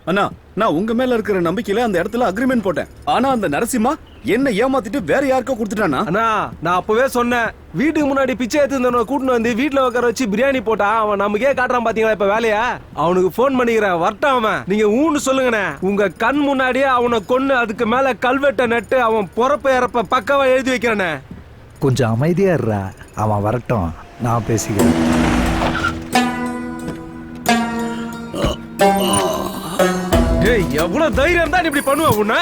அண்ணா, நான் உங்க மேல இருக்கிற நம்பிக்கையில அந்த இடத்துல அக்ரிமெண்ட் போட்டேன். ஆனா அந்த நரசிம்மா என்ன ஏமாத்திட்டு வேற யாருக்கோ கொடுத்துட்டானா? அண்ணா, நான் அப்பவே சொன்னேன், வீட்டுக்கு முன்னாடி பிச்சை எடுத்து கூட்டின்னு வந்து வீட்டுல உட்கார வச்சு பிரியாணி போட்டா அவன் நமக்கே காட்டுறான் பாத்தீங்களா இப்ப வேலையா? அவனுக்கு போன் பண்ணிக்கிறேன், வரட்டும் அவன். நீங்க ஊன்னு சொல்லுங்கண்ணே. உங்க கண் முன்னாடியே அவனை கொன்னு அதுக்கு மேல கல்வெட்டை நட்டு அவன் பொறப்ப இறப்ப பக்கவா எழுதி வைக்கிறானே. கொஞ்சம் அமைதியா இருடா, அவன் வரட்டும், நான் பேசிக்கிறேன். ஏய், எவ்வளவு தைரியம் இருந்தா நீ இப்படி பண்ணுவ உன்ன?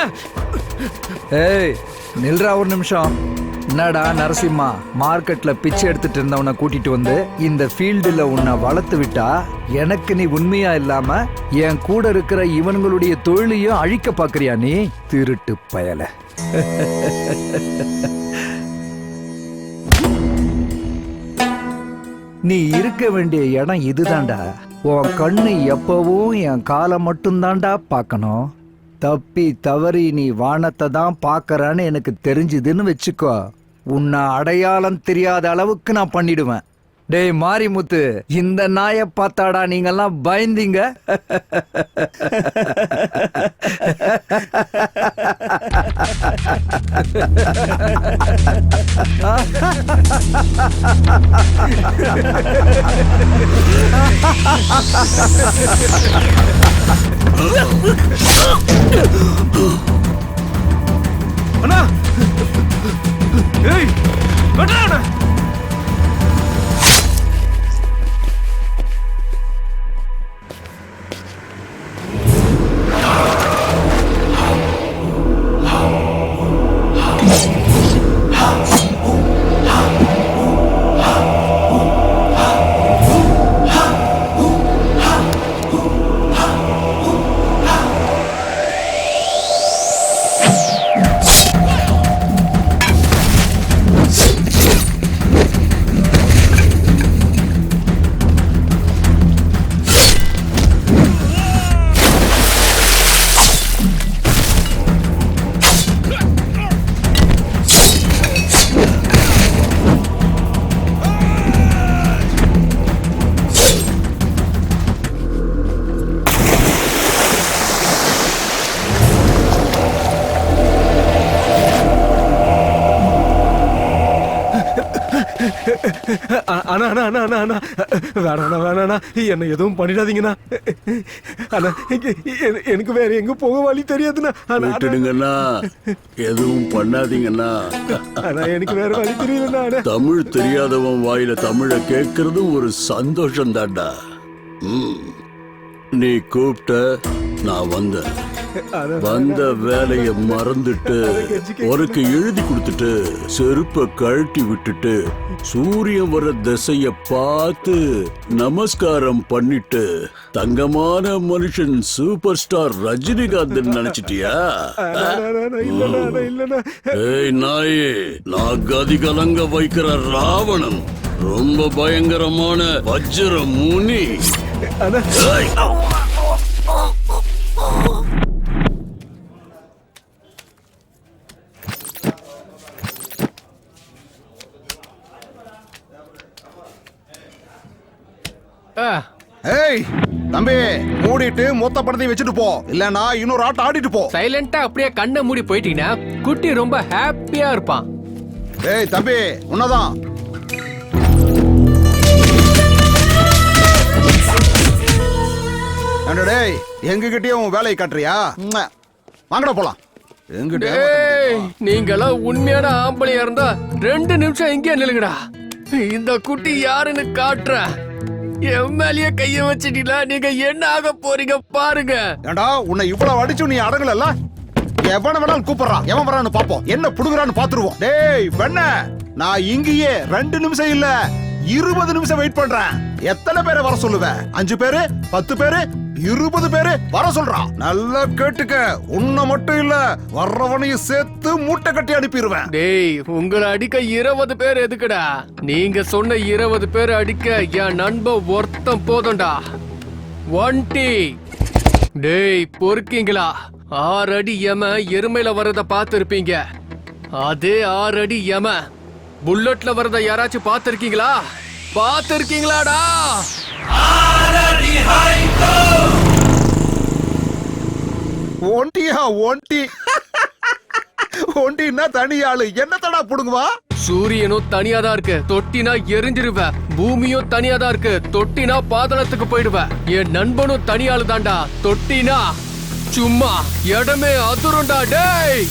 ஏய் நில்றா ஒரு நிமிஷம். என்னடா நரசிம்மா, மார்க்கெட்ல பிச்சை எடுத்துட்டு இருந்தவனை கூட்டிட்டு வந்து இந்த ஃபீல்டுல உன்னை வளர்த்து விட்டா எனக்கு நீ உண்மையா இல்லாம என் கூட இருக்கிற இவனுங்களுடைய தொழிலையும் அழிக்க பாக்குறியா நீ? திருட்டு பயல. நீ இருக்க வேண்டிய இடம் இதுதான்டா. உன் கண்ணு எப்பவும் என் காலை மட்டும்தான்டா பார்க்கணும். தப்பி தவறி நீ வானத்தை தான் பார்க்கறான்னு எனக்கு தெரிஞ்சுதுன்னு வச்சுக்கோ, உன்னை அடையாளம் தெரியாத அளவுக்கு நான் பண்ணிடுவேன். டேய் மாரிமுத்து, இந்த நாயை பார்த்தாடா நீங்கெல்லாம் பயந்தீங்க. அண்ணா, ஏய் வெட்டடா. அண்ணா அண்ணா அண்ணா அண்ணா அண்ணா வேணாண்ணா வேணாண்ணா, என்ன எதுவும் பண்ணிடாதீங்கண்ணா. அண்ணா, எனக்கு வேற எங்க போக வழி தெரியாதுண்ணா. விட்டுடுங்கண்ணா, எதுவும் பண்ணாதீங்கண்ணா. அண்ணா, எனக்கு வேற வழி தெரியலண்ணா. தமிழ் தெரியாதவன் வாயில தமிழை கேட்கறது ஒரு சந்தோஷம் தான்டா. நீ கூப்பிட்ட, நான் வந்தேன். வந்த வேலைய மறந்துட்டு உனக்கு எழுதி கொடுத்துட்டு செருப்ப கழட்டி விட்டுட்டு சூரியன் வர திசைய பார்த்து நமஸ்காரம் பண்ணிட்டு தங்கமான மனுஷன் சூப்பர் ஸ்டார் ரஜினிகாந்த் நினைச்சிட்டியா? ஏய் நாயே, நான் கதி கலங்க வைக்கிற ராவணன், ரொம்ப பயங்கரமான வஜ்ர முனி. ஏய் தம்பி, மூடிட்டு மொத்த படத்தையும் வச்சுட்டு போ, இல்லனா இன்னொரு ஆட்டம் ஆடிட்டு போ. சைலண்டா அப்படியே கண்ணை மூடி போயிட்டீங்கன்னா குட்டி ரொம்ப ஹாப்பியா இருப்பான். ஏய் தம்பி, உன்னதான். டேய், எங்ககிட்டயே உன் வேலையை காட்டுறியா? வாங்கடா போலாம். நீங்களாம் உண்மையான ஆம்பளையா இருந்தா 2 நிமிஷம் இங்கே நில்லுங்கடா. இந்த குட்டி யாருன்னு காட்டுற. என் மேலேயே கைய வச்சிட்டீங்களா? நீங்க என்ன ஆக போறீங்க பாருங்க. ஏண்டா, உன்னை இவ்வளவு அடிச்சு நீ அடங்கல. எவன வேணாலும் கூப்பிடுறான், எவன் வரான்னு பாப்போம், என்ன புடுங்குறான்னு பாத்துருவோம். டேய் வெண்ண, நான் இங்கேயே 2 நிமிஷம் இல்ல 20 நிமிஷம் வெயிட் பண்றேன். எத்தனை பேரை வர சொல்லுவேன்? 5 பேரு, 10 பேரு, 20 பேரு வர சொல்றான். நல்லா கேட்டுக்க, உன்னை மட்டும் இல்ல வர்றவனையும் சேர்த்து மூட்டை கட்டி அனுப்பிடுவேன். டேய், உங்களை அடிக்க 20 பேர் எதுக்குடா? நீங்க சொன்ன 20 பேர் அடிக்க என் நண்பன் ஒருத்தன் போதும்டா. 1 டேய் பொறுக்கீங்களா? 6 அடி யம எருமையில வர்றத பார்த்திருப்பீங்க. அதே 6 அடி யம புல்லட்ல வர்றத யாராச்சும் பார்த்திருக்கீங்களா? பார்த்திருக்கீங்களாடா? 6 அடி ஹைகோ. ஒண்டியா ஒண்டி ஒண்டின்னா தனி ஆளு என்னத்தடா புடுங்குவா? சூரியனும் தனியா தான் இருக்கு, தொட்டினா எரிஞ்சிருவ. பூமியும் தனியா தான் இருக்கு, தொட்டினா பாதாளத்துக்கு போயிடுவ. என் நண்பனும் தனியாளு தான்டா, தொட்டினா சும்மா இடமே அதிரும்டா டேய்.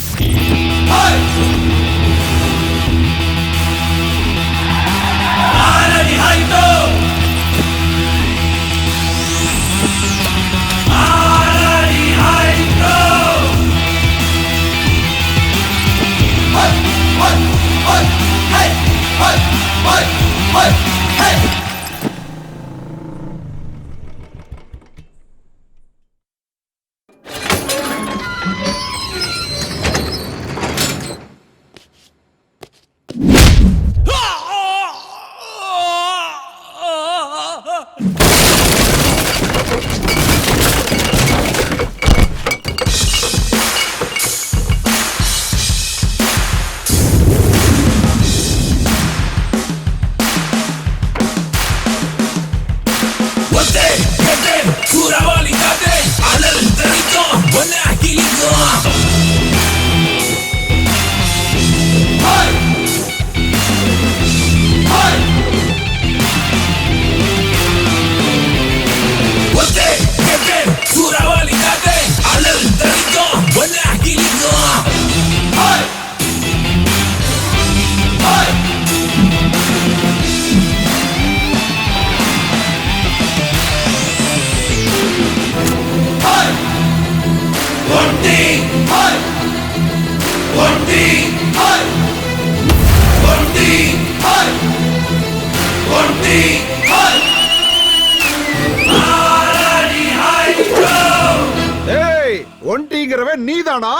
ஏய் ஒண்டிங்கிறவன் நீதானா?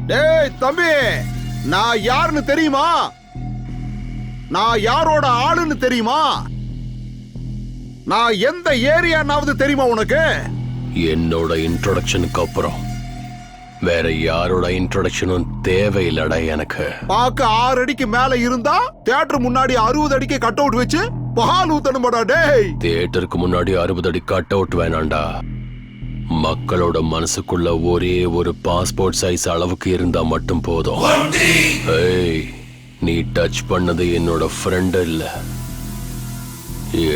டேய் தம்பி, நான் யாருன்னு தெரியுமா? நான் யாரோட ஆளுன்னு தெரியுமா? நான் எந்த ஏரியானாவது தெரியுமா உனக்கு? என்னோட இன்ட்ரோடக்ஷனுக்கு அப்புறம் வேற யாரோட இன்ட்ரோடக்ஷனும் தேவையில்லடா எனக்கு. பாக்க 6 அடிக்கு மேல இருந்தா தியேட்டர் முன்னாடி 60 அடிக்கு கட் அவுட் வச்சு பால் ஊத்தணுமாடா டேய். தியேட்டருக்கு முன்னாடி 60 அடி கட் அவுட் வேணாண்டா. மக்களோட மனசுக்குள்ள ஒரே ஒரு பாஸ்போர்ட் சைஸ் அளவுக்கு இருந்தா மட்டும் போதும். ஏய், நீ டச் பண்ணது என்னோட ஃப்ரெண்ட் இல்ல,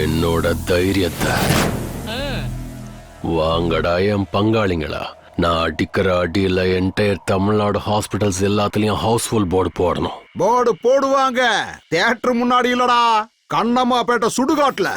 என்னோட தைரியத்தை. வாங்கடா என் பங்காளிங்களா, நான் அடிக்கிற அடியில என்டையர் தமிழ்நாடு ஹாஸ்பிட்டல்ஸ் எல்லாத்துலயும் ஹவுஸ்ஃபுல் போர்டு போடணும். போர்டு போடுவாங்க, தியேட்டர் முன்னாடி இல்லடா, கண்ணம்மா பேட்டை சுடுகாட்டுல.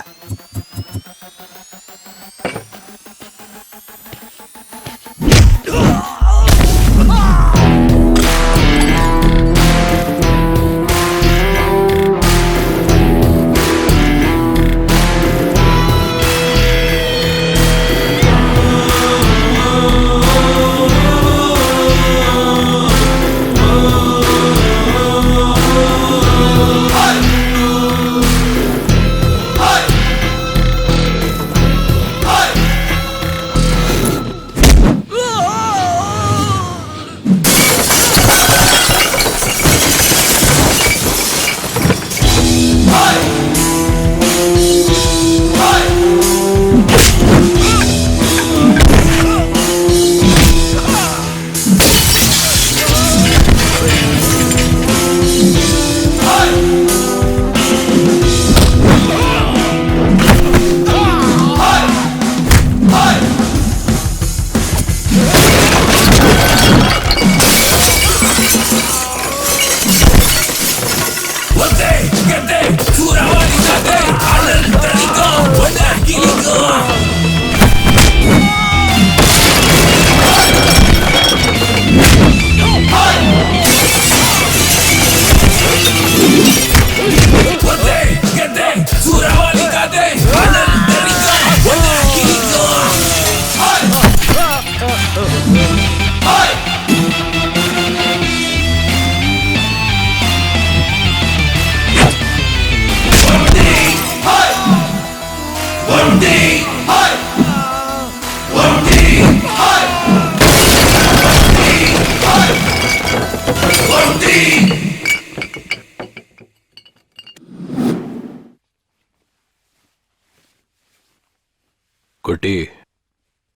குட்டி,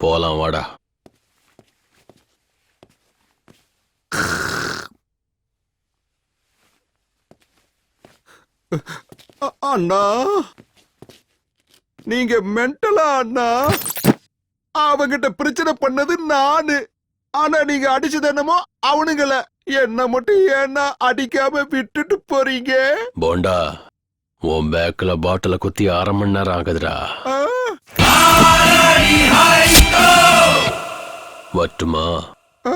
போலாம் வாடா. அண்ணா நீங்க மென்டலா அண்ணா? அவங்கிட்ட பிரச்சனை பண்ணது நானு, ஆனா நீங்க அடிச்சது என்னமோ அவனுங்கள. என்ன மட்டும் ஏன்னா அடிக்காம விட்டுட்டு போறீங்க? போண்டா, உன் பேக்ல பாட்டில குத்தி 1/2 மணி நேரம் ஆகுதுடா. ஆ? வட்டுமா? ஆ?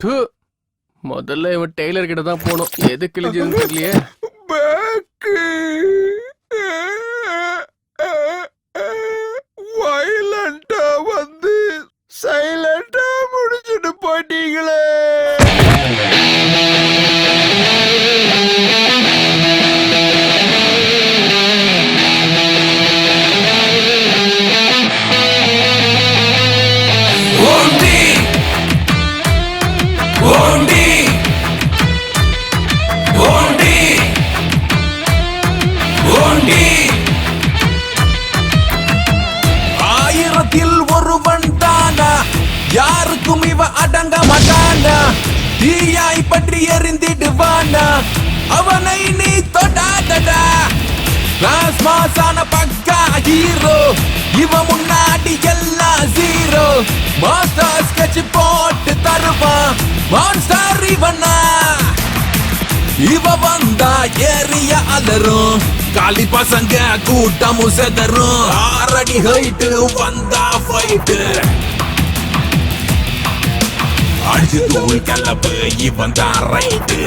ப்பு. முதல்ல இவன் டெய்லர் கிட்ட தான் போனோம். எது கிழிஞ்சதுன்னு தெரியலையே. பேக்கு வயலண்டா வந்து சைலண்டா முடிச்சுட்டு போயிட்டீங்களே. ஆயிரத்தில் ஒருவன் தானா, யாருக்கும் இவ அடங்க மாட்டானா. தீயாய் பற்றி எரிந்திடுவானா, அவனை நீ தொடாதடா. கிளாஸ் மாசான பக்கா ஹீரோ, இவ முன்னாடி எல்லாம் ஜீரோ. மாஸ்டர் ஸ்கெட்ச் போட்டு தருவான், மான்ஸ்டர் இவனா. இவ வந்தா ஏரிய அலரும், காலி பசங்க கூட்டமும் செதரும். 6 அடி ஹைட்டு வந்தா ஃபைட்டு, அடிச்சு தூள் கலப்பு இவன் தான் ரைட்டு.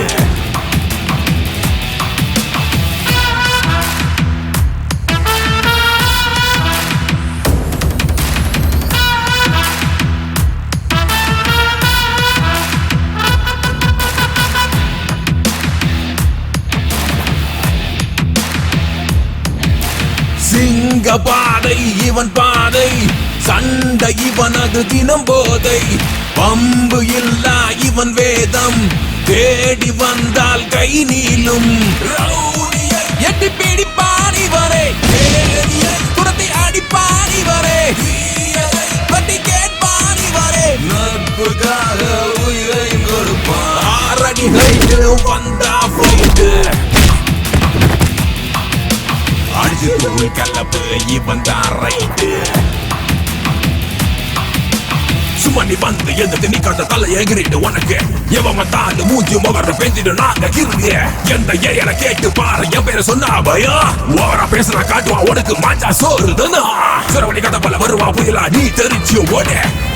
சிங்க பாதை இவன் பாதை, சண்டை இவனது தினம் போதை. பம்பு இல்லா இவன் வேதம், தேடி வந்தால் கை நீளும். ரவுடியை எட்டி பிடிப்பான் இவரே, தேடியை துரத்தி அடிப்பான் இவரே. தீயதை பற்றி கேட்பான் இவரே, நட்புக்காக உயிரை கொடுப்பான். 6 அடி ஹைட்டு வந்தா ஃபைட்டு, அடிச்சு தூள் கலப்பு இவன் தான் ரைட்டு. சும்மா நீ வந்து எதுக்கு நீ கட்ட தலை எகிரிட்டு உனக்கு எவன் வந்தாலும் மூஞ்சி முகர பெஞ்சிட்டு நாங்க கிருங்க. எந்த ஏரியால கேட்டு பாரு என் பேரை சொன்னா பயம். ஓவரா பேசுறா காட்டுவான் உனக்கு மாஞ்சா சோறு தானா. சுரவணி கட்ட போல வருவா புயலா நீ தெரிச்சு ஓட.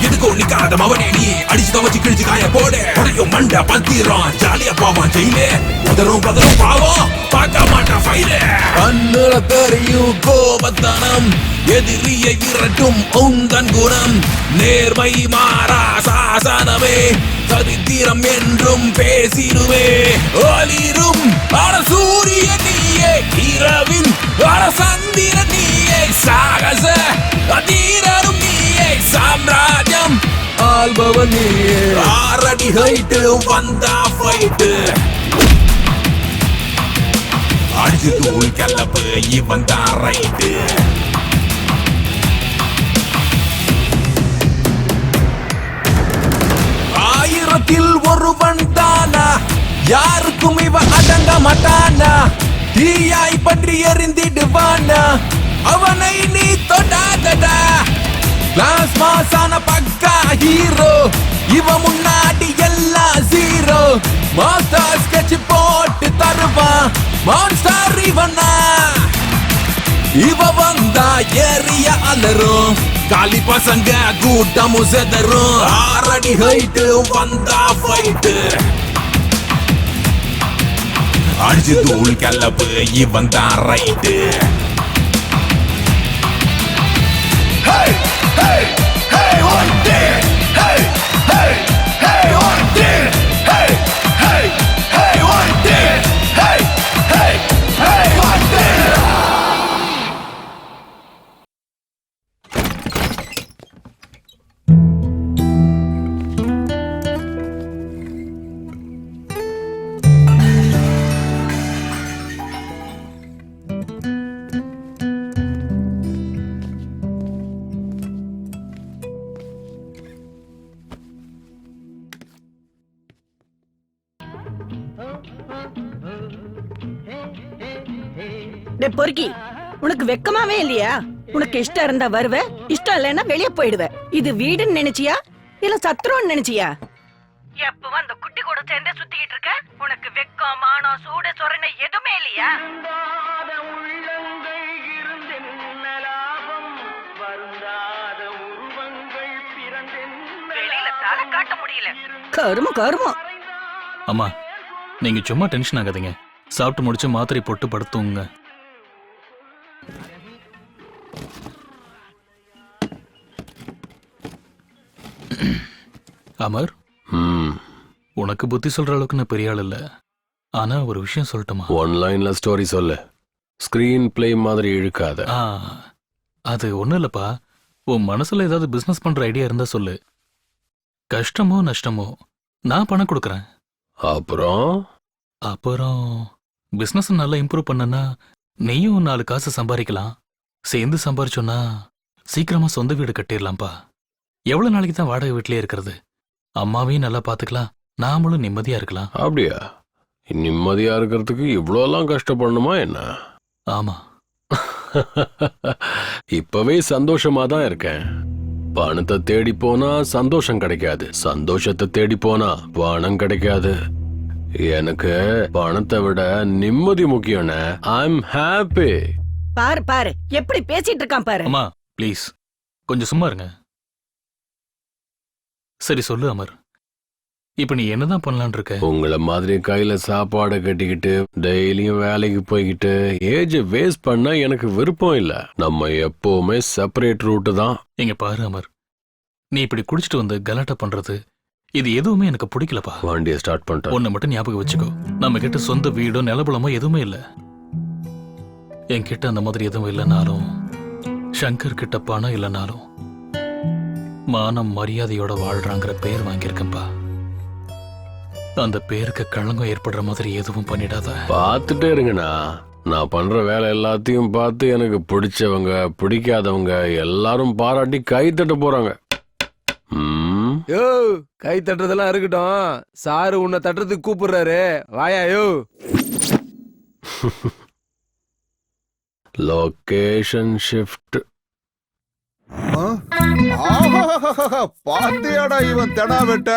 எதுக்கும் நிக்காத மவனே நீ அடிச்சு துவச்சு கிழிச்சு காய போட. உடையும் மண்டை பத்திரம் ஜாலியா போவான் ஜெயிலே. உதரும் பதரும் பாவம் பார்க்க மாட்டான் ஃபைலே. கண்ணுல தெரியும் கோபத்தனம், எதிரியை விரட்டும் உந்தன் குணம். நேர்மை மாறா சாசனமே, சரித்திரம் என்றும் பேசிடுவே. ஒளிரும் சூரிய நீயே, இரவின் சந்திர நீயே. சாகச தீரரும் நீயே, சாம்ராஜ்யம் ஆள்பவன் நீயே. 6 அடி ஹைட்டு வந்தா ஃபைட்டு, அடிச்சு தூள் கலப்பு இவன் தான் ரைட்டு. ஆயிரத்தில் ஒருவன் தானா, யாருக்கும் இவ அடங்க மாட்டானா. தீயாய் பற்றி எரிந்திடுவானா, அவனை நீ தொடாதடா. கிளாஸ் மாசான பக்கா ஹீரோ, இவ முன்னாடி எல்லாம் ஜீரோ. மாஸ்டர் ஸ்கெட்ச் போட்டு தருவான், மான்ஸ்டர் இவனா. இவ வந்தா ஏரிய அலரும், காலி பசங்க கூட்டமும் செதரும். 6 அடி ஹைட்டு வந்தா ஃபைட்டு, அடிச்சு தூள் கலப்பு இவன் தான் ரைட்டு. டே பொறுக்கி, உனக்கு வெக்கமாவே இல்லையா? உனக்கு இஷ்டம் இருந்தா வருவ, இஷ்டம் இல்லைன்னா வெளியே போயிடுவ. இது வீடுன்னு நினைச்சியா இல்ல சத்திரம்னு நினைச்சியா? எப்பவும் அந்த குட்டி கூட சேர்ந்தே சுத்திக்கிட்டு இருக்க. உனக்கு வெக்கம், மானம், சூடு, சொரணை எதுவுமே இல்லையா? வெளியில தலை காட்ட முடியல. கருமம் கருமம். அம்மா, நீங்க சும்மா டென்ஷன் ஆகாதீங்க. சாப்பிட்டு முடிச்சு மாத்திரை போட்டு படுத்துங்க. அமர், ம் உனக்கு புத்தி சொல்ற அளவுக்கு நான் பெரிய ஆள் இல்ல. ஆனா ஒரு விஷயம் சொல்லட்டுமா? ஒன் லைன்ல ஸ்டோரி சொல்லு. ஸ்கிரீன் பிளே மாதிரி இழுக்காத. ஆ, அது ஒண்ணும் இல்லப்பா. உன் மனசுல ஏதாவது பிசினஸ் பண்ற ஐடியா இருந்தா சொல்லு. கஷ்டமோ நஷ்டமோ நான் பணம் கொடுக்கறேன். அப்புறம் பிசினஸ் நல்லா இம்ப்ரூவ் பண்ணனா நீயும் 4 காசு சம்பாதிக்கலாம். சேர்ந்து சம்பாரிச்சோன்னா சீக்கிரமா சொந்த வீடு கட்டிடலாம்ப்பா. எவ்வளவு நாளைக்கு தான் வாடகை வீட்லயே இருக்கிறது? அம்மாவையும் நல்லா பாத்துக்கலாம், நாமளும் நிம்மதியா இருக்கலாம். அப்படியா? நிம்மதியா இருக்கிறதுக்கு இவ்வளோலாம் கஷ்டப்படணுமா என்ன? ஆமா. இப்பவே சந்தோஷமா தான் இருக்கேன். பணத்தை தேடி போனா சந்தோஷம் கிடைக்காது, சந்தோஷத்தை தேடி போனா பணம் கிடைக்காது. எனக்கு பணத்தை விட நிம்மதி முக்கியம். I'm happy. பாரு பாரு எப்படி பேசிட்டு இருக்கான் பாரு. அம்மா ப்ளீஸ் கொஞ்சம் சும்மா இருங்க. சரி சொல்லு அமர், இப்ப நீ என்னதான் பண்ணலான் இருக்க? உங்களை மாதிரி கையில சாப்பாடை கட்டிக்கிட்டு டெய்லியும் வேலைக்கு போய்கிட்டு ஏஜ் வேஸ்ட் பண்ண எனக்கு விருப்பம் இல்ல. நம்ம எப்பவுமே செப்பரேட் ரூட்டு தான். இங்க பாரு அமர், நீ இப்படி குடிச்சிட்டு வந்து கலாட்டா பண்றது இது எதுவுமே எனக்கு பிடிக்கலப்பா. வண்டியை ஸ்டார்ட் பண்ணிட்டேன். ஒன்னு மட்டும் ஞாபகம் வச்சுக்கோ, நம்ம கிட்ட சொந்த வீடோ நிலபலமோ எதுவுமே இல்ல. என்கிட்ட அந்த மாதிரி எதுவும் இல்லைனாலும், சங்கர் கிட்ட பணம் இல்லைனாலும் மானம் மரியாதையோட வாழ்றாங்கிற பேர் வாங்கியிருக்கேன்பா. அந்த பேருக்கு களங்கம் ஏற்படுற மாதிரி எதுவும் பண்ணிடாத. பார்த்துட்டே இருங்கண்ணா. நான் பண்ற வேலை எல்லாத்தையும் பார்த்து எனக்கு பிடிச்சவங்க பிடிக்காதவங்க எல்லாரும் பாராட்டி கை தட்ட போறாங்க. யோ, கை தட்டுறதெல்லாம் இருக்கட்டும். சாரு உன்னை தட்டுறதுக்கு கூப்பிடுறாரு, வாயா. யோ, லொகேஷன் ஷிஃப்ட். பாத்தியாடா இவன் தெனா வெட்ட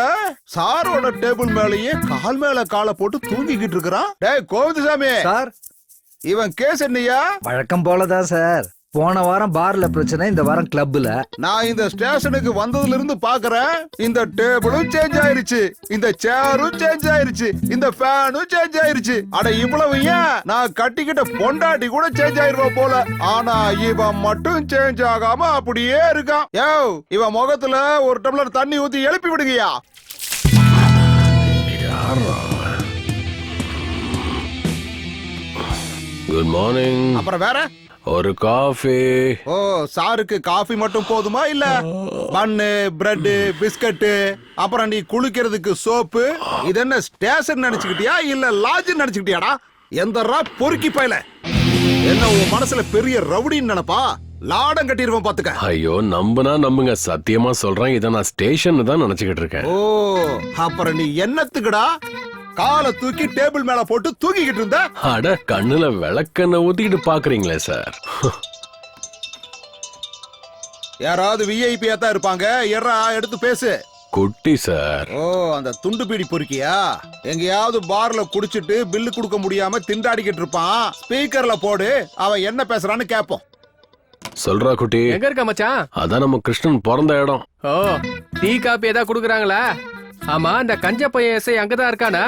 சாரோட டேபிள் மேலேயே கால் மேல காலை போட்டு தூங்கிக்கிட்டு இருக்கிறான். டேய் கோவிந்தசாமி சார், இவன் கேஸ் என்னையா? வழக்கம் போலதான் சார். போன வாரம் பார்ல பிரச்சனை, இந்த வாரம் கிளப்ல. நான் இந்த ஸ்டேஷனுக்கு வந்ததுல இருந்து பாக்குறேன், இந்த டேபிளும் சேஞ்ச் ஆயிருச்சு, இந்த சேரும் சேஞ்ச் ஆயிருச்சு, இந்த ஃபேனும் சேஞ்ச் ஆயிருச்சு. அட இவ்வளவு ஏன், நான் கட்டிக்கிட்ட பொண்டாட்டி கூட சேஞ்ச் ஆயிருவா போல. ஆனா இவன் மட்டும் சேஞ்ச் ஆகாம அப்படியே இருக்கான். யோ, இவன் முகத்துல ஒரு டம்ளர் தண்ணி ஊத்தி எழுப்பி விடுங்கயா. Good morning. அப்புறம் வேற ஒரு காஃபி. ஓ, சாருக்கு காஃபி மட்டும் போதுமா இல்ல பன்னு, பிரெட், பிஸ்கட், அப்புறம் நீ குளிக்கிறதுக்கு சோப்பு? இது என்ன ஸ்டேஷன் நினைச்சுக்கிட்டியா இல்ல லாட்ஜ் நினைச்சுக்கிட்டியாடா? எந்தரா பொறுக்கி பயல, என்ன உன் மனசுல பெரிய ரவுடின்னு நினைப்பா? லாடம் கட்டிடுவோம் பாத்துக்க. ஐயோ, நம்புனா நம்புங்க, சத்தியமா சொல்றேன், இதை நான் ஸ்டேஷன் தான் நினைச்சுக்கிட்டு இருக்கேன். ஓ, அப்புறம் நீ என்னத்துக்குடா காலை தூக்கி டேபிள் மேல போட்டு தூங்கிக்கிட்டு இருந்த? அட, கண்ணுல விளக்கெண்ண ஊத்திக்கிட்டு பாக்குறீங்களே சார். யாராவது விஐபியா தான் இருப்பாங்க. எறா எடுத்து பேசு. குட்டி சார். ஓ, அந்த துண்டு பீடி பொறுக்கியா? எங்கேயாவது பார்ல குடிச்சிட்டு பில்லு கொடுக்க முடியாம திண்டாடிக்கிட்டு இருப்பான். ஸ்பீக்கர்ல போடு, அவன் என்ன பேசுறான்னு கேப்போம். சொல்றா குட்டி. எங்க இருக்க மச்சான்? அதான் நம்ம கிருஷ்ணன் பிறந்த இடம். ஓ, டீ காப்பி ஏதாவது குடுக்குறாங்களா? ஆமா, இந்த கஞ்ச பையன் எஸ்ஐ அங்கதான் இருக்கானா?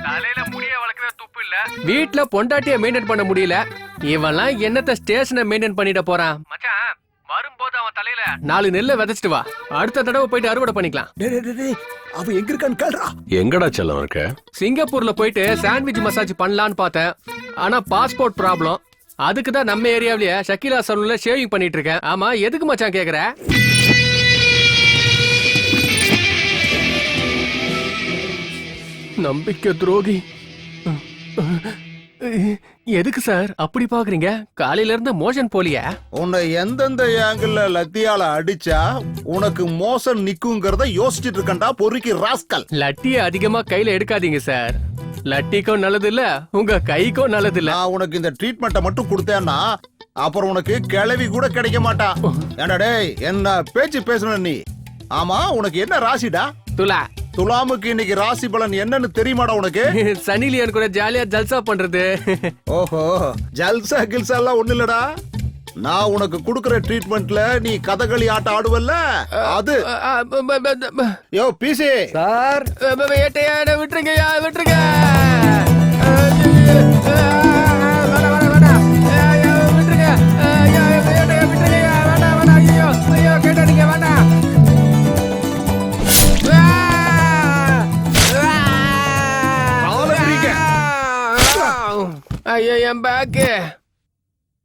தலையில முடிய வளர்க்கவே துப்பு இல்ல, வீட்டுல பொண்டாட்டிய மெயின்டைன் பண்ண முடியல. இவன்லாம் என்னத்த ஸ்டேஷனை மெயின்டைன் பண்ணிட போறான்? மச்சான், வரும்போது அவன் தலையில 4 நெல்லை விதைச்சிட்டு வா, அடுத்த தடவை போயிட்டு அறுவடை பண்ணிக்கலாம். அவன் எங்க இருக்கான்னு கேள்றா. எங்கடா செல்லம் இருக்க? சிங்கப்பூர்ல போயிட்டு சாண்ட்விச் மசாஜ் பண்ணலான்னு பார்த்தேன். ஆனா பாஸ்போர்ட் ப்ராப்ளம். அதுக்கு தான் நம்ம ஏரியாவிலேயே ஷக்கீலா சலூன்ல ஷேவிங் பண்ணிட்டு இருக்கேன். ஆமா, எதுக்கு மச்சான் கேக்குற? நம்பிக்கை துரோகி. எதுக்கு சார் அப்படி பாக்குறீங்க? காலையில இருந்து மோஷன் போலியா? உன்னை எந்தெந்த ஆங்கிள் லத்தியால அடிச்சா உனக்கு மோசம் நிக்குங்கிறத யோசிச்சுட்டு இருக்கண்டா பொறுக்கி ராஸ்கல். லட்டிய அதிகமா கையில எடுக்காதீங்க சார். லட்டிக்கும் நல்லது இல்ல உங்க கைக்கும் நல்லது இல்ல. நான் உனக்கு இந்த ட்ரீட்மெண்ட்டை மட்டும் கொடுத்தேன்னா அப்புறம் உனக்கு கிளவி கூட கிடைக்க மாட்டா. ஏண்டா டேய், என்ன பேச்சு பேசணும் நீ? ஆமா, உனக்கு என்ன ராசிடா? துலா. துலாமுக்கு இன்னைக்கு ராசி பலன் என்னன்னு தெரியுமாடா உனக்கு? சனி லியோன் கூட ஜாலியா ஜல்சா பண்றது. ஓஹோ, ஜல்சா கில்சா எல்லாம் ஒண்ணு இல்லடா. நான் உனக்கு குடுக்கற ட்ரீட்மெண்ட்ல நீ கதகளி ஆட்டம் ஆடுவல்ல, அது. யோ பிசி சார், ஏட்டையா விட்டுருங்கய்யா, விட்டுருங்க. ஐயோ என் பேக்கு.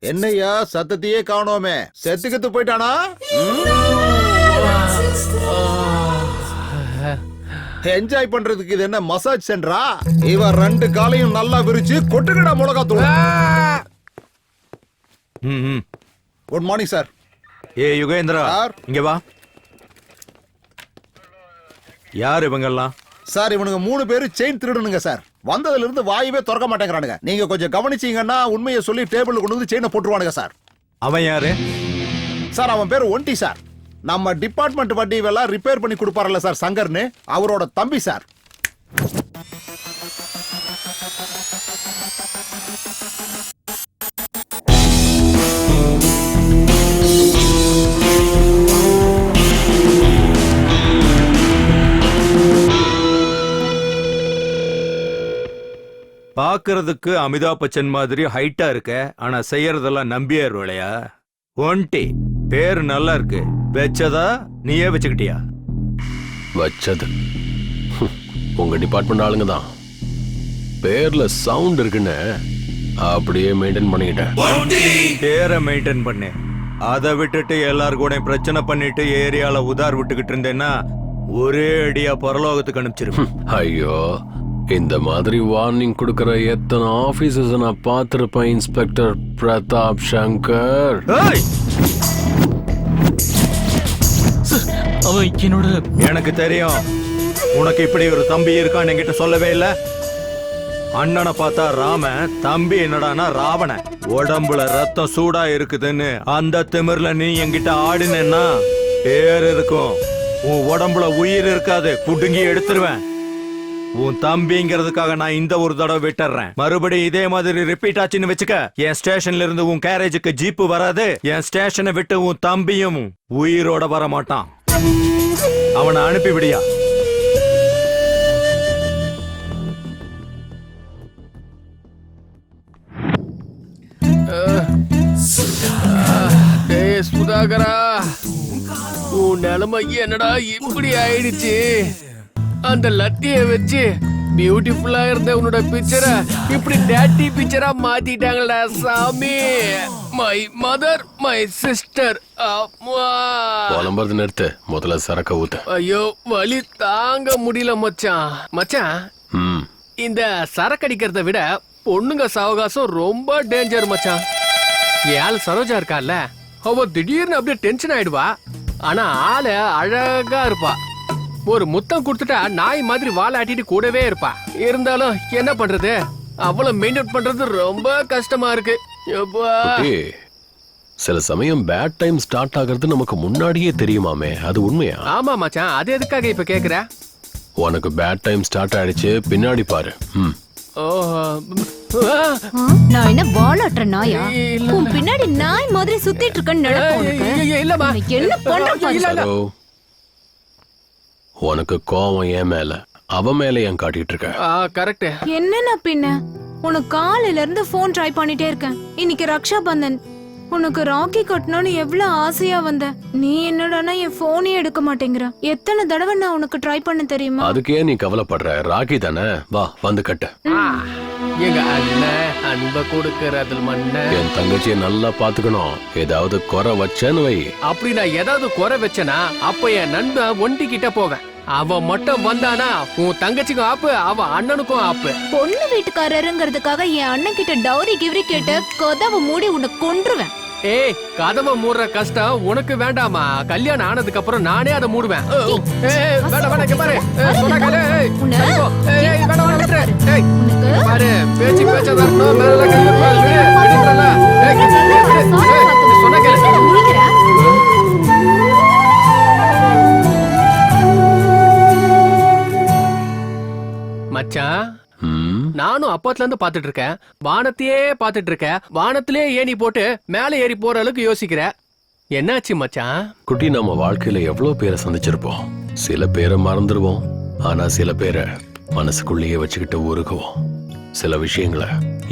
என்னையா சத்தத்தையே காணோமே, செத்துக்கிட்டு போயிட்டானா? என்ஜாய் பண்றதுக்கு இது என்ன மசாஜ் சென்டரா? இவன் 2 காலையும் நல்லா விரிச்சு கொட்டுக்கடா மிளகாத்தூள். Good morning sir. ஏ யுகேந்திரா, சார். இங்க வா. யார் இவங்கெல்லாம்? சார், இவனுங்க 3 பேரு செயின் திருடனுங்க சார். வந்ததுல இருந்து வாயவே திறக்க மாட்டேங்கிறானுங்க. நீங்க கொஞ்சம் கவனிச்சீங்கன்னா உண்மையை சொல்லி டேபிள்ல கொண்டு வந்து செயினை போட்டுருவானுங்க சார். அவன் யாரு? சார், அவன் பேரு ஒன்டி சார். நம்ம டிபார்ட்மெண்ட் வண்டி எல்லாம் ரிப்பேர் பண்ணி கொடுப்பார்ல சார், சங்கர்னு, அவரோட தம்பி சார். பாக்குறதுக்கு அமிதாப் பச்சன் மாதிரி ஹைட்டா இருக்க, ஆனா செய்யறதெல்லாம் நம்பியார் வேலையா? ஒன்டி பேர் நல்லா இருக்கு, வச்சதா நீயே வச்சுக்கிட்டியா? வச்சது உங்க டிபார்ட்மெண்ட் ஆளுங்க தான். பேர்ல சவுண்ட் இருக்குன்னு அப்படியே மெயின்டைன் பண்ணிக்கிட்டேன். பேரை மெயின்டைன் பண்ணு. அதை விட்டுட்டு எல்லாரு கூட பிரச்சனை பண்ணிட்டு ஏரியால உதார் விட்டுக்கிட்டு இருந்தேன்னா ஒரே அடியா பரலோகத்துக்கு அனுப்பிச்சிருவேன். ஐயோ, இந்த மாதிரி வார்னிங் கொடுக்கற எத்தனை ஆபீசர்ஸ் நான் பார்த்திருப்பேன் இன்ஸ்பெக்டர் பிரதாப் சங்கர். அவன் என்னோட. எனக்கு தெரியும் உனக்கு இப்படி ஒரு தம்பி இருக்கான்னு என்கிட்ட சொல்லவே இல்ல. அண்ணனை பார்த்தா ராமன், தம்பி என்னடானா ராவணன். உடம்புல ரத்தம் சூடா இருக்குதுன்னு அந்த திமிர்ல நீ என்கிட்ட ஆடினேன்னா பேர் இருக்கும், உன் உடம்புல உயிர் இருக்காது, புடுங்கி எடுத்துருவேன். உன் தம்பிங்கிறதுக்காக நான் இந்த ஒரு தடவை விட்டுறேன். மறுபடியும் இதே மாதிரி ரிப்பீட் ஆச்சுன்னு வச்சுக்க, என் ஸ்டேஷன்ல இருந்து உன் கேரேஜுக்கு ஜீப்பு வராது. என் ஸ்டேஷனை விட்டு உன் தம்பியும் உயிரோட வர மாட்டான். அவனை அனுப்பி விடியா. சுதாகரா, உன் நிலைமை என்னடா இப்படி ஆயிடுச்சு? அந்த லத்திய வச்சு பியூட்டிஃபுல்லா இருந்த உன்னோட பிக்சரை இப்படி டேட்டி பிக்சரா மாத்திட்டாங்கடா சாமி. My mother, my sister. புலம்புறது நிறுத்து, முதல்ல சரக்க ஊத்து. ஐயோ, வலி தாங்க முடியல மச்சான். மச்சான், இந்த சரக்கு அடிக்கிறத விட பொண்ணுங்க சாவகாசம் ரொம்ப டேஞ்சர் மச்சான். ஏள் சரோஜா இருக்கால, அவ திடீர்னு அப்படியே டென்ஷன் ஆயிடுவா. ஆனா ஆளு அழகா இருப்பா. ஒரு முத்தம் கொடுத்துட்டா நாய் மாதிரி வாலாட்டிட்டு கூடவே இருப்பா. இருந்தாலும் என்ன பண்றது, அவ்வளவு மெயின்டைன் பண்றது ரொம்ப கஷ்டமா இருக்கு. சில சமயம் பேட் டைம் ஸ்டார்ட் ஆகிறது நமக்கு முன்னாடியே தெரியுமாமே, அது உண்மையா? ஆமா மச்சான், அது எதுக்காக இப்ப கேக்குற? உனக்கு பேட் டைம் ஸ்டார்ட் ஆயிடுச்சு, பின்னாடி பாரு. நான் என்ன வாலாட்டுற நாயா? உன் பின்னாடி நாய் மாதிரி சுத்திட்டு இருக்கேன்னு என்ன பண்ற? உனக்கு கோவம் என் மேல, அவ மேல ஏன் காட்டிட்டு இருக்க? கரெக்ட். என்னன்னா பின்ன, உனக்கு காலையில இருந்து போன் ட்ரை பண்ணிட்டே இருக்கேன். இன்னைக்கு ரக்ஷா பந்தன், உனக்கு ராக்கி கட்டணும்னு எவ்வளவு ஆசையா வந்த. நீ என்னடானா என் போனே எடுக்க மாட்டேங்கிற. எத்தனை தடவை நான் உனக்கு ட்ரை பண்ண தெரியுமா? அதுக்கே நீ கவலைப்படுற, ராக்கி தானே, வா வந்து கட்ட. எங்க அண்ணன் அன்ப கொடுக்கறதுல மண்ண. என் தங்கச்சியை நல்லா பாத்துக்கணும். ஏதாவது குறை வச்சேன்னு வை. அப்படி நான் ஏதாவது குறை வச்சனா அப்ப என் நண்பன் ஒண்டி கிட்ட போக. அவன் மட்டும் வந்தானா உன் தங்கச்சிக்கும் ஆப்பு, அவ அண்ணனுக்கும் ஆப்பு. பொண்ணு வீட்டுக்காரருங்கிறதுக்காக என் அண்ணன் கிட்ட டவுரி கிவரி கேட்டு கதவை மூடி உன்னை கொன்றுவேன். ஏய் கதவை மூடுற கஷ்டம் உனக்கு வேண்டாமா? கல்யாணம் ஆனதுக்கு அப்புறம் நானே அதை மூடுவேன். ஏய் வேண்டாம் வேண்டாம் இங்க பாரு. சொன்னா கேளு. ஏய் வேண்டாம் வேண்டாம் விட்டுரு. ஏய் இங்க பாரு பேச்சு பேச்சா வரணும். மேல கை வைப்பாரு. விடுறல. ஏய் சொன்னா கேளு. மச்சான் நானும் அப்பத்துல இருந்து பாத்துட்டு இருக்கேன். வானத்தையே பாத்துட்டு இருக்கேன். வானத்திலே ஏணி போட்டு மேல ஏறி போற அளவுக்கு யோசிக்கிற. என்னாச்சு மச்சான்? குட்டி, நம்ம வாழ்க்கையில எவ்வளவு பேரை சந்திச்சிருப்போம். சில பேரை மறந்துடுவோம், ஆனா சில பேரை மனசுக்குள்ளேயே வச்சுக்கிட்டு உருகுவோம். சில விஷயங்களை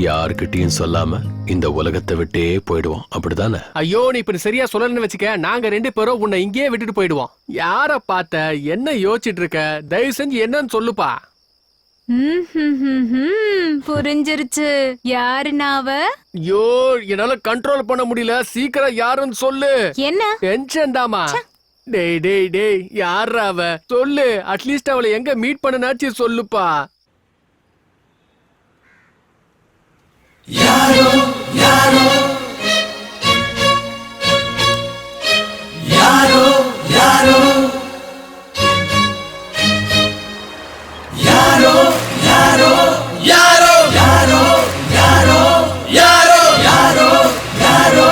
யாருக்கிட்டையும் சொல்லாம இந்த உலகத்தை விட்டே போயிடுவோம். அப்படித்தானே? ஐயோ நீ இப்ப சரியா சொல்லணும்னு வச்சுக்க. நாங்க 2 பேரும் உன்னை இங்கேயே விட்டுட்டு போயிடுவோம். யார பார்த்த? என்ன யோசிச்சுட்டு இருக்க? தயவு செஞ்சு என்னன்னு சொல்லுப்பா. புரிஞ்சிருச்சு. யாருன்னா அவ? ஐயோ என்னால கண்ட்ரோல் பண்ண முடியல. சீக்கிரம் யாருன்னு சொல்லு. என்ன டென்ஷன் தாமா? டேய் டேய் டேய் யாரா அவ? சொல்லு. அட்லீஸ்ட் அவளை எங்க மீட் பண்ணனாச்சு சொல்லுப்பா. யாரோ யாரோ யாரோ யாரோ யாரோ யாரோ யாரோ யாரோ யாரோ யாரோ யாரோ யாரோ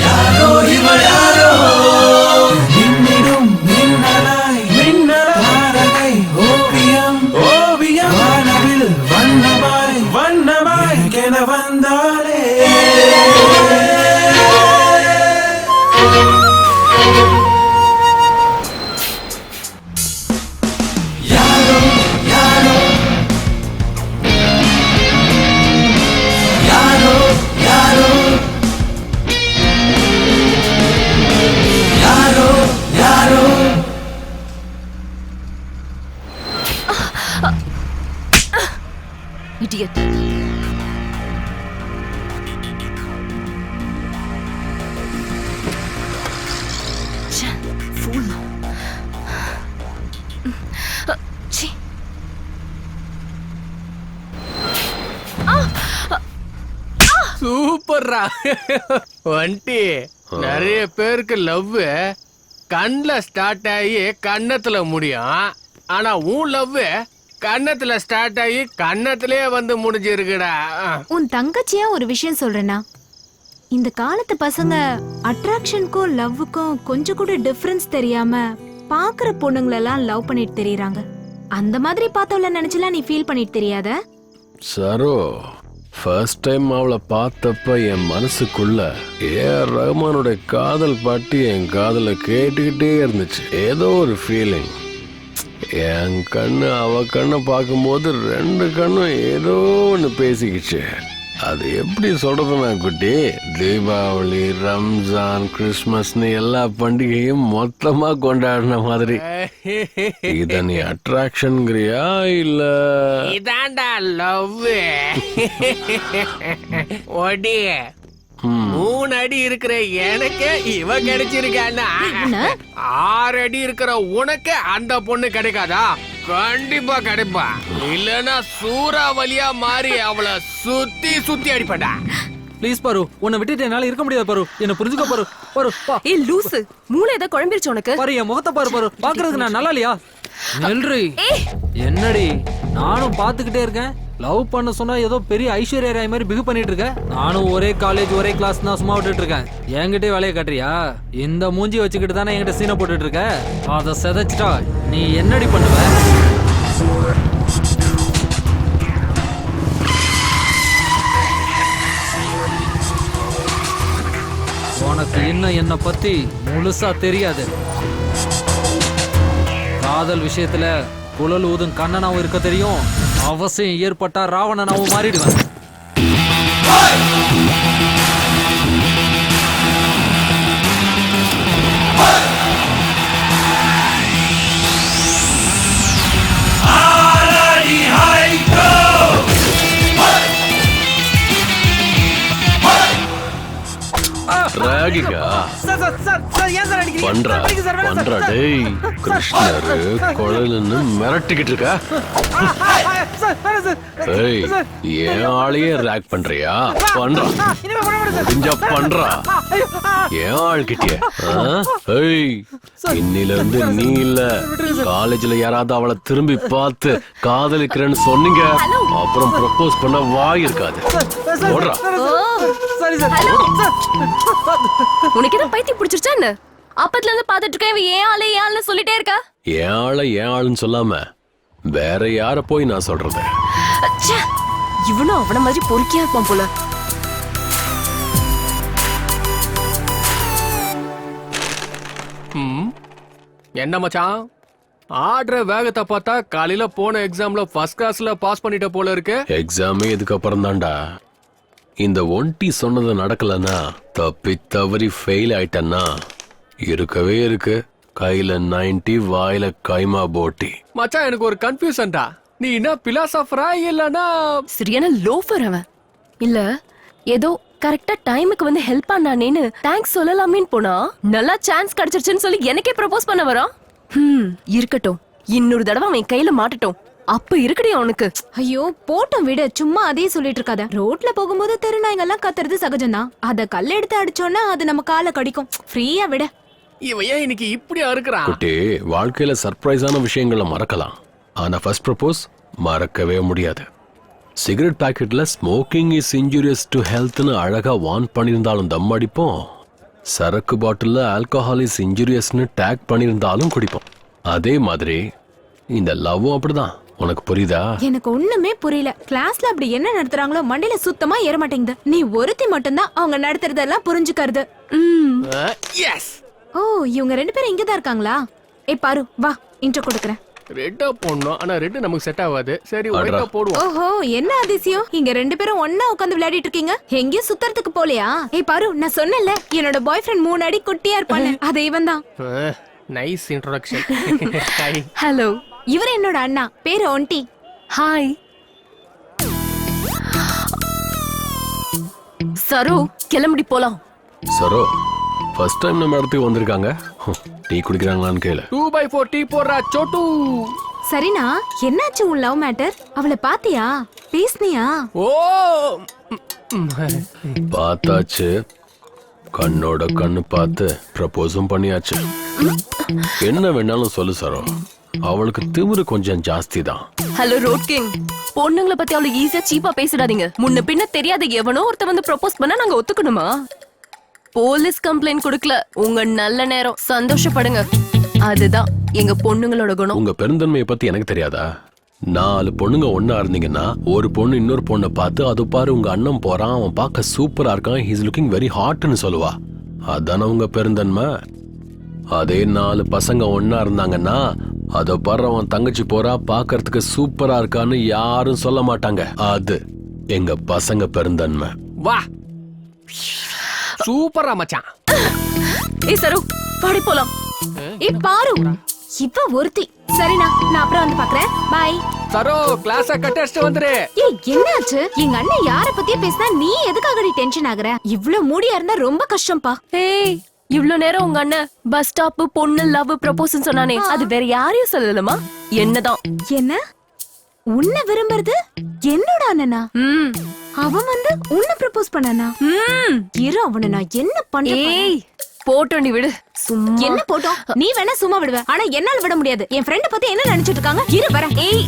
யாரோ இவள் யாரோ மின்னிடும் மின்னலாய் மின்னலாரகை ஓவியம் ஓவியம் வானவில் வண்ணமாய் வண்ணமாய் கென வந்தாலே யாரோ யாரோ யாரோ யாரோ யாரோ யாரோ இடியட். சூப்பர்ரா வண்டி. நிறைய பேருக்கு லவ் கண்ணுல ஸ்டார்ட் ஆகி கன்னத்துல முடியும். ஆனா உன் லவ் கன்னத்துல ஸ்டார்ட் ஆகி கன்னத்திலே வந்து முடிஞ்சிருக்குடா. உன் தங்கச்சியா ஒரு விஷயம் சொல்றேன்னா, இந்த காலத்து பசங்க அட்ராக்ஷனுக்கும் லவ்வுக்கும் கொஞ்சம் கூட டிஃபரன்ஸ் தெரியாம பாக்குற பொண்ணுங்களெல்லாம் லவ் பண்ணிட்டு தெரியறாங்க. அந்த மாதிரி பார்த்தவள நினைச்சலாம் நீ ஃபீல் பண்ணிட்டு தெரியாத? சரோ, ஃபர்ஸ்ட் டைம் அவளை பார்த்தப்ப என் மனசுக்குள்ள ஏஆர் ரஹ்மானுடைய காதல் பாட்டு என் காதல கேட்டுக்கிட்டே இருந்துச்சு. ஏதோ ஒரு ஃபீலிங். என் கண்ணு அவ கண்ணை பார்க்கும்போது 2 கண்ணும் ஏதோ ஒன்று பேசிக்கிச்சு. அது எப்படி சொல்றதுன்னா குட்டி, தீபாவளி, ரம்ஜான், கிறிஸ்மஸ்னு எல்லா பண்டிகையும் மொத்தமா கொண்டாடின மாதிரி. இத நீ அட்ராக்ஷன்ங்கிறியா இல்ல? இதாண்டா லவ். ஒடி 3 அடி இருக்கிற எனக்கு இவ கிடைச்சிருக்கான்னா 6 அடி இருக்கிற உனக்கு அந்த பொண்ணு கிடைக்காதா? கண்டிப்பா கிடைப்பா. இல்லன்னா சூறாவளியா மாறி அவளை சுத்தி சுத்தி அடிப்படா. ப்ளீஸ் பாரு, உன்னை விட்டுட்டு என்னால இருக்க முடியாது பாரு. என்ன புரிஞ்சுக்க பாரு. பாரு பா. ஏய் லூசு, மூளை ஏதோ குழம்பிருச்சு உனக்கு. பாரு என் முகத்தை பாரு. பாரு பாக்குறதுக்கு நான் நல்லா இல்லையா? நெல்றி என்னடி நானும் பாத்துக்கிட்டே இருக்கேன். லவ் பண்ண சொன்னா ஏதோ பெரிய ஐஸ்வர்யா ராய் மாதிரி பிகு பண்ணிட்டு இருக்க. நானும் ஒரே காலேஜ் ஒரே கிளாஸ் தான் சும்மா விட்டுட்டு இருக்கேன். என்கிட்டே வேலையை காட்டுறியா? இந்த மூஞ்சி வச்சுக்கிட்டு தானே என்கிட்ட சீனை போட்டுட்டு இருக்க. அதை செதைச்சிட்டா நீ என்னடி பண்ணுவ? உனக்கு இன்னும் என்ன பத்தி முழுசா தெரியாது. காதல் விஷயத்துல குழல் ஊதும் கண்ணனாவும் இருக்க தெரியும். அவசியம் ஏற்பட்டா ராவணனாவும் மாறிடுவேன். கிருஷ்ணரு குழலுன்னு மிரட்டிக்கிட்டு இருக்கா. சார். சார். ஏன் ஆளையே ரேக் பண்றியா? பண்றா, முடிஞ்சா பண்றா. ஏன் ஆள்கிட்டயே? இன்னில இருந்து நீ இல்ல, காலேஜ்ல யாராவது அவளை திரும்பி பார்த்து காதலிக்கிறேன்னு சொன்னீங்க, அப்புறம் ப்ரப்போஸ் பண்ண வாய் இருக்காது. ஓடுறா. சரி சார். உனக்கு என்ன பைத்தியம் பிடிச்சிருச்சா என்ன? அப்பத்துல இருந்து பாத்துட்டு இருக்கேன், இவ ஏன் ஆளு சொல்லிட்டே இருக்கா. ஏன் ஆளுன்னு சொல்லாம வேற யார போய் நான் சொல்றது? இவனும் அவன மாதிரி பொறுக்கியா இருப்பான் போல. என்ன மச்சான், ஆடுற வேகத்தை பார்த்தா காலையில போன எக்ஸாம்ல ஃபர்ஸ்ட் கிளாஸ்ல பாஸ் பண்ணிட்ட போல இருக்கு. எக்ஸாமே இதுக்கு அப்புறம் தான்டா. இந்த ஒன்டி சொன்னது நடக்கலன்னா, தப்பி தவறி ஃபெயில் ஆயிட்டன்னா இருக்கவே இருக்கு கையில 90, வாயில கைமா போட்டி. மச்சான் எனக்கு ஒரு கன்ஃபியூஷன்டா, நீ என்ன பிலாசபரா இல்லனா சரியான லோஃபர் அவன்? இல்ல ஏதோ கரெக்டா டைமுக்கு வந்து ஹெல்ப் பண்ணானேன்னு தேங்க்ஸ் சொல்லலாமேன்னு போனா நல்லா சான்ஸ் கிடைச்சிருச்சுன்னு சொல்லி எனக்கே ப்ரப்போஸ் பண்ண வரான். இருக்கட்டும், இன்னொரு தடவை அவன் கையில மாட்டட்டும், அப்ப இருக்குடி அவனுக்கு. ஐயோ போட்டோம் விடு, சும்மா அதே சொல்லிட்டு இருக்காத. ரோட்ல போகும்போது தெருநாய்ங்க எல்லாம் கத்துறது சகஜம்தான். அத கல்ல எடுத்து அடிச்சோன்னா அது நம்ம காலை கடிக்கும். ஃப்ரீயா விட. இவன் ஏன் இன்னைக்கு இப்படியா இருக்கிறான்? குட்டி, வாழ்க்கையில சர்ப்ரைஸான விஷயங்களை மறக்கலாம், ஆனா ஃபர்ஸ்ட் ப்ரப்போஸ் மறக்கவே முடியாது. சிகரெட் பாக்கெட்ல ஸ்மோக்கிங் இஸ் இன்ஜூரியஸ் டு ஹெல்த்னு அழகா வார்ன் பண்ணியிருந்தாலும் தம் அடிப்போம், சரக்கு பாட்டில்ல ஆல்கஹால் இஸ் இன்ஜூரியஸ்னு டேக் பண்ணியிருந்தாலும் குடிப்போம். அதே மாதிரி இந்த லவ்வும் அப்படிதான். உனக்கு புரியுதா? எனக்கு ஒண்ணுமே புரியல. கிளாஸ்ல அப்படி என்ன நடத்துறாங்களோ மண்டையில சுத்தமா ஏற மாட்டேங்குது. நீ ஒருத்தி மட்டும்தான் அவங்க நடத்துறதெல்லாம் புரிஞ்சுக்கிறது. எஸ். ஓ, இவங்க 2 பேரும் இங்கதான் இருக்காங்களா? ஏய் பாரு, வா இன்ட்ரோ கொடுக்கறேன். ரெட்டா போடணும், ஆனா ரெட் நமக்கு செட் ஆகாது. சரி ஒயிட்டா போடுவோம். ஓஹோ, என்ன அதிசயம், இங்க 2 பேரும் ஒண்ணா உட்கார்ந்து விளையாடிட்டு இருக்கீங்க. எங்கேயும் சுத்தறதுக்கு போலையா? ஏய் பாரு, நான் சொன்னேன்ல என்னோட பாய் ஃப்ரெண்ட் 3 அடி குட்டியா இருப்பானே, அது இவன் தான். Nice introduction. ஹாய். ஹலோ. இவர் என்னோட அண்ணா, பேரு ஒன்டி. ஹாய். சரு, கிளம்பி போலாம். சரோ, ஃபர்ஸ்ட் டைம் நம்ம இடத்துக்கு வந்திருக்காங்க. டீ குடிக்கிறாங்களான்னு கேளு. 2x4 டீ போடுறா சோட்டு. சரினா, என்னாச்சு உன் லவ் மேட்டர்? அவளை பாத்தியா? பேசுனியா? ஓ, பார்த்தாச்சு, கண்ணோட கண்ணு பார்த்து ப்ரப்போஸும் பண்ணியாச்சு. என்ன வேணாலும் சொல்லு சரோ, அவளுக்கு திமிரு கொஞ்சம் ஜாஸ்தி தான். ஹலோ ரோட் கிங், பொண்ணுங்களை பத்தி அவளுக்கு ஈஸியா சீப்பா பேசிடாதீங்க. முன்ன பின்ன தெரியாத எவனோ ஒருத்த வந்து ப்ரப்போஸ் பண்ணா நாங்க ஒத்துக்கணுமா? போலீஸ் கம்ப்ளைண்ட் கொடுக்கல, உங்க நல்ல நேரம், சந்தோஷப்படுங்க. அதுதான் எங்க பொண்ணுங்களோட குணம். உங்க பெருந்தன்மையை பத்தி எனக்கு தெரியாதா? 4 பொண்ணுங்க ஒன்னா இருந்தீங்கன்னா ஒரு பொண்ணு இன்னொரு பொண்ணை பார்த்து, அது பாரு உங்க அண்ணன் போறான், அவன் பார்க்க சூப்பரா இருக்கான், ஹீஸ் லுக்கிங் வெரி ஹாட்னு சொல்லுவா. அதான உங்க பெருந்தன்மை. அதே 4 பசங்க ஒன்னா இருந்தாங்கன்னா, அத பாரு அவன் தங்கச்சி போறா, பாக்கறதுக்கு சூப்பரா இருக்கான்னு யாரும் சொல்ல மாட்டாங்க. அது எங்க பசங்க பெருந்தன்மை. வா, சூப்பரா மச்சான். ஏய் சரு, பாடி போலாம். ஏய் பாரு, இவ ஒருத்தி. சரினா, நான் அப்புறம் வந்து பார்க்கறேன். பை. சரோ, கிளாஸ கட் அடிச்சிட்டு வந்துரு. ஏய் என்னாச்சு? எங்க அண்ணன் யார பத்தியே பேசினா நீ எதுக்காக டென்ஷன் ஆகுற? இவ்ளோ மூடியா இருந்தா ரொம்ப கஷ்டம்பா. ஏய், இவ்ளோ நேரம் உங்க அண்ணன் பஸ் ஸ்டாப், பொண்ணு, லவ், ப்ரப்போஸ்னு சொன்னானே, அது வேற யாரையும் சொல்லலமா? என்னதான்? என்ன? உன்னை விரும்புறது என்னோட அண்ணனா? அவன் வந்து உன்னை ப்ரப்போஸ் பண்ணானா? இரு, அவனை நான் என்ன பண்றேன்? ஏய் போட்டோ நீ விடு. சும்மா என்ன போட்டோம்? நீ வேணா சும்மா விடுவ, ஆனா என்னால விட முடியாது. என் ஃப்ரெண்ட் பத்தி என்ன நினைச்சிட்டு இருக்காங்க? இரு வரேன். ஏய்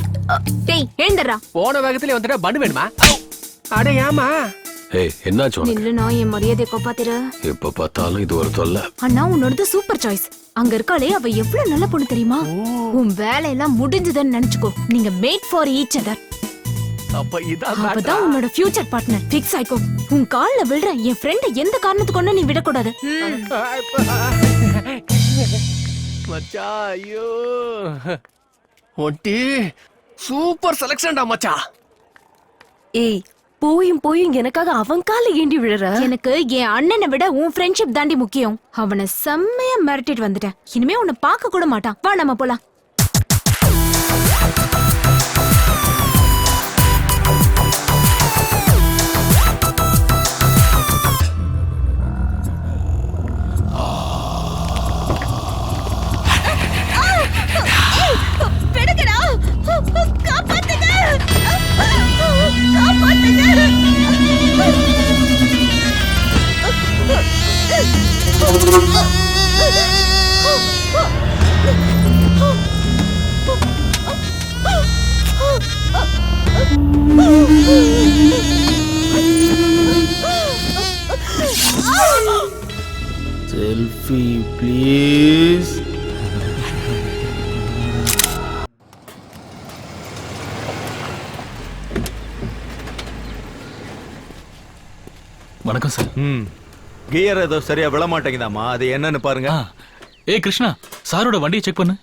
டேய் எழுந்தறா. போன வேகத்துல வந்துட்டா பண்ணு வேணுமா? அட ஏமா? ஏய் என்னாச்சு உனக்கு? நில்லுனா என் மரியாதையை காப்பாத்திரு. எப்ப பார்த்தாலும் இது ஒரு தொல்லை. அண்ணா, உன்னோடது சூப்பர் சாய்ஸ். அங்க இருக்காளே, அவ எவ்வளவு நல்ல பொண்ணு தெரியுமா? உன் வேலையெல்லாம் முடிஞ்சதுன்னு நினைச்சுக்கோ. நீங்க மேட் ஃபார் ஈச் அதர். அப்ப இதான் அவதான் உன்னோட ஃபியூச்சர் பார்ட்னர். ஃபிக்ஸ் ஆயிக்கோ. உன் கால்ல விழுற என் ஃப்ரெண்ட் எந்த காரணத்துக்கு கொண்டு நீ விடக்கூடாது. மச்சான், ஐயோ ஒட்டி சூப்பர் செலக்ஷன்டா மச்சான். ஏய் போயும் எனக்காக அவன் கால ஏண்டி விழற? எனக்கு என் அண்ணனை விட உன் ஃப்ரெண்ட்ஷிப் தாண்டி முக்கியம். அவனை செம்மையா மிரட்டிட்டு வந்துட்டேன். இனிமே உன்னை பார்க்க கூட மாட்டான். வா நம்ம போலாம். Selfie please. வணக்கம் சார். கியர் ஏதோ சரியா விழ மாட்டேங்குதாமா, அது என்னன்னு பாருங்க. ஏய் கிருஷ்ணா, சாரோட வண்டியை செக் பண்ணு.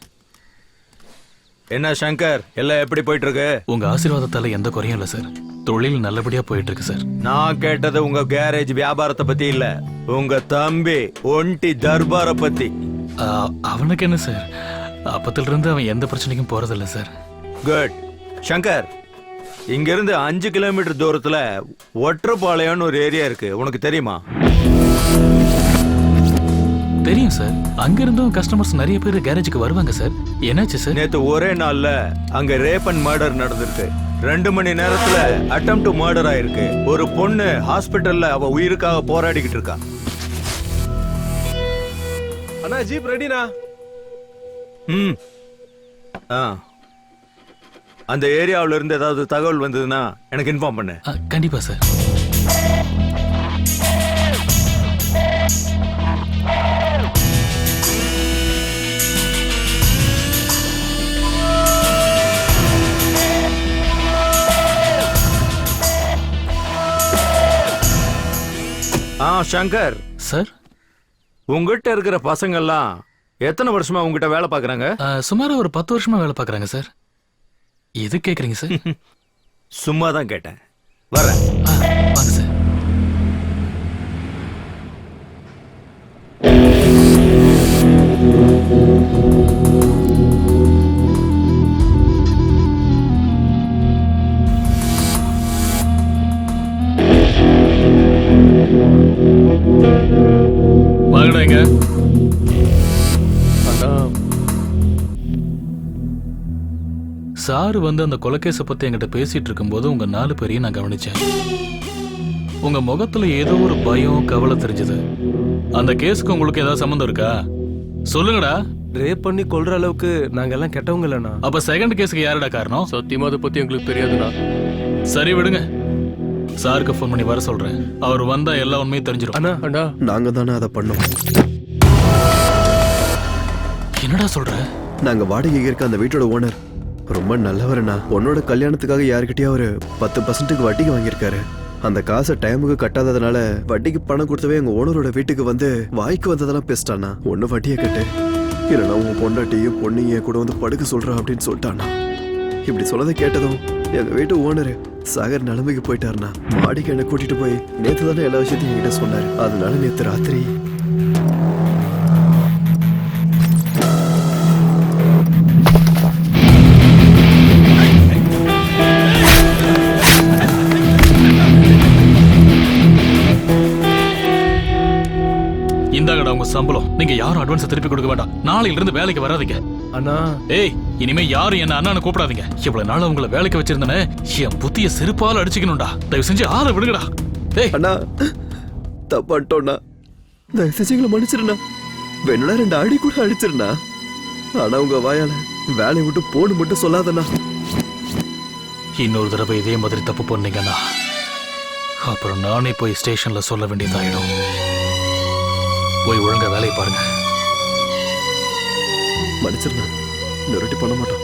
என்ன சங்கர், எல்லாம் எப்படி போயிட்டு இருக்கு? உங்க ஆசீர்வாதத்தால எந்த குறையும் இல்ல சார். தொழில் நல்லபடியா போயிட்டு இருக்கு சார். நான் கேட்டது உங்க கேரேஜ் வியாபாரத்தை பத்தி இல்ல, உங்க தம்பி ஒண்டி தர்பார பத்தி. அவனுக்கு என்ன சார், அப்பத்துல இருந்து அவன் எந்த பிரச்சனைக்கும் போறதில்ல சார். குட். சங்கர், இங்க இருந்து 5 கிலோமீட்டர் தூரத்துல ஒற்றப்பாளையம்னு ஒரு ஏரியா இருக்கு, உனக்கு தெரியுமா? தெரியும் சார். அங்க இருந்தும் கஸ்டமர்ஸ் நிறைய பேர் கேரேஜுக்கு வருவாங்க சார். என்னாச்சு சார்? நேத்து ஒரே நாள்ல அங்க ரேப் அண்ட் மர்டர் நடந்திருக்கு. 2 மணி நேரத்துல அட்டெம்ப்ட் டு மர்டர் ஆயிருக்கு. ஒரு பொண்ணு ஹாஸ்பிட்டல்ல அவ உயிருக்காக போராடிக்கிட்டு இருக்கா. அண்ணா ஜீப் ரெடினா? அந்த ஏரியாவுல இருந்து ஏதாவது தகவல் வந்ததுன்னா எனக்கு இன்ஃபார்ம் பண்ணு. கண்டிப்பா சார். சங்கர் சார், உங்ககிட்ட இருக்கிற பசங்க எல்லாம் எத்தனை வருஷமா உங்ககிட்ட வேலை பாக்குறாங்க? சுமாரா ஒரு 10 வருஷமா வேலை பாக்குறாங்க சார். எது கேக்குறீங்க சார்? சும்மா தான் கேட்டேன். வரேன். வாங்க சார். வாங்கடாங்க. சாரு வந்து அந்த கொலைகேஸை பத்தி என்கிட்ட பேசிட்டு இருக்கும்போது உங்க 4 பேரையும் நான் கவனிச்சேன். உங்க முகத்துல ஏதோ ஒரு பயம், கவலை தெரிஞ்சது. அந்த கேஸுக்கு உங்களுக்கு ஏதாவது சம்மந்தம் இருக்கா? சொல்லுங்கடா. ரேப் பண்ணி கொல்ற அளவுக்கு நாங்க எல்லாம் கெட்டவங்க இல்லண்ணா. அப்ப செகண்ட் கேஸுக்கு யாரடா காரணம்? சத்தியமா அதை பத்தி எங்களுக்கு தெரியாதுண்ணா. சரி விடுங்க, சாருக்கு ஃபோன் பண்ணி வர சொல்றேன். அவர் வந்தா எல்லா உண்மையும் தெரிஞ்சிடும். அண்ணா அண்ணா, நாங்க தானே அதை பண்ணோம். என்னடா சொல்ற? நாங்க வாடகைக்கு இருக்க அந்த வீட்டோட ஓனர் ரொம்ப நல்லவர்ண்ணா. பொண்ணோட கல்யாணத்துக்காக யாருக்கிட்டயும் ஒரு 10% வட்டிக்கு வாங்கியிருக்காரு. அந்த காசை டைமுக்கு கட்டாததுனால வட்டிக்கு பணம் கொடுத்தவே எங்க ஓனரோட வீட்டுக்கு வந்து வாய்க்கு வந்ததெல்லாம் பேசிட்டானா. ஒண்ணு வட்டியை கட்டு, இல்லைன்னா உங்க பொண்டாட்டியும் பொண்ணையும் கூட வந்து படுக்க சொல்றா அப்படின்னு சொல்லிட்டானா. இப்படி சொல்லதை கேட்டதும் எங்க வீட்டு ஓனரு சாகர் நிலைமைக்கு போயிட்டாருண்ணா. மாடிக்கு என்ன கூட்டிட்டு போய் நேத்து தானே எல்லா விஷயத்தையும் என்கிட்ட சொன்னாரு. அதனால நேத்து ராத்திரி இந்தாங்கடா உங்க சம்பளம். நீங்க யாரும் அட்வான்ஸ் திருப்பி கொடுக்க வேண்டாம். நாளையில இருந்து வேலைக்கு வராதீங்க. அண்ணா, ஏய், இனிமே யாரும் என்ன அண்ணான்னு கூப்பிடாதீங்க. இவ்வளவு நாள் உங்களை வேலைக்கு வச்சிருந்தேனே, என் புத்திய செருப்பால அடிச்சுக்கணும்டா. தயவு செஞ்சு ஆளை விடுங்கடா. ஏய் அண்ணா, தப்பாட்டோண்ணா, தயவு செஞ்சு எங்களை மன்னிச்சிருண்ணா. வேணும்னா 2 அடி கூட அடிச்சிருண்ணா. ஆனா உங்க வாயால வேலையை விட்டு போன்னு மட்டும் சொல்லாதண்ணா. இன்னொரு தடவை இதே மாதிரி தப்பு பண்ணீங்கன்னா அப்புறம் நானே போய் ஸ்டேஷன்ல சொல்ல வேண்டியதாயிடும். போய் ஒழுங்கா வேலையை பாருங்க. மன்னிச்சிருண்ணா, இன்னொரு பண்ண மாட்டோம்.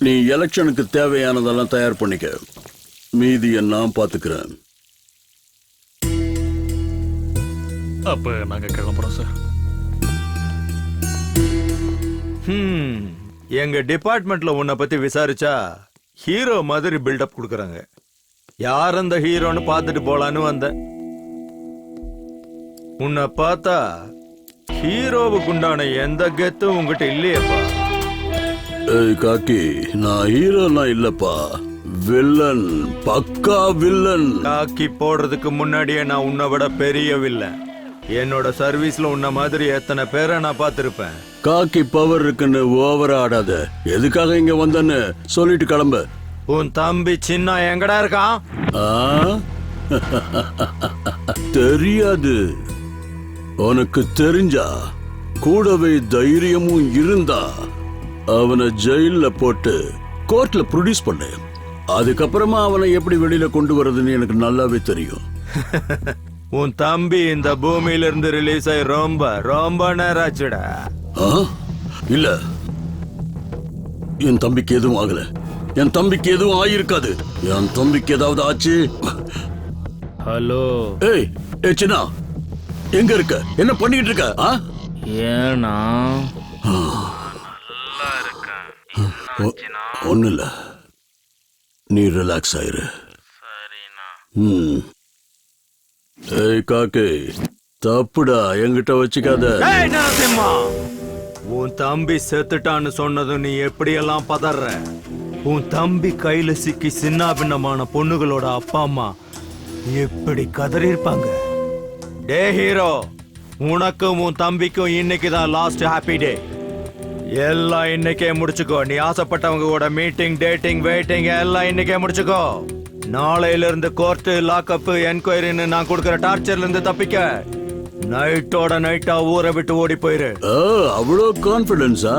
நீ எலெக்ஷனுக்கு தேவையானதெல்லாம் தயார் பண்ணிக்க, மீதியை நான் பாத்துக்கிறேன். அப்ப நாங்க கிளம்புறோம் சார். எங்க டிபார்ட்மெண்ட்ல உன்னை பத்தி விசாரிச்சா ஹீரோ மாதிரி பில்டப் கொடுக்கறாங்க. யார் அந்த ஹீரோன்னு பார்த்துட்டு போலான்னு வந்தேன். உன்னை பார்த்தா ஹீரோவுக்கு உண்டான எந்த கெத்தும் உங்ககிட்ட இல்லையப்பா. ஏய் காக்கி, நான் ஹீரோலாம் இல்லப்பா, வில்லன், பக்கா வில்லன். காக்கி போடுறதுக்கு முன்னாடியே நான் உன்னை விட பெரிய வில்லன். என்னோட சர்வீஸ்ல உன்ன மாதிரி எத்தனை பேரை நான் பார்த்திருப்பேன். காக்கி பவர் இருக்குன்னு ஓவரா ஆடாத. எதுக்காக இங்க வந்தன்னு சொல்லிட்டு கிளம்பு. உன் தம்பி சின்ன எங்கடா இருக்கான்? தெரியாது. உனக்கு தெரிஞ்சா கூடவே தைரியமும் இருந்தா அவனை ஜெயில போட்டு கோர்ட்ல ப்ரொடியூஸ் பண்ணு. அதுக்கப்புறமா அவனை எப்படி வெளியில கொண்டு வரதுன்னு எனக்கு நல்லாவே தெரியும். உன் தம்பி இந்த பூமியில இருந்து ரிலீஸ் ஆகி ரொம்ப ரொம்ப நேரம் ஆச்சுடா. இல்ல, என் தம்பிக்கு எதுவும் ஆகல. என் தம்பிக்கு எதுவும் ஆயிருக்காது. என் தம்பிக்கு ஏதாவது ஆச்சு. ஹலோ. ஏய் சின்னா, எங்க இருக்க? என்ன பண்ணிட்டு இருக்க? ஏன்னா ஒண்ணு இல்ல, நீ ரிலாக்ஸ் ஆயிரு. ஏய் காக்கே, தப்புடா, என்கிட்ட வச்சுக்காத. நரசிம்மா, உன் தம்பி செத்துட்டான்னு சொன்னதும் நீ எப்படியெல்லாம் பதற? உன் தம்பி கையில சிக்கி சின்ன பின்னமான பொண்ணுகளோட அப்பா அம்மா எப்படி கதறி இருப்பாங்க? டே ஹீரோ, உனக்கும் உன் தம்பிக்கும் இன்னைக்கு தான் லாஸ்ட் ஹாப்பி டே. எல்லாம் இன்னைக்கே முடிச்சுக்கோ. நீ ஆசைப்பட்டவங்க கூட மீட்டிங், டேட்டிங், வெயிட்டிங் எல்லாம் இன்னைக்கே முடிச்சுக்கோ. நாளையில இருந்து கோர்ட்டு, லாக்அப், என்கொயரின்னு நான் கொடுக்கற டார்ச்சர்ல இருந்து தப்பிக்க நைட்டோட நைட்டா ஊரை விட்டு ஓடி போயிரு. அவ்வளோ கான்பிடன்ஸா?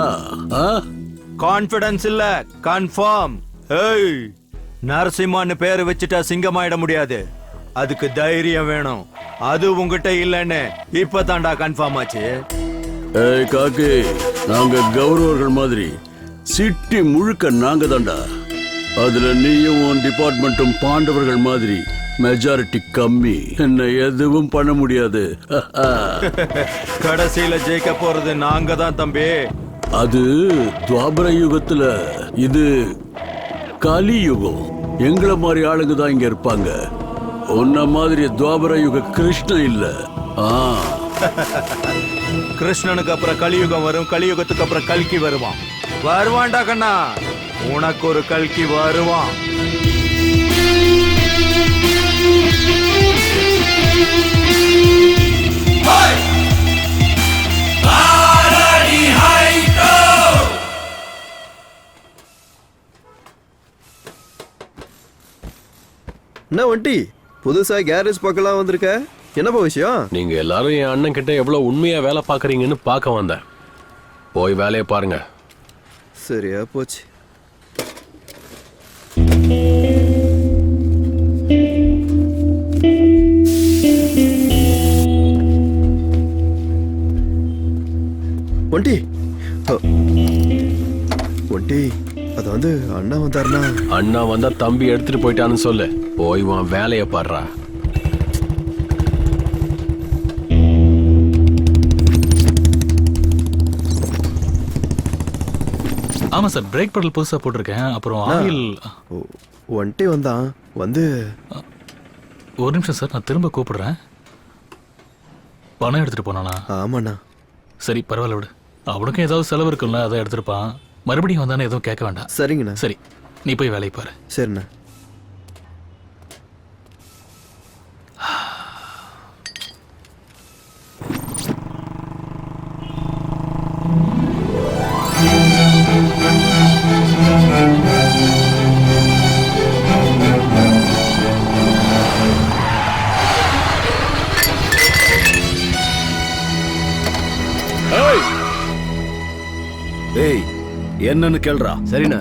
கான்பிடன்ஸ் இல்ல, கன்ஃபார்ம். ஏய், நரசிம்மான்னு பேரு வச்சுட்டா சிங்கமாயிட முடியாது. அதுக்கு தைரியம் வேணும். அது உங்ககிட்ட இல்லன்னு இப்ப தாண்டா கன்ஃபார்ம் ஆச்சு. ஏய் காக்கே, நாங்க கௌரவர்கள் மாதிரி சிட்டி முழுக்க நாங்க தாண்டா. அதுல நீயும் உன் டிபார்ட்மெண்ட்டும் பாண்டவர்கள் மாதிரி மெஜாரிட்டி கம்மி. என்ன எதுவும் பண்ண முடியாது. கடைசியில ஜெயிக்க போறது நாங்க தான் தம்பி. அது துவாபர யுகத்துல, இது கலி யுகம். எங்களை மாதிரி ஆளுங்க தான் இங்க இருப்பாங்க. உன்ன மாதிரி துவாபர யுக கிருஷ்ணன் இல்ல. கிருஷ்ணனுக்கு அப்புறம் கலியுகம் வரும், கலியுகத்துக்கு அப்புறம் கல்கி வருவான். வருவான்டா கண்ணா, உனக்கு ஒரு கல்கி வருவான். என்ன வண்டி புதுசா கேரேஜ் பக்கம்லாம் வந்திருக்க? என்னப்பா விஷயம்? நீங்க எல்லாரும் என் அண்ணன் கிட்ட எவ்வளவு உண்மையா வேலை பாக்குறீங்கன்னு பார்க்க வந்தேன். போய் வேலையை பாருங்க. சரியா போச்சு. ஒண்டி ஒண்டி, அது வந்து அண்ணா வந்தாருன்னா? அண்ணா வந்தா தம்பி எடுத்துட்டு போயிட்டான்னு சொல்லு. போய் உன் வேலையை பாடுறா. ஆமா சார், பிரேக் பெடல் புதுசா போட்டிருக்கேன். அப்புறம் ஆயில். ஒன்ட்டி வந்தான். வந்து ஒரு நிமிஷம் சார், நான் திரும்ப கூப்பிடுறேன். பணம் எடுத்துட்டு போனானா? ஆமாண்ணா. சரி, பரவாயில்ல விடு. அவனுக்கும் ஏதாவது செலவு இருக்குல்ல, அதை எடுத்துருப்பான். மறுபடியும் வந்தானே எதுவும் கேட்க வேண்டாம். சரிங்கண்ணா. சரி, நீ போய் வேலையை பாரு. சரிண்ணா. ஏய், என்னன்னு கேள்றா. சரிண்ணா.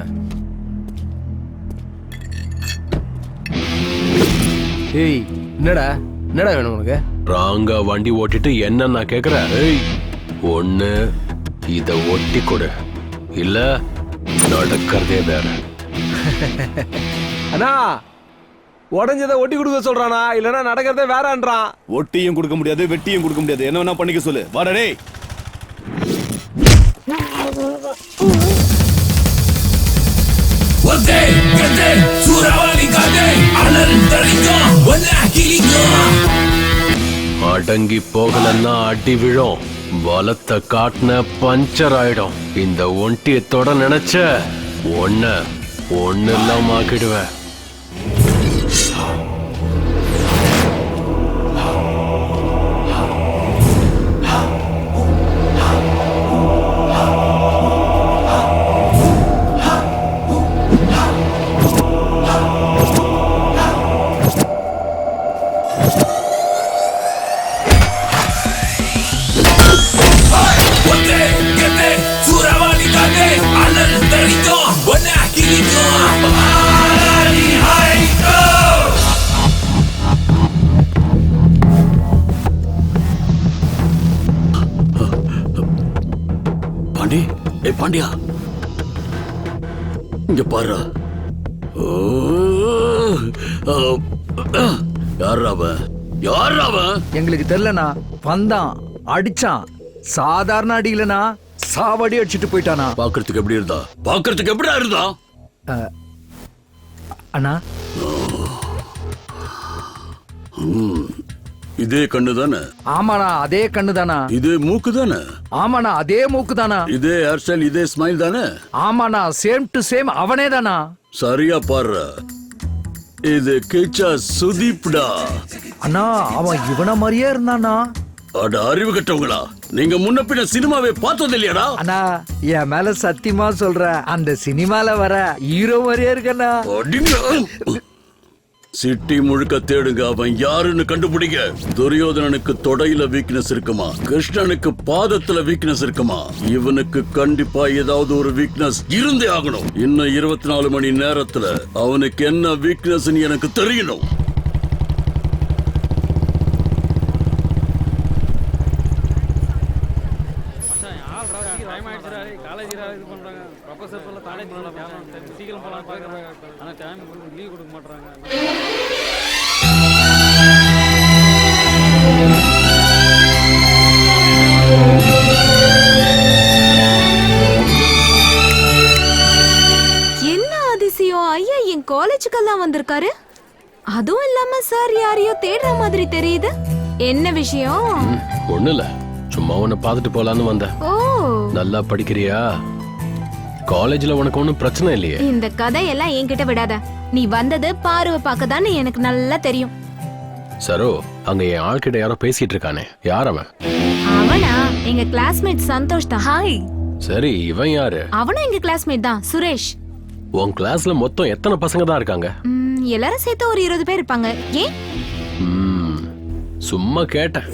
ஏய், என்னடா என்னடா வேணும் உனக்கு? ராங்கா வண்டி ஓட்டிட்டு என்ன நான் கேக்குறேன்? ஏய், ஒண்ணு இத ஒட்டி கொடு, இல்ல நடக்கிறதே வேற. அண்ணா, உடஞ்சதை ஒட்டி கொடுக்க சொல்றானா, இல்லனா நடக்கிறதே வேறன்றான். ஒட்டியும் கொடுக்க முடியாது, வெட்டியும் கொடுக்க முடியாது. என்ன வேணா பண்ணிக்க சொல்லு. வாடா டேய். அடங்கி போகலன்னா அடி விழும். பலத்தை காட்டின பஞ்சர் ஆயிடும். இந்த ஒண்டியத்தோட நினைச்ச ஒண்ணு இல்லாம ஆக்கிடுவேன். Kiriko Ari Haiko பாண்டி, ஏ பாண்டியா, இங்க பாரு. யார் அவன்? யார் அவன்? எங்களுக்கு தெரியலனா. வந்தான், அடிச்சான். சாதாரண அடி இல்லனா, சாவடி அடிச்சிட்டு போயிட்டானா. பாக்குறதுக்கு எப்படி இருந்தா? பாக்குறதுக்கு எப்படியா இருந்தா? அண்ணா, இதே கண்ணு தானே? ஆமாண்ணா, அதே கண்ணு தானா. இதே மூக்கு தானே? ஆமாண்ணா, அதே மூக்கு தானா. இதே ஹேர் ஸ்டைல், இதே ஸ்மைல் தானே? ஆமாண்ணா, சேம் டு சேம் அவனே தானா. சரியா பாரு, இது கிச்சா சுதீப்டா. அண்ணா, அவன் இவன மாதிரியே இருந்தானா. அட அறிவு கட்டவங்களா, நீங்க முன்ன பின்ன சினிமாவே பார்த்தது இல்லையாடா? அண்ணா, என் மேல சத்தியமா சொல்ற, அந்த சினிமால வர ஹீரோ மாதிரியே இருக்கண்ணா. சிட்டி முழுக்க தேடுங்க, அவன் யாருன்னு கண்டுபிடிங்க. துரியோதனனுக்கு தொடையில வீக்னஸ் இருக்குமா, கிருஷ்ணனுக்கு பாதத்துல வீக்னஸ் இருக்குமா, இவனுக்கு கண்டிப்பா ஏதாவது ஒரு வீக்னஸ் இருந்தே ஆகணும். இன்னும் 24 மணி நேரத்துல அவனுக்கு என்ன வீக்னஸ் எனக்கு தெரியணும். என்ன அதிசயம், ஐயா என் காலேஜுக்கெல்லாம் வந்திருக்காரு. அதுவும் இல்லாம சார் யாரையோ தேடுற மாதிரி தெரியுது. என்ன விஷயம்? ஒண்ணு இல்ல, சும்மா உன்னை பார்த்துட்டு போலான்னு வந்தேன். ஓ, நல்லா படிக்கிறியா? காலேஜ்ல உனக்கு ஒன்னும் பிரச்சனை இல்லையே? இந்த கதையெல்லாம் என்கிட்ட விடாத. நீ வந்தது பார்வை பார்க்கதான்னு எனக்கு நல்லா தெரியும். சரோ, அங்க என் ஆள்கிட்ட யாரோ பேசிட்டு இருக்கானே, யார் அவன்? அவனா எங்க கிளாஸ்மேட் சந்தோஷ் தான். ஹாய். சரி, இவன் யாரு? அவனும் எங்க கிளாஸ்மேட் தான், சுரேஷ். உன் கிளாஸ்ல மொத்தம் எத்தனை பசங்க தான் இருக்காங்க? எல்லாரும் சேர்த்து ஒரு 20 பேர் இருப்பாங்க. ஏன்? சும்மா கேட்டேன்.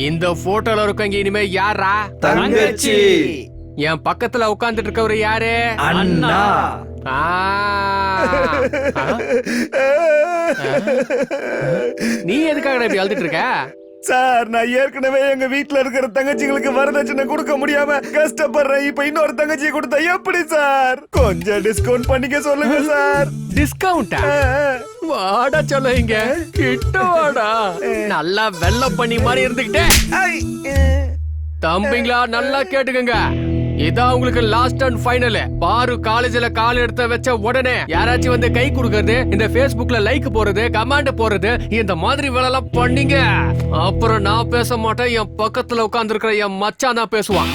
இந்த போட்டோல இருக்கவங்க இனிமே யாரா? தங்கச்சி. என் பக்கத்துல உட்கார்ந்துட்டு இருக்கவரு யாரு? அண்ணா. நீ எதுக்காக இப்படி அழுதுட்டு இருக்க? சார், நான் ஏற்கனவே எங்க வீட்ல இருக்கிற தங்கச்சிகளுக்கு வரதட்சணை கொடுக்க முடியாம கஷ்டப்படுறேன். இப்ப இன்னொரு தங்கச்சியை கொடுத்தா எப்படி சார்? கொஞ்சம் டிஸ்கவுண்ட் பண்ணிக்க சொல்லுங்க சார். டிஸ்கவுண்டா? வாடா சொல்ல, இங்க கிட்ட வாடா. நல்லா வெள்ள பண்ணி மாதிரி இருந்துகிட்டே. தம்பிங்களா, நல்லா கேட்டுக்கங்க, இதான் உங்களுக்கு லாஸ்ட் அண்ட் ஃபைனல். பாரு காலேஜ்ல கால் எடுத்து வச்ச உடனே யாராச்சும் வந்து கை கொடுக்கறது, இந்த Facebookல லைக் போறது, கமெண்ட் போறது, இந்த மாதிரி வேலை எல்லாம் பண்ணீங்க, அப்புறம் நான் பேச மாட்டேன். என் பக்கத்துல உட்கார்ந்து இருக்கிற என் மச்சான் தான் பேசுவான்.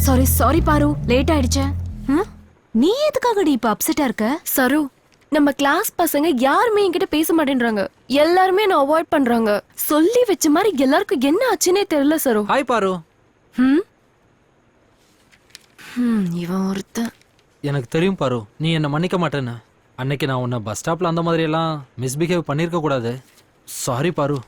சாரி சாரி பாரு, லேட் ஆயிடுச்சு. நீ எதுக்காகடி இப்ப அப்செட்டா இருக்க? சரு, நம்ம கிளாஸ் பசங்க யாருமே என்கிட்ட பேச மாட்டேன்றாங்க. எல்லாருமே என்ன அவாய்ட் பண்றாங்க. சொல்லி வச்ச மாதிரி எல்லாருக்கும் என்ன ஆச்சுன்னே தெரியல சரு. ஹாய் பாரு. இவன் ஒருத்தன். எனக்கு தெரியும் பாரு, நீ என்ன மன்னிக்க மாட்டேன்னு. அன்னைக்கு நான் உன்னை பஸ் ஸ்டாப்ல அந்த மாதிரி எல்லாம் மிஸ்பிஹேவ் பண்ணிருக்க கூடாது. சாரி பாரு.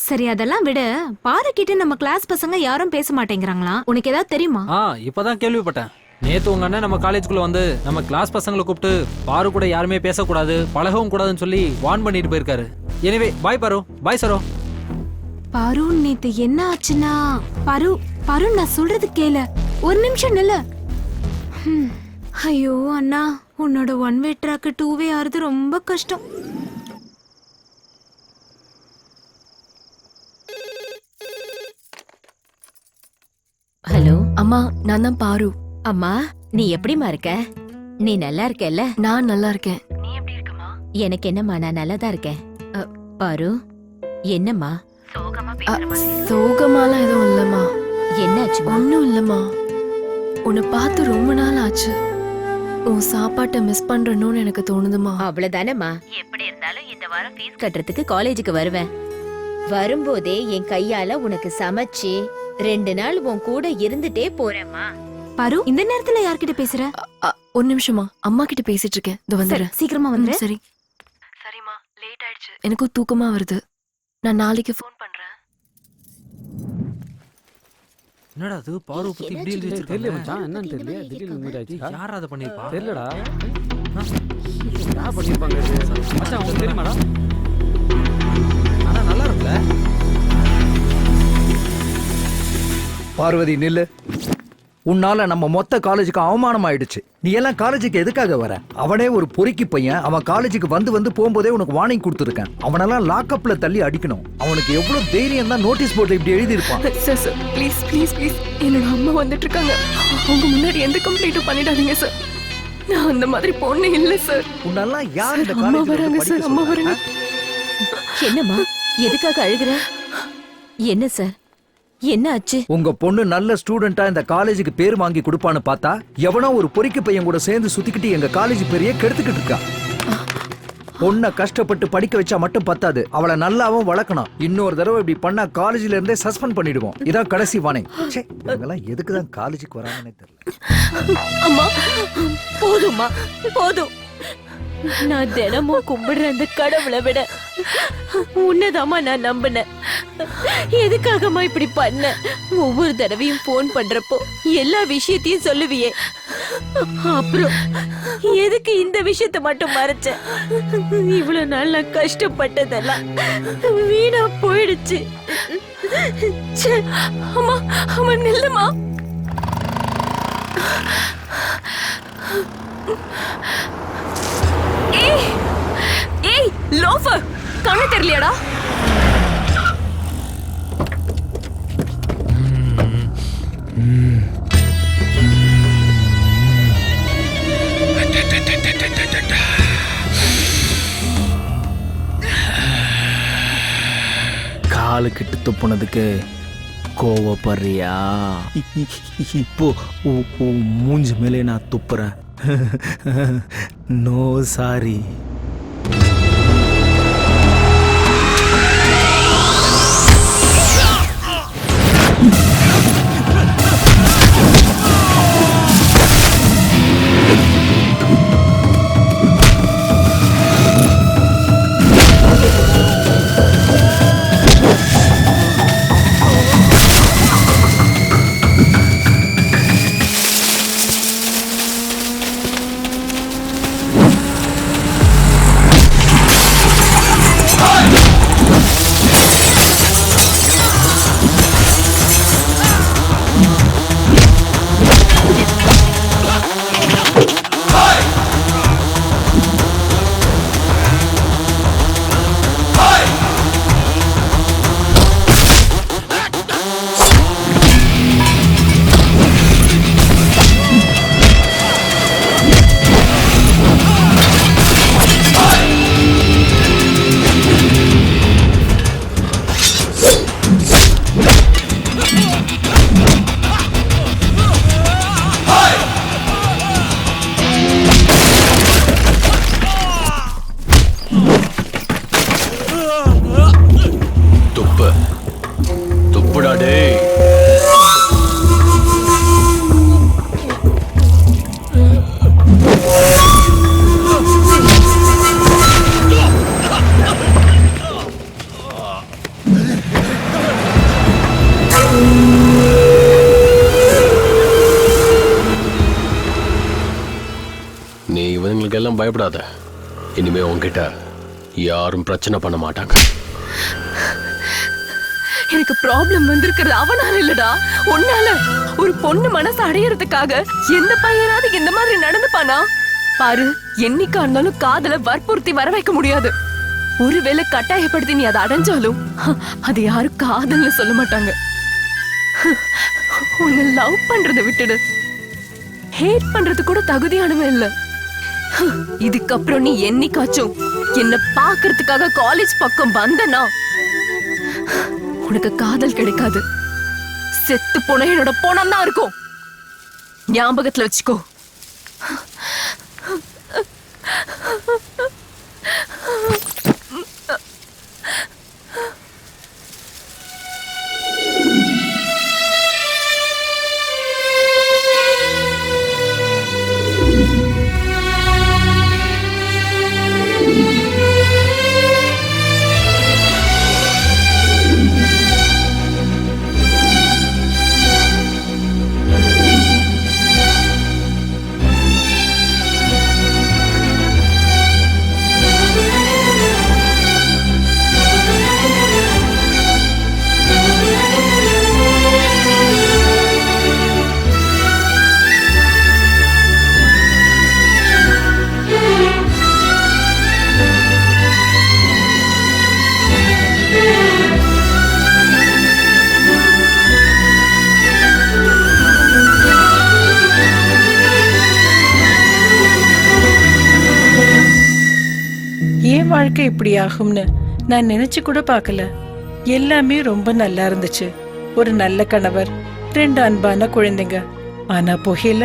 சரி, அதெல்லாம் விட, பாரு கிட்ட நம்ம கிளாஸ் பசங்க யாரும் பேச மாட்டேங்கிறாங்களா? உனக்கு ஏதாவது தெரியுமா? இப்பதான் கேள்விப்பட்டேன். நேத்து உங்க அண்ணன் நம்ம காலேஜுக்குள்ள வந்து நம்ம கிளாஸ் பசங்களை கூப்பிட்டு பாரு கூட யாருமே பேசக்கூடாது, பழகவும் கூடாதுன்னு சொல்லி வார்ன் பண்ணிட்டு போயிருக்காரு. எனிவே, பாய் பாரு. பாய் சரோ. பாரு, நேத்து என்ன ஆச்சுன்னா, பாரு பாரு நான் சொல்றது கேளு. ஒரு நிமிஷம் நில்லு. ஐயோ அண்ணா, உன்னோட 1 வே ட்ராக் 2 வே ஆறுது ரொம்ப கஷ்டம். ஹலோ அம்மா, நான் தான் பாரு. அம்மா, நீ எப்படிமா இருக்க? நீ நல்லா இருக்கல்ல? நான் நல்லா இருக்கேன். நீ எப்படி இருக்கமா? எனக்கு என்னம்மா, நான் நல்லா தான் இருக்கேன். பாரு, என்னம்மா சோகமாலாம் எதுவும் இல்லம்மா. என்னாச்சு? ஒன்னும் இல்லம்மா. உன்னை பார்த்து ரொம்ப நாள் ஆச்சு. உன் சாப்பாட்டை மிஸ் பண்றணும்னு எனக்கு தோணுதுமா. அவ்வளவுதானம்மா. எப்படி இருந்தாலும் இந்த வாரம் ஃபீஸ் கட்டுறதுக்கு காலேஜுக்கு வருவேன். வரும்போதே என் கையால உனக்கு சமைச்சு 2 நாள் உன் கூட இருந்துட்டே போறேம்மா. பாரு, இந்த நேரத்துல யார்கிட்ட பேசுற? ஒரு நிமிஷமா, அம்மா கிட்ட பேசிட்டு இருக்கேன். இதோ வந்துடுறேன். சீக்கிரமா வந்துரு. சரி. சரிம்மா, லேட் ஆயிடுச்சு. எனக்கும் தூக்கமா வருது. நான் நாளைக்கு ஃபோன் பண்றேன். என்னடா அது பாரு பத்தி இப்படி எழுதி வச்சிருக்காங்க. தெரியல மச்சான், என்னன்னு தெரியல. திடீர்னு இந்த மாதிரி ஆச்சு. யாரா அத பண்ணிருப்பா? தெரியலடா. யாரா பண்ணிருப்பாங்க இது? மச்சான் உங்களுக்கு தெரியுமாடா? ஆனா நல்லா இருக்குல. பார்வதி நில்லு. உன்னால நம்ம மொத்த காலேஜுக்கு அவமானம் ஆயிடுச்சு. நீ எல்லாம் காலேஜுக்கு எதுக்காக வர? அவனே ஒரு பொறுக்கி பையன். அவன் காலேஜுக்கு வந்து போகும்போதே உனக்கு வார்னிங் கொடுத்துருக்கேன். அவனெல்லாம் லாக்அப்ல தள்ளி அடிக்கணும். அவனுக்கு எவ்வளவு தைரியம் தான் நோட்டீஸ் போர்ட்ல இப்படி எழுதி இருப்பான். Sir sir please please please, என்னோட அம்மா வந்துட்டு இருக்காங்க. அவங்க முன்னாடி எந்த கம்ப்ளைண்ட்டும் பண்ணிடாதீங்க சார். நான் அந்த மாதிரி பொண்ணு இல்ல சார். உன்னெல்லாம் யார் இந்த அம்மா வராங்க சார், அம்மா வராங்க. என்னம்மா, எதுக்காக அழுகுற? என்ன சார், என்ன ஆச்சு? உங்க பொண்ணு நல்ல ஸ்டூடெண்டா இந்த காலேஜுக்கு பேர் வாங்கி கொடுப்பான்னு பார்த்தா எவனோ ஒரு பொறிக்கு பையன் கூட சேர்ந்து சுத்திக்கிட்டு எங்க காலேஜ் பேரையே கெடுத்துக்கிட்டு இருக்கா. பொண்ணை கஷ்டப்பட்டு படிக்க வச்சா மட்டும் பத்தாது, அவளை நல்லாவும் வளர்க்கணும். இன்னொரு தடவை இப்படி பண்ணா காலேஜ்ல இருந்தே சஸ்பெண்ட் பண்ணிடுவோம். இதான் கடைசி வார்னிங். இவங்கெல்லாம் எதுக்குதான் காலேஜுக்கு வராங்கன்னே தெரியல. அம்மா போதும்மா, போதும். நான் தினமும் கும்பிடுற அந்த கடவுளை விட உன்னதாமா நான் நம்பினேன். எதுக்காகமா இப்படி பண்ண? ஒவ்வொரு தடவையும் போன் பண்றப்போ எல்லா விஷயத்தையும் சொல்லுவியே, அப்புறம் எதுக்கு இந்த விஷயத்த மட்டும் மறைச்ச? இவ்வளவு நாள் நான் கஷ்டப்பட்டதெல்லாம் வீணா போயிடுச்சு. அம்மா அம்மா நில்லுமா. ஏய் ஏய் லோஃபர், கண்ணு தெரியலையாடா? காலு கிட்டு துப்புனதுக்கு கோவப்படுறியா? இப்போ மூஞ்சி மேலே நான் துப்புறேன். No sorry. இவங்களுக்கெல்லாம் பயப்படாத. இனிமே உன்கிட்ட யாரும் பிரச்சனை பண்ண மாட்டாங்க. எனக்கு ப்ராப்ளம் வந்திருக்கிறது அவனால இல்லடா, உன்னால. ஒரு பொண்ணு மனசு அடையறதுக்காக எந்த பையனாவது இந்த மாதிரி நடந்துப்பானா? பாரு, என்னைக்கா இருந்தாலும் காதல வற்புறுத்தி வர வைக்க முடியாது. ஒருவேளை கட்டாயப்படுத்தி நீ அதை அடைஞ்சாலும் அது யாரும் காதல்னு சொல்ல மாட்டாங்க. உன்னை லவ் பண்றதை விட்டுடு, ஹேட் பண்றது கூட தகுதியானவன் இல்ல. இதுக்கப்புறம் நீ என்னைக்காச்சும் என்ன பாக்குறதுக்காக காலேஜ் பக்கம் வந்தனா உனக்கு காதல் கிடைக்காது. செத்து போன என்னோட போனம் தான் இருக்கும். ஞாபகத்துல வச்சுக்கோ. வாழ்க்கை இப்படி ஆகும்னு நான் நினைச்சு கூட பார்க்கல. எல்லாமே ரொம்ப நல்லா இருந்துச்சு. ஒரு நல்ல கணவர், 2 அன்பான குழந்தைங்க. ஆனா புகையில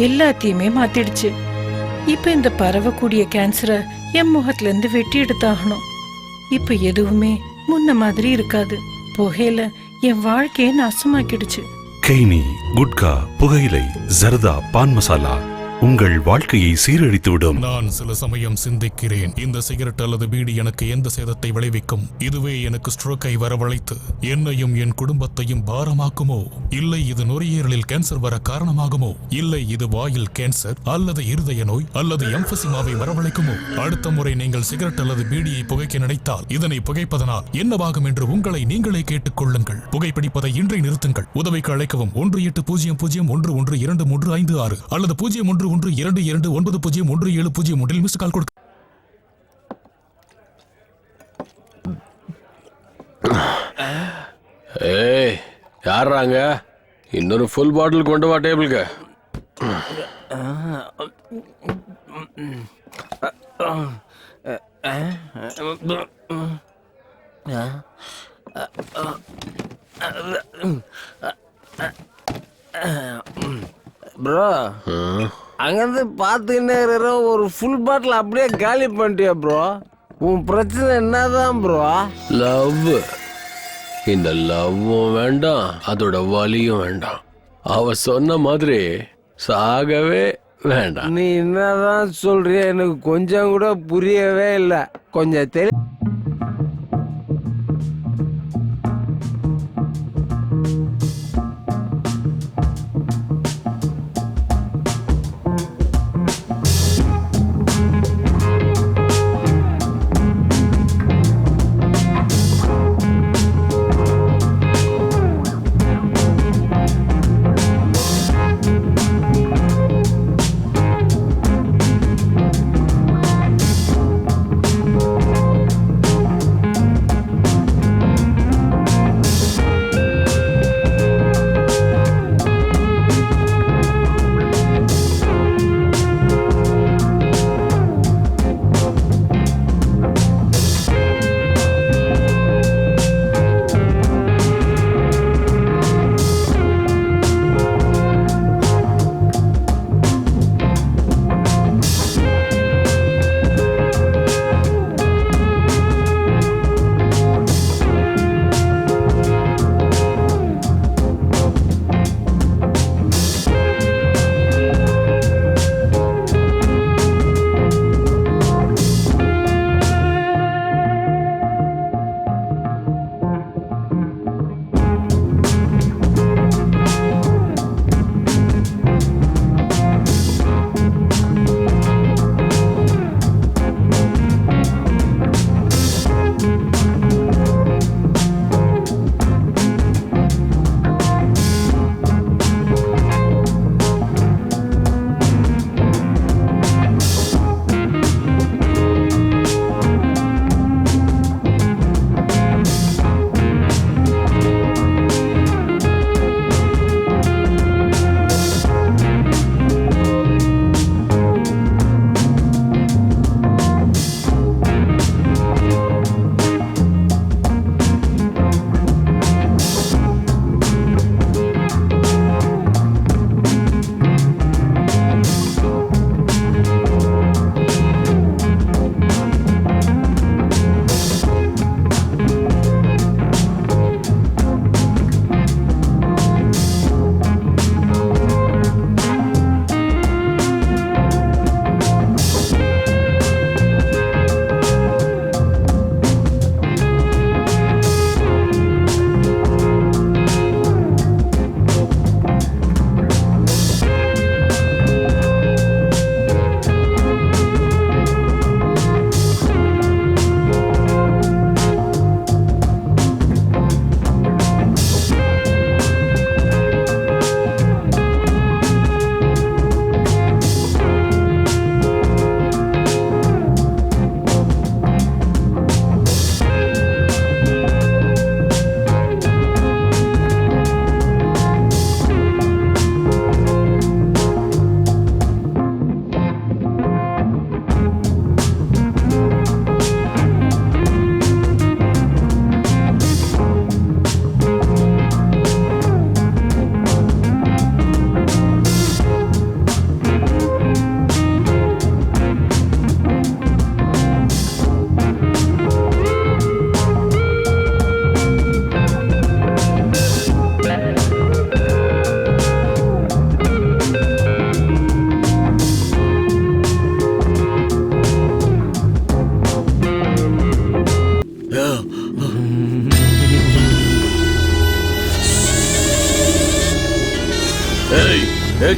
எல்லாத்தையுமே மாத்திடுச்சு. இப்ப இந்த பரவக்கூடிய கேன்சரை என் முகத்துல இருந்து வெட்டி எடுத்தாகணும். இப்ப எதுவுமே முன்ன மாதிரி இருக்காது. புகையில என் வாழ்க்கையை நாசமாக்கிடுச்சு. கெய்னி, குட்கா, புகையிலை, ஜர்தா, பான் மசாலா உங்கள் வாழ்க்கையை சீரழித்துவிடும். நான் சில சமயம் சிந்திக்கிறேன், இந்த சிகரெட் அல்லது பீடி எனக்கு எந்த சேதத்தை விளைவிக்கும்? இதுவே எனக்கு ஸ்ட்ரோக்கை வரவழைத்து என்னையும் என் குடும்பத்தையும் பாரமாக்குமோ? இல்லை இது நுரையீரலில் கேன்சர் வர காரணமாகுமோ? இல்லை இது வாயில் கேன்சர் அல்லது இருதய நோய் அல்லது எம்பசிமாவை வரவழைக்குமோ? அடுத்த முறை நீங்கள் சிகரெட் அல்லது பீடியை புகைக்க நினைத்தால் இதனை புகைப்பதனால் என்னவாகும் என்று உங்களை நீங்களே கேட்டுக் கொள்ளுங்கள். புகைப்பிடிப்பதை இன்றை நிறுத்துங்கள். உதவிக்கு அழைக்கவும் 180001122356 அல்லது 0112290170 மிஸ்டு கால் கொடுக்க. ஏய், யாராங்க? இன்னொரு ஃபுல் பாட்டில் கொண்டு வா டேபிளுக்கு. ப்ரோ, அங்கிருந்து பார்த்துக்கிட்டே இருக்கிற ஒரு ஃபுல் பாட்டில் அப்படியே காலி பண்ணிட்டியா ப்ரோ? உன் பிரச்சனை என்னதான் ப்ரோ? லவ். இந்த லவ்வும் வேண்டாம், அதோட வலியும் வேண்டாம். அவ சொன்ன மாதிரி சாகவே வேண்டாம். நீ என்னதான் சொல்றிய எனக்கு கொஞ்சம் கூட புரியவே இல்லை. கொஞ்சம் தெரி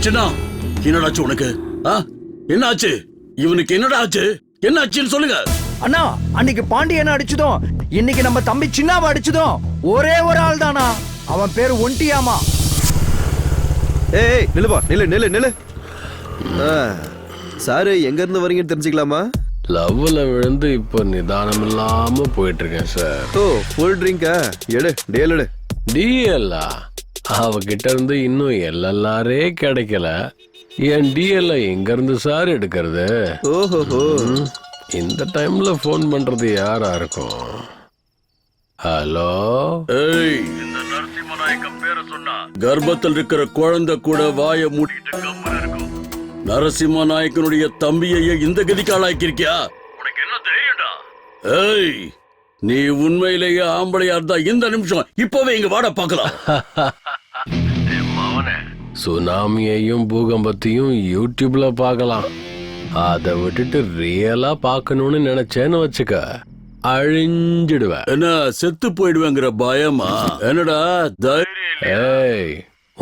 சின்னா என்னடாச்சு உனக்கு? என்ன ஆச்சு இவனுக்கு? என்னடா ஆச்சு? என்ன ஆச்சுன்னு சொல்லுங்க. அண்ணா, அன்னைக்கு பாண்டியனை அடிச்சதும் இன்னைக்கு நம்ம தம்பி சின்னாவை அடிச்சதும் ஒரே ஒரு ஆள் தானா. அவன் பேரு ஒண்டியாமா. ஏய் நில்லுப்பா, நில்லு நில்லு நில்லு. சாரு எங்க இருந்து வரீங்கன்னு தெரிஞ்சுக்கலாமா? லவ்ல விழுந்து இப்போ நிதானம் இல்லாம போயிட்டு இருக்கேன் சார். ஓ, ஃபுல் ட்ரிங்கா? எடு டேல் எடு. டிஎல்லா அவகிட்ட இருந்து இன்னும் எல்எல்ஆரே கிடைக்கல. என் டிஎல்ல எங்க இருந்து சார் எடுக்கிறது? ஓஹோ, இந்த டைம்ல போன் பண்றது யாரா இருக்கும்? ஹலோ, ஏய், இந்த நரசிம்மநாயக்கம் பேரை சொன்னா கர்ப்பத்தில் இருக்கிற குழந்தை கூட வாயை மூடிட்டு கம்மன் இருக்கும். நரசிம்மநாயக்கனுடைய தம்பியையே இந்த கதிக்கு ஆளாக்கிருக்கியா? உனக்கு என்ன தைரியம்டா? ஏய், நீ உண்மையிலேயே ஆம்பளையா இருந்தா இந்த நிமிஷம் இப்பவே இங்க வாட பாக்கலாம். சுனாமியையும் பூகம்பத்தையும் யூடியூப்ல பார்க்கலாம். அதை விட்டுட்டு ரியலா பார்க்கணும்னு நினைச்சேன்னு வச்சுக்க, அழிஞ்சிடுவேன். என்ன செத்து போயிடுவேங்கிற பயமா? என்னடா தைரியம்? ஏய்,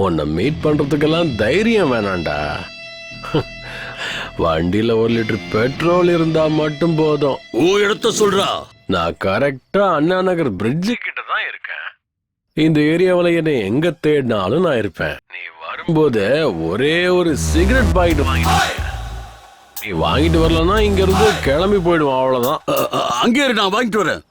உன்னை மீட் பண்றதுக்கெல்லாம் தைரியம் வேணாண்டா. வண்டியில 1 லிட்டர் பெட்ரோல் இருந்தா மட்டும் போதும். இடத்த சொல்றா. நான் கரெக்டா அண்ணா நகர் பிரிட்ஜு கிட்ட தான் இருக்கேன். இந்த ஏரியாவில் என்னை எங்க தேடினாலும் நான் இருப்பேன். நீ வரும்போது ஒரே ஒரு சிகரெட் பாக்கெட் வாங்கிட்டு, நீ வாங்கிட்டு வரலன்னா இங்க இருந்து கிளம்பி போயிடுவோம். அவ்வளவுதான். அங்கே நான் வாங்கிட்டு வரேன்.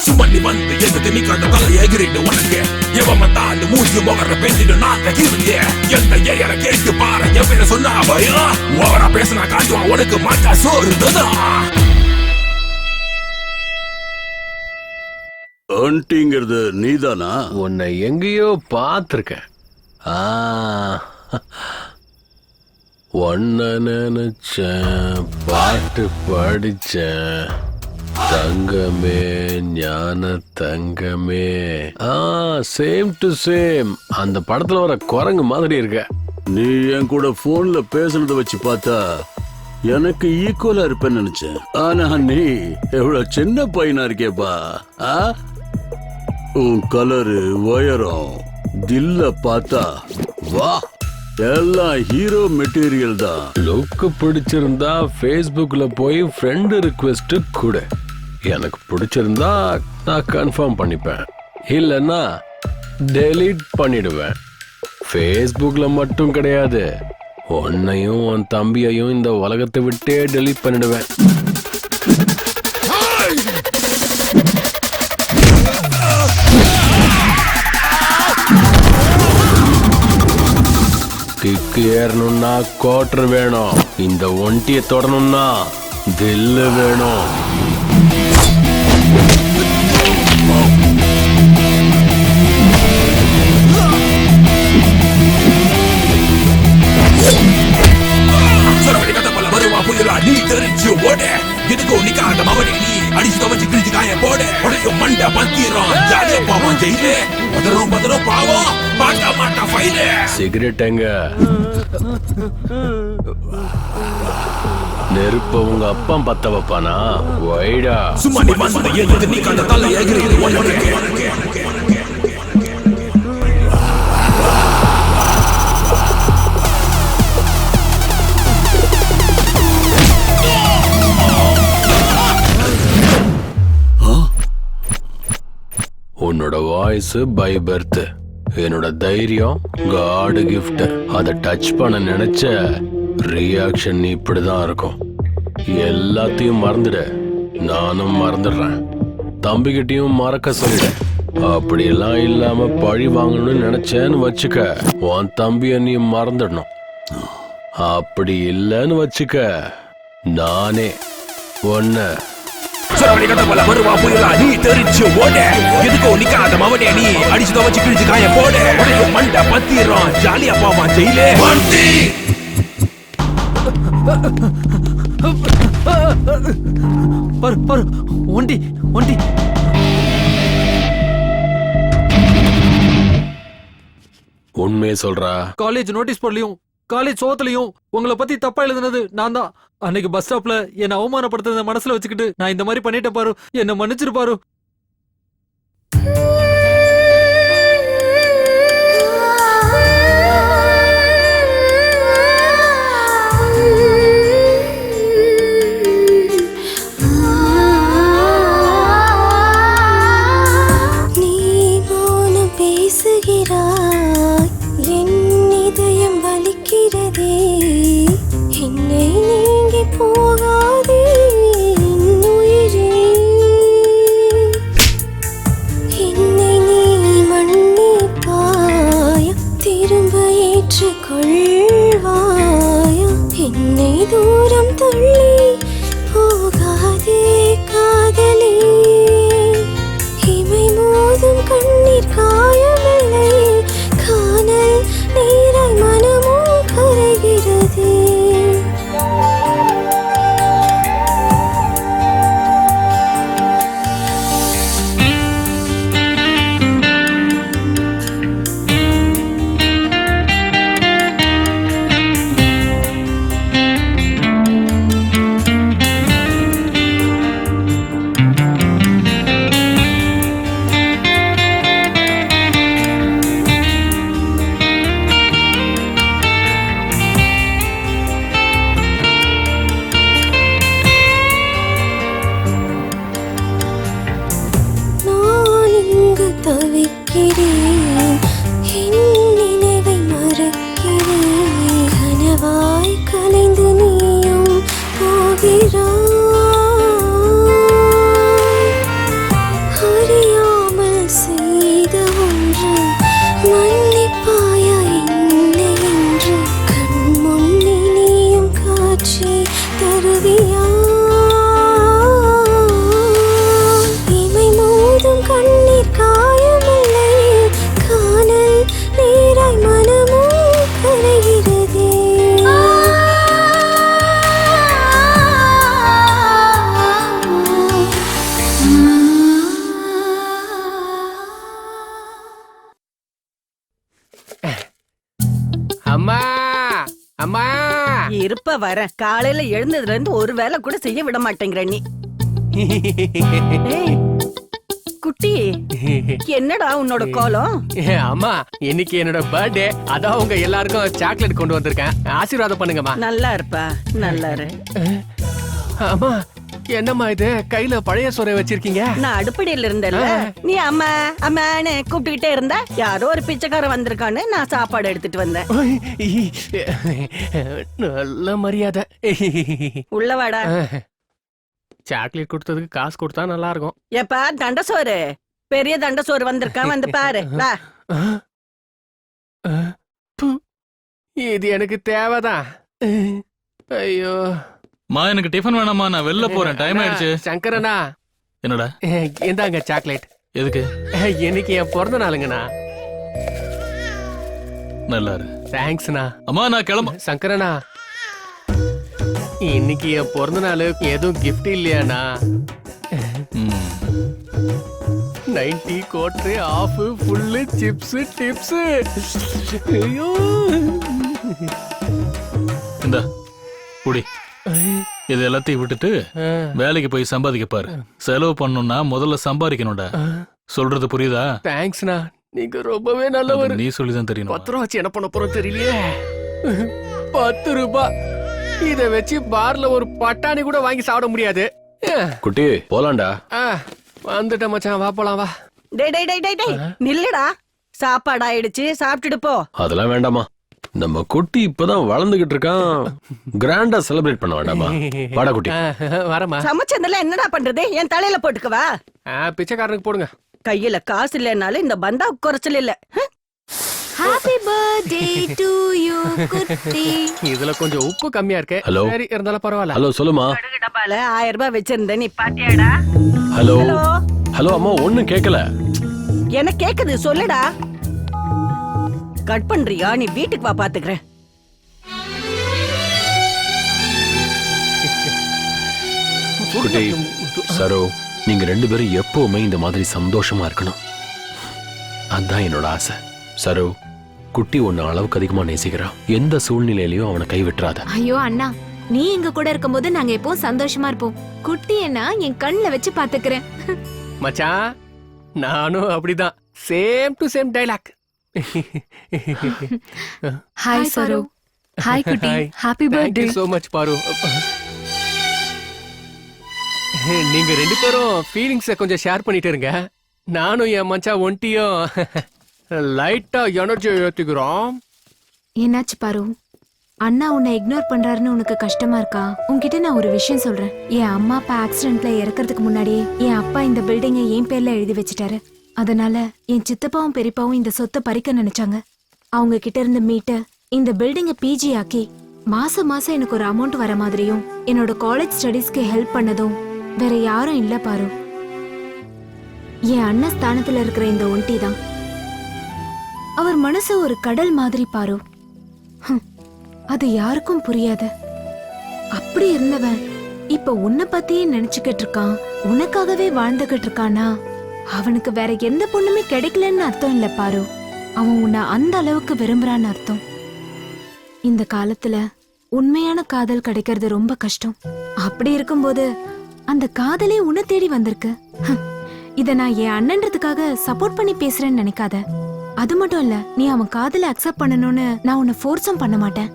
சுமண்ணி வந்து எந்த நீ கண்ட தலை எகிரிட்டு உனக்கு எவன் வந்தாண்டு மூஞ்சி முகர பெஞ்சிட்டு நாங்க கிருங்க. எந்த ஏயரை கேட்டு பாரு, என் பேரை சொன்னா பயம். ஓவரா பேசினா காட்டுவான் உனக்கு மாட்டா சோறுதான். ஆண்டிங்கிறது நீதானா? உன்னை எங்கேயோ பார்த்திருக்கேன். ஒன்ன நினைச்சேன், பாட்டு படிச்சேன். தங்கமே ஞான தங்கமே. Same to same. அந்த படத்துல வர குரங்கு மாதிரி இருக்க. நீ என் கூட போன்ல பேசுனதை வச்சு பார்த்தா எனக்கு ஈக்குவலா இருப்பேன்னு நினைச்சேன். ஆனா நீ எவ்வளவு சின்ன பையனா இருக்கேப்பா. உன் கலரு, உயரம், தில்ல பார்த்தா வா, எல்லாம் ஹீரோ மெட்டீரியல் தான். லுக்கு பிடிச்சிருந்தா ஃபேஸ்புக்ல போய் ஃப்ரெண்ட் ரிக்வெஸ்ட் கொடு. எனக்கு பிடிச்சிருந்தா நான் கன்ஃபார்ம் பண்ணிப்பேன், இல்லைன்னா டெலீட் பண்ணிடுவேன். ஃபேஸ்புக்ல மட்டும் கிடையாது, உன்னையும் உன் தம்பியையும் இந்த உலகத்தை விட்டே டெலீட் பண்ணிடுவேன். கிக்கு ஏறணும்னா கோட்டர் வேணும். இந்த ஒண்டியை தொடணும்னா தில்லு வேணும். நீ தெரிஞ்சு ஓட எதுக்கோ நிக்காத மவனே. நீ அடிச்சு தவச்சு கிழிச்சு காய போட உடையும் மண்ட பத்திரம். ஜாலியா பாவம் ஜெயிலே பதறும் பதறும் பாவம் பார்க்க மாட்டா ஃபைலே. சிகரெட் எங்க? நெருப்ப உங்க அப்பா பத்த வைப்பானா? வைடா. சும்மா நீ வந்து எது நீ கண்ட தலை எகிரி உனக்கு. உன்னோட வாய்ஸ் பை பர்த், என்னோட தைரியம் காடு கிஃப்ட். அதை டச் பண்ண நினைச்ச ரியாக்ஷன் இப்படிதான் இருக்கும். எல்லாத்தையும் மறந்துடு, நானும் மறந்துடுறேன். தம்பிக்கிட்டையும் மறக்க சொல்லிடு. அப்படியெல்லாம் இல்லாம பழி வாங்கணும்னு நினைச்சேன்னு வச்சுக்க, உன் தம்பிய நீ மறந்துடணும். அப்படி இல்லைன்னு வச்சுக்க, நானே ஒன்ன வருவா புயலா. நீ தெரிஞ்சு ஓட எதுக்கோ நிக்காத மவனே. நீ அடிச்சு தவச்சு கிழிச்சு காய போட உடையும் மண்ட பத்திரம். ஜாலியா பாவம் ஜெயிலே. ஒண்டி ஒண்டி. உண்மையை சொல்றா. காலேஜ் நோட்டீஸ் போர்ட்லயும் காலேஜ் சோகத்திலையும் உங்களை பத்தி தப்பா எழுதுனது நான் தான். அன்னைக்கு பஸ் ஸ்டாப்ல என்ன அவமானப்படுத்துறத மனசுல வச்சுக்கிட்டு நான் இந்த மாதிரி பண்ணிட்டேன் பாரு, என்ன மன்னிச்சிரு பாரு. இருப்ப வர காலையில எழுந்ததுல இருந்து ஒரு வேலை கூட செய்ய விட மாட்டேங்கிற நீ. ஏய், குட்டி என்னடா உன்னோட கோலம்? அம்மா இன்னைக்கு என்னோட பர்த்டே, அதான் உங்க எல்லாருக்கும் சாக்லேட் கொண்டு வந்திருக்கேன். ஆசீர்வாதம் பண்ணுங்கம்மா. நல்லா இருப்பா, நல்லா இரு. அம்மா என்னம்மா இது கையில பழைய சோறை வச்சிருக்கீங்க? நான் அடுப்படியில இருந்தேன்ல, நீ அம்மா அம்மான்னு கூப்பிட்டுக்கிட்டே இருந்தா யாரோ ஒரு பிச்சைக்காரன் வந்திருக்கான்னு நான் சாப்பாடு எடுத்துட்டு வந்தேன். நல்ல மரியாதை. உள்ள வாடா. சாக்லேட் கொடுத்ததுக்கு காசு கொடுத்தா நல்லா இருக்கும். ஏப்பா தண்டசோறு, பெரிய தண்டசோறு வந்திருக்கான், வந்து பாரு. வா. இது எனக்கு தேவைதான். ஐயோ மா, எனக்கு டிஃபன் வேணாமா, நான் வெளில போறேன், டைம் ஆயிடுச்சு. சங்கரனா, என்னடா இந்தாங்க சாக்லேட். எதுக்கு? இன்னைக்கு என் பிறந்த நாளுங்கண்ணா. நல்லா இரு. தேங்க்ஸ்ண்ணா. அம்மா நான் கிளம்ப. சங்கரனா, இன்னைக்கு என் பிறந்த நாள், எதுவும் கிஃப்ட் இல்லையாண்ணா? 90 quarter half full chips tips. ஐயோ இந்த புடி, இது எல்லாத்தையும் விட்டுட்டு வேலைக்கு போய் சம்பாதிக்க பாரு. செலவு பண்ணணும்னா முதல்ல சம்பாதிக்கணும்டா. சொல்றது புரியுதா? தேங்க்ஸ்ண்ணா, நீங்க ரொம்பவே நல்லவர். நீ சொல்லிதான் தெரியணும். 10 ரூபா வச்சு என்ன பண்ண போறோம் தெரியலையே. 10 ரூபாய் இத வச்சு பார்ல ஒரு பட்டாணி கூட வாங்கி சாப்பிட முடியாது. குட்டி போலாண்டா. வந்துட்ட மச்சான், வா போலாம் வா. டேய் டேய் டேய் டேய் நில்லுடா, சாப்பாடு ஆயிடுச்சு, சாப்பிட்டுட்டு போ. அதெல்லாம் வேண்டாமா, நம்ம குட்டி இப்பதான் வளர்ந்துகிட்டு இருக்கான், கிராண்டா செலிப்ரேட் பண்ண வேண்டாமா? வாடா குட்டி. வரமா. சமைச்சதெல்லாம் என்னடா பண்றது? என் தலையில போட்டுக்கவா? பிச்சைக்காரனுக்கு போடுங்க. கையில காசு இல்லைனாலும் இந்த பந்தா குறைச்சல் இல்ல. ஹாப்பி பர்த்டே டு யூ குட்டி. இதுல கொஞ்சம் உப்பு கம்மியா இருக்கு. ஹலோ. சரி இருந்தாலும் பரவாயில்ல. ஹலோ சொல்லுமா. டப்பால 1000 ரூபாய் வச்சிருந்தேன், நீ பாத்தியாடா? ஹலோ ஹலோ அம்மா, ஒண்ணும் கேட்கல. எனக்கு கேக்குது, சொல்லுடா. கட் பண்றியா? நீ வீட்டுக்கு வா, பாத்துக்கிறேன். குட்டி, சரோ, நீங்க 2 பேரும் எப்பவுமே இந்த மாதிரி சந்தோஷமா இருக்கணும். அதான் என்னோட ஆசை. சரோ, குட்டி ஒன்னு அளவுக்கு அதிகமா நேசிக்கிறான். எந்த சூழ்நிலையிலயும் அவனை கைவிட்டுறாத. ஐயோ அண்ணா, நீ எங்க கூட இருக்கும்போது நாங்க எப்பவும் சந்தோஷமா இருப்போம். குட்டி என்ன என் கண்ணுல வச்சு பாத்துக்கிறேன். மச்சான், நானும் அப்படிதான். Same to same dialogue. Hi Saro. Hi குட்டி. Happy birthday. சோ மச் பாரு. நீங்க 2 பேரும் ஃபீலிங்ஸை கொஞ்சம் ஷேர் பண்ணிட்டு இருங்க. நானும் என் மச்சான் ஒண்டியும் லைட்டா எனர்ஜி ஏத்திக்கிறோம். என்னாச்சு பாரு? அண்ணா உன்னை இக்னோர் பண்றாருன்னு உனக்கு கஷ்டமா இருக்கா? உன்கிட்ட நான் ஒரு விஷயம் சொல்றேன். என் அம்மா அப்பா ஆக்சிடென்ட்ல இறக்கறதுக்கு முன்னாடியே என் அப்பா இந்த பில்டிங்கை என் பேர்ல எழுதி வச்சுட்டாரு. அதனால என் சித்தப்பாவும் பெரியப்பாவும் இந்த சொத்தை பறிக்க நினைச்சாங்க. அவங்க கிட்ட இருந்து மீட்டு இந்த பில்டிங்கை பிஜி ஆக்கி மாசம் மாசம் எனக்கு ஒரு அமௌண்ட் வர மாதிரியும் என்னோட காலேஜ் ஸ்டடீஸ்க்கு ஹெல்ப் பண்ணதும் வேற யாரும் இல்ல பாரு. என் அண்ணன் ஸ்தானத்துல இருக்கிற இந்த ஒண்டி தான். அவர் மனசு ஒரு கடல் மாதிரி பாரு. அது யாருக்கும் புரியாது. அப்படி இருந்தவன் இப்ப உன்னை பத்தியே நினைச்சுக்கிட்டு இருக்கான். உனக்காகவே வாழ்ந்துகிட்டு இருக்கானா? அவனுக்கு வேற எந்த பொண்ணுமே கிடைக்கலன்னு அர்த்தம் இல்ல பாரு. அவன் உன்னை அந்த அளவுக்கு விரும்புறான்னு அர்த்தம். இந்த காலத்துல உண்மையான காதல் கிடைக்கிறது ரொம்ப கஷ்டம். அப்படி இருக்கும்போது அந்த காதலே உன்னை தேடி வந்திருக்கு. இத நான் என் அண்ணன்றதுக்காக சப்போர்ட் பண்ணி பேசுறேன்னு நினைக்காத. அது மட்டும் இல்ல, நீ அவன் காதலை அக்செப்ட் பண்ணணும்னு நான் உன்னை ஃபோர்ஸும் பண்ண மாட்டேன்.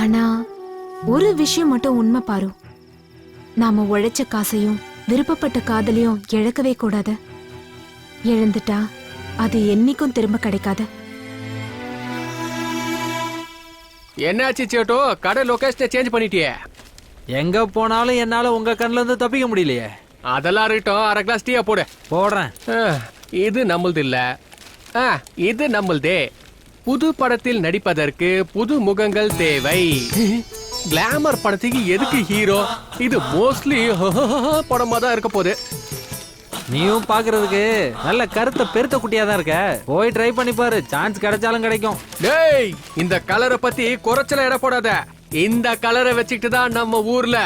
ஆனா ஒரு விஷயம் மட்டும் உண்மை பாரு. நாம உழைச்ச காசையும் விருப்பப்பட்ட காதலையும் இழக்கவே கூடாது. இழந்துட்டா அது என்னைக்கும் திரும்ப கிடைக்காது. என்னாச்சு சேட்டோ, கடை லொகேஷனை சேஞ்ச் பண்ணிட்டியே? எங்க போனாலும் என்னால உங்க கண்ணுல இருந்து தப்பிக்க முடியலையே. அதெல்லாம் இருக்கட்டும், அரை கிளாஸ் டீயா போடு. போடுறேன். இது நம்மளது இல்ல, இது நம்மளதே. புது படத்தில் நடிப்பதற்கு புது முகங்கள் தேவை. கிளாமர் படத்துக்கு எதுக்கு ஹீரோ? இது மோஸ்ட்லி படமா தான் இருக்க போகுது. நீயும் பாக்குறதுக்கு நல்ல கருத்த பெருத்த குட்டியா தான் இருக்க. போய் ட்ரை பண்ணி பாரு, சான்ஸ் கிடைச்சாலும் கிடைக்கும். டேய், இந்த கலரை பத்தி குறைச்சல இட போடாத. இந்த கலரை வச்சுக்கிட்டு தான் நம்ம ஊர்ல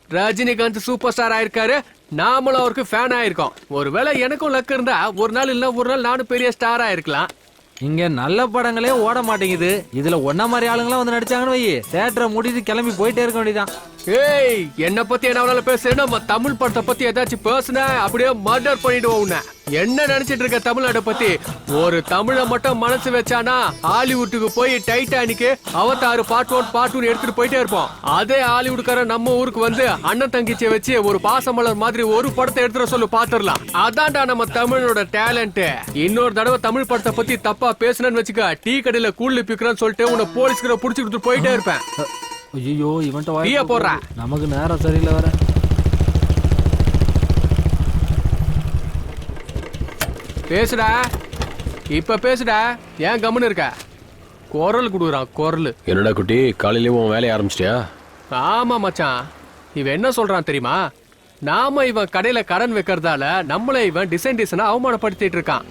ரஜினிகாந்த் சூப்பர் ஸ்டார் ஆயிருக்காரு. நாமளும் அவருக்கு ஃபேன் ஆயிருக்கோம். ஒருவேளை எனக்கும் லக் இருந்தா ஒரு நாள் இல்ல ஒரு நாள் நானும் பெரிய ஸ்டார் ஆயிருக்கலாம். இங்க நல்ல படங்களே ஓட மாட்டேங்குது. இதுல ஒன்ன மாதிரி ஆளுங்களாம் வந்து நடிச்சாங்கன்னு வை, தியேட்டரை முடிச்சு கிளம்பி போயிட்டே இருக்க வேண்டியதான். ஏய், என்ன பத்தி என்ன பேசுறேன்? நம்ம தமிழ் படத்தை பத்தி ஏதாச்சும் பேசுன அப்படியே மர்டர் பண்ணிடுவோம் உன்னை. என்ன நினைச்சிட்டு இருக்க தமிழ்நாட்டை பத்தி? ஒரு தமிழை மட்டும் மனசு வச்சானா ஹாலிவுட்டுக்கு போய் டைட்டானிக், அவதார் பார்ட் 1 பார்ட் 2 எடுத்துட்டு போயிட்டே இருப்போம். அதே ஹாலிவுட்காரன் நம்ம ஊருக்கு வந்து அண்ணன் தங்கிச்சியை வச்சு ஒரு பாசமலர் மாதிரி ஒரு படத்தை எடுத்துட சொல்லு, பாத்துடலாம். அதான்டா நம்ம தமிழோட டேலண்ட். இன்னொரு தடவை தமிழ் படத்தை பத்தி தப்பா பேசுனேன்னு வச்சுக்க, டீ கடையில கூழ் பிக்கிறேன்னு சொல்லிட்டு உன்னை போலீஸ்கிற புடிச்சு கொடுத்து போயிட்டே இருப்பேன். ஐயோ, இவன்ட்ட டீய போடுறா. நமக்கு நேரம் சரியில்லை வர. பேசுடா, இப்ப பேசுடா. ஏன் கம்முன்னு இருக்க? குரல் குடுக்குறான் குரல். என்னடா குட்டி, காலையில உன் வேலையை ஆரம்பிச்சிட்டியா? ஆமா மச்சான், இவன் என்ன சொல்றான் தெரியுமா? நாம இவன் கடையில கடன் வைக்கிறதால நம்மள இவன் டிசைனா அவமானப்படுத்திட்டு இருக்கான்.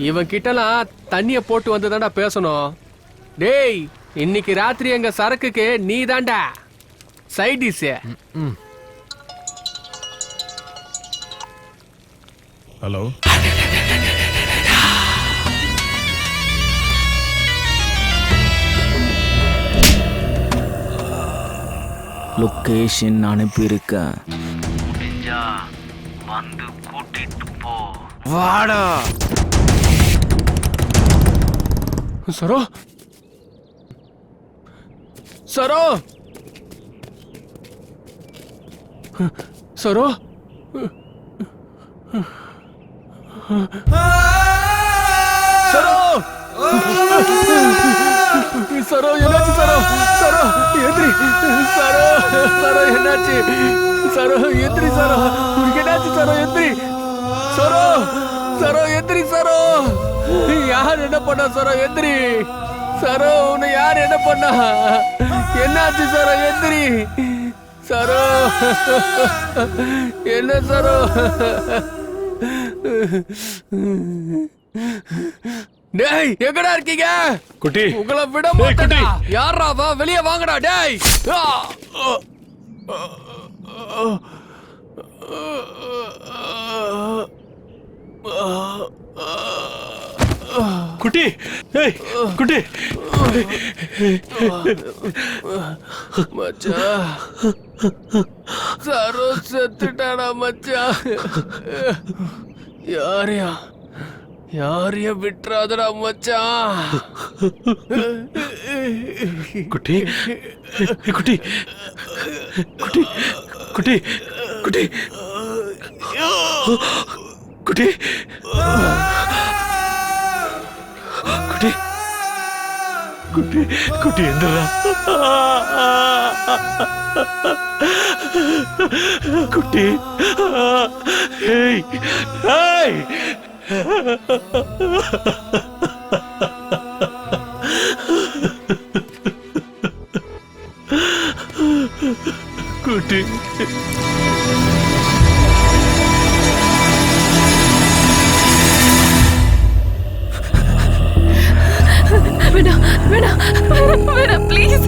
இவன் கிட்டலாம் தண்ணிய போட்டு வந்து தாண்டா பேசணும். டேய், இன்னைக்கு ராத்திரி எங்க சரக்குக்கு நீ தாண்டா சைட் டிஷ். ஹலோ, லொகேஷன் அனுப்பியிருக்கேன். வந்து கூட்டிட்டு போ. வாடா சரோ, சரோ, சரோ. சரோ, சரோ என்னாச்சு? சரோ, சரோ எந்திரி. சரோ, சரோ என்னாச்சு? சரோ எந்திரி. சரோ, உனக்கு என்னாச்சு? சரோ எந்திரி. சரோ, சரோ எந்திரி. சரோ, யார் என்ன பண்ணா? சரோ எந்திரி. சரோ, உன்னை யார் என்ன பண்ணா? என்னாச்சு? சரோ எந்திரி. சரோ, என்ன சரோ? டேய், எங்கடா இருக்கீங்க? குட்டி, உங்களை விட மாட்டேன்டா. யாரா வா, வெளியே வாங்கடா. டேய், குட்டி ஏய் குட்டி மச்சான் சரோ செத்துட்டாடா மச்சான். யாரையா விட்டுறாதடா மச்சான். குட்டி குட்டி குட்டி குட்டி குட்டி குட்டி குட்டி குட்டி குட்டி எந்திரா குட்டி. ஏய் ஏய் குட்டி வேணாம் வேணாம் வேணாம் ப்ளீஸ்.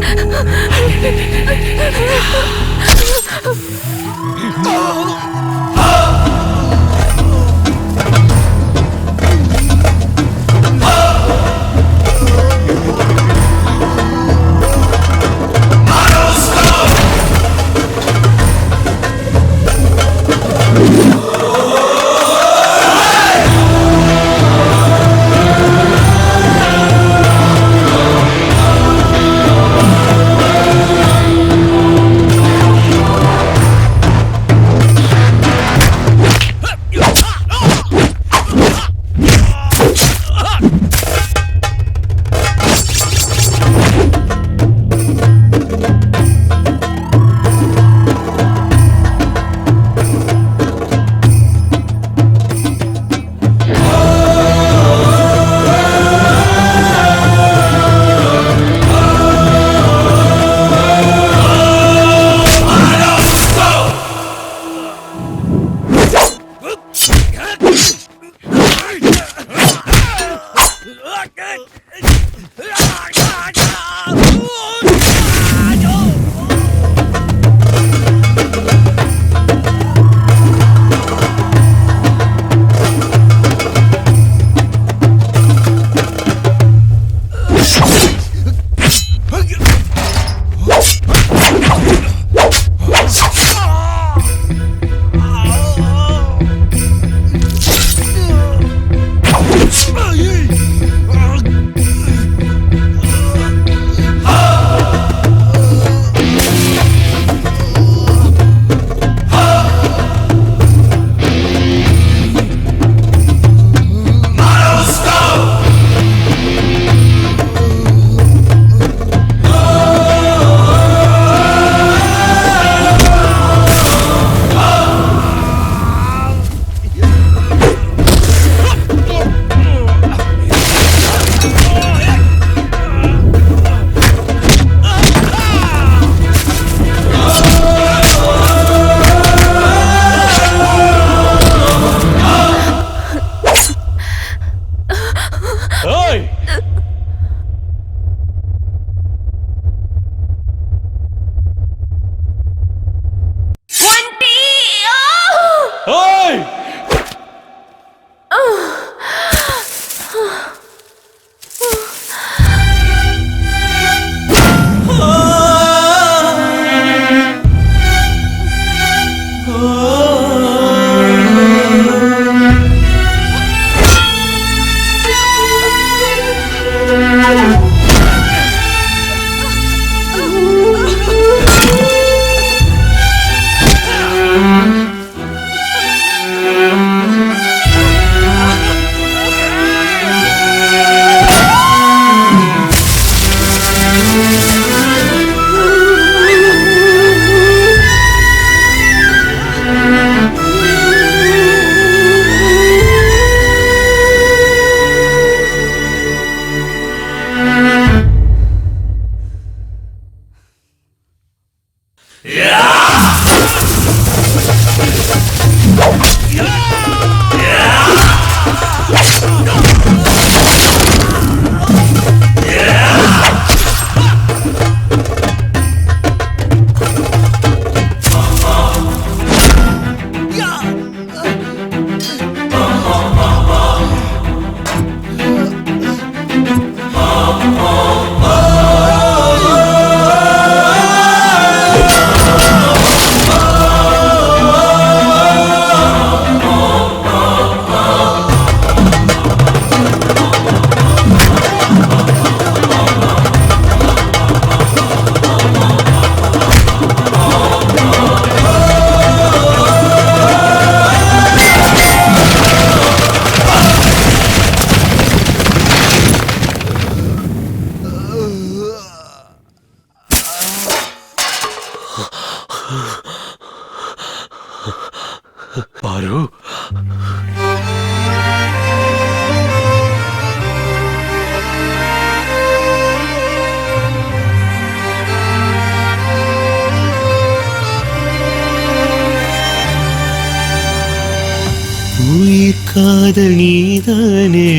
காதல் நீதானே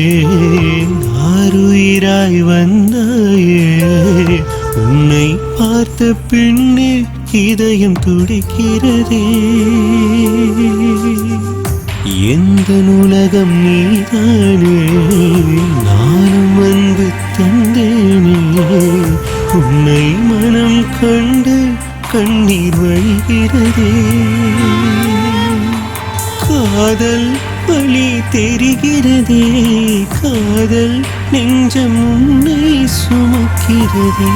ஆருயிராய் வந்தாயே உன்னை பார்த்த பின்னே இதயம் துடிக்கிறதே எந்த உலகம் நீதானே நானும் அன்பு தந்தேனே உன்னை மனம் கண்டு கண்ணீர் வழிகிறதே காதல் வழி தெரிகிறதே காதல் நெஞ்சம் உன்னை சுமக்கிறதே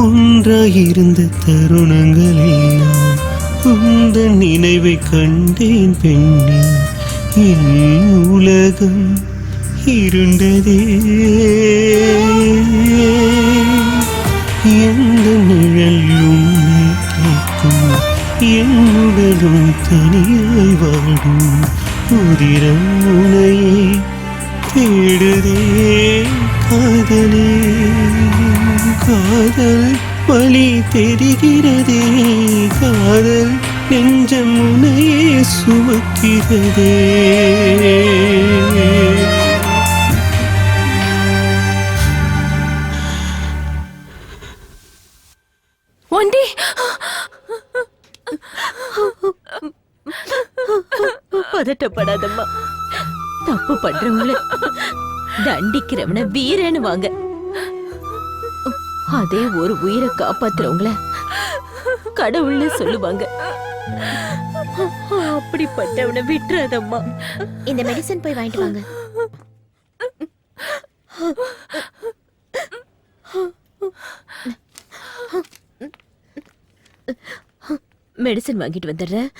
ஒன்றாயிருந்த தருணங்களில் நான் உந்தன் நினைவை கண்டேன் பெண்ணே என் உலகம் இருண்டதே எந்த நிழல் உன்னை கேட்கும் என்னுடலும் தனியாய் வாடும் உதிரம் உனையே தேடுதே காதலே காதல் வழி தெரிகிறதே காதல் நெஞ்சம் உன்னையே சுமக்கிறதே ஒண்டி பதட்டப்படாதம்மா. தப்பு பண்றவங்கள தண்டிக்கிறவன வீரன்னு வாங்க. அதே ஒரு உயிரை காப்பாத்துறவங்கள கடவுள்னு சொல்லுவாங்க. அப்படிப்பட்டவனை விட்டுறாதம்மா. இந்த மெடிசன் போய் வாங்கிட்டு வாங்க. மெடிசன் வாங்கிட்டு வந்துடுறேன்.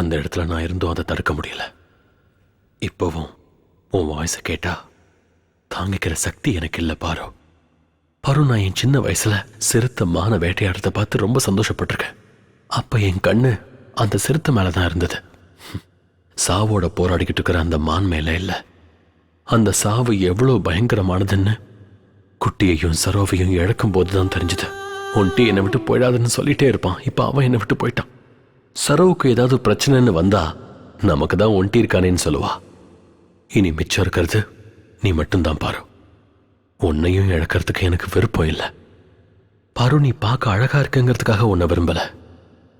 அந்த இடத்துல நான் இருந்தும் அதை தடுக்க முடியல. இப்போவும் உன் வாய்ஸை கேட்டா தாங்கிக்கிற சக்தி எனக்கு இல்லை பாரு. பாரு, நான் என் சின்ன வயசுல சிறுத்தை மான வேட்டையாடுறத பார்த்து ரொம்ப சந்தோஷப்பட்டிருக்கேன். அப்ப என் கண்ணு அந்த சிறுத்தை மேலதான் இருந்தது. சாவோட போராடிக்கிட்டு இருக்கிற அந்த மான் மேல இல்லை. அந்த சாவு எவ்வளவு பயங்கரமானதுன்னு குட்டியையும் சரோவையும் இழக்கும் போதுதான் தெரிஞ்சது. ஒன்ட்டி என்னை விட்டு போயிடாதுன்னு சொல்லிட்டே இருப்பான். இப்ப அவன் என்னை விட்டு போயிட்டான். சரோவுக்கு ஏதாவது பிரச்சனைன்னு வந்தா நமக்கு தான் ஒன்ட்டி இருக்கானேன்னு சொல்லுவா. இனி மிச்சம் இருக்கிறது நீ மட்டும்தான் பாரு. உன்னையும் இழக்கிறதுக்கு எனக்கு விருப்பம் இல்லை பாரு. நீ பார்க்க அழகா இருக்குங்கிறதுக்காக உன்னை விரும்பல.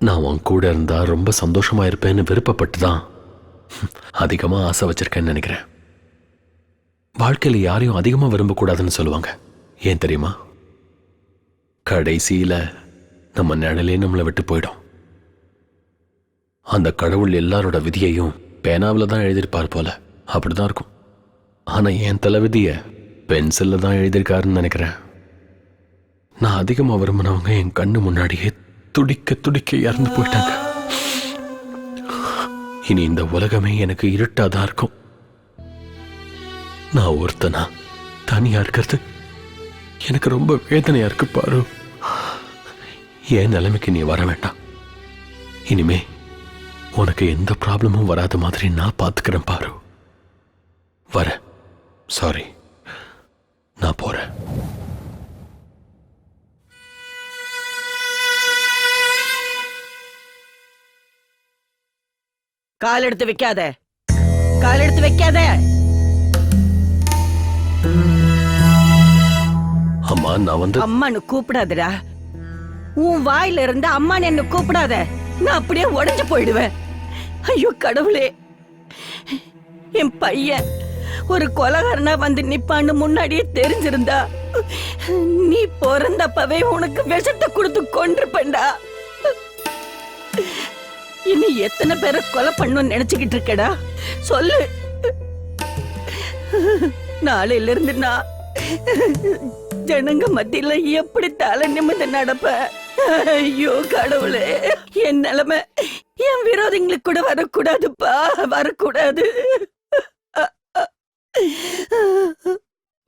நான் உன் கூட இருந்தா ரொம்ப சந்தோஷமா இருப்பேன்னு விருப்பப்பட்டு தான் அதிகமா ஆசை வச்சிருக்கேன்னு நினைக்கிறேன். வாழ்க்கையில யாரையும் அதிகமா விரும்பக்கூடாதுன்னு சொல்லுவாங்க. ஏன் தெரியுமா? கடைசியில நம்ம நிழலே நம்மளை விட்டு போயிடும். அந்த கடவுள் எல்லாரோட விதியையும் பேனாவில் தான் எழுதியிருப்பார் போல. அப்படிதான் இருக்கும். ஆனா என் தலை விதிய பென்சில்ல தான் எழுதியிருக்காருன்னு நினைக்கிறேன். நான் அதிகமா விரும்பினவங்க என் கண்ணு முன்னாடியே துடிக்க துடிக்க இறந்து போயிட்டாங்க. இனி இந்த உலகமே எனக்கு இருட்டாதான் இருக்கும். நான் ஒருத்தனா தனியா இருக்கிறது எனக்கு ரொம்ப வேதனையா இருக்கு பாரு. என் நிலைமைக்கு நீ வர வேண்டாம். இனிமே உனக்கு எந்த ப்ராப்ளமும் வராத மாதிரி நான் பார்த்துக்கிறேன் பாரு. வர சாரி, நான் போறேன். கால் எடுத்து வைக்காத, கால் எடுத்து வைக்காத. அம்மா, நான் வந்து அம்மான்னு கூப்பிடாதடா. உன் வாயில இருந்து அம்மான்னு என்ன கூப்பிடாத. நான் அப்படியே உடைஞ்சு போயிடுவேன். ஐயோ கடவுளே, என் பையன் ஒரு கொலகாரனா வந்து நிப்பான்னு முன்னாடியே தெரிஞ்சிருந்தா நீ பிறந்தப்பவே உனக்கு விஷத்தை கொடுத்து கொன்றுப்பேன்டா. இனி எத்தனை பேரை கொலை பண்ணணும்னு நினைச்சுக்கிட்டு இருக்கடா சொல்லு. நாளையில இருந்து நான் ஜனங்க மத்தியில எப்படி தலை நிமிர்ந்து நடப்பேன்? ஐயோ கடவுளே, என் நிலைமை என் விரோதிங்களுக்கு கூட வரக்கூடாதுப்பா, வரக்கூடாது.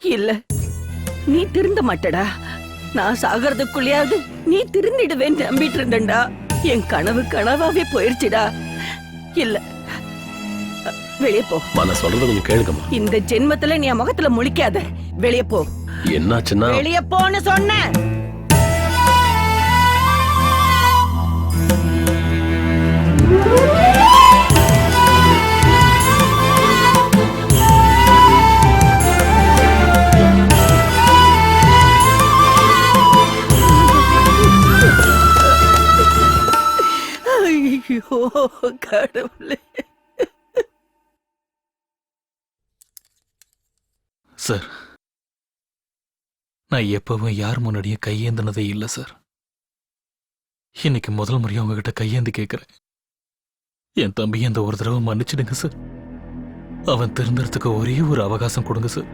இல்ல, நீ திருந்த மாட்டடா. நான் சாகிறதுக்குள்ளயாவது நீ திருந்திடுவேன்னு நம்பிட்டு இருந்தேன்டா. என் கனவு கனவாவே போயிருச்சுடா. இல்ல, வெளியே போ. நான் சொல்றது கொஞ்சம் கேளுங்கம்மா. இந்த ஜென்மத்துல நீ என் முகத்துல முழிக்காத. வெளியே போ. என்னாச்சுன்னா வெளியே போன்னு சொன்ன. ஐயோ கடவுளே. சார், நான் எப்பவும் யார் முன்னாடியும் கையேந்தினதே இல்லை சார். இன்னைக்கு முதல் முறையா உங்ககிட்ட கையேந்தி கேட்கிறேன். என் தம்பி அந்த ஒரு தடவை மன்னிச்சிடுங்க சார். அவன் திருந்துறதுக்கு ஒரே ஒரு அவகாசம் கொடுங்க சார்.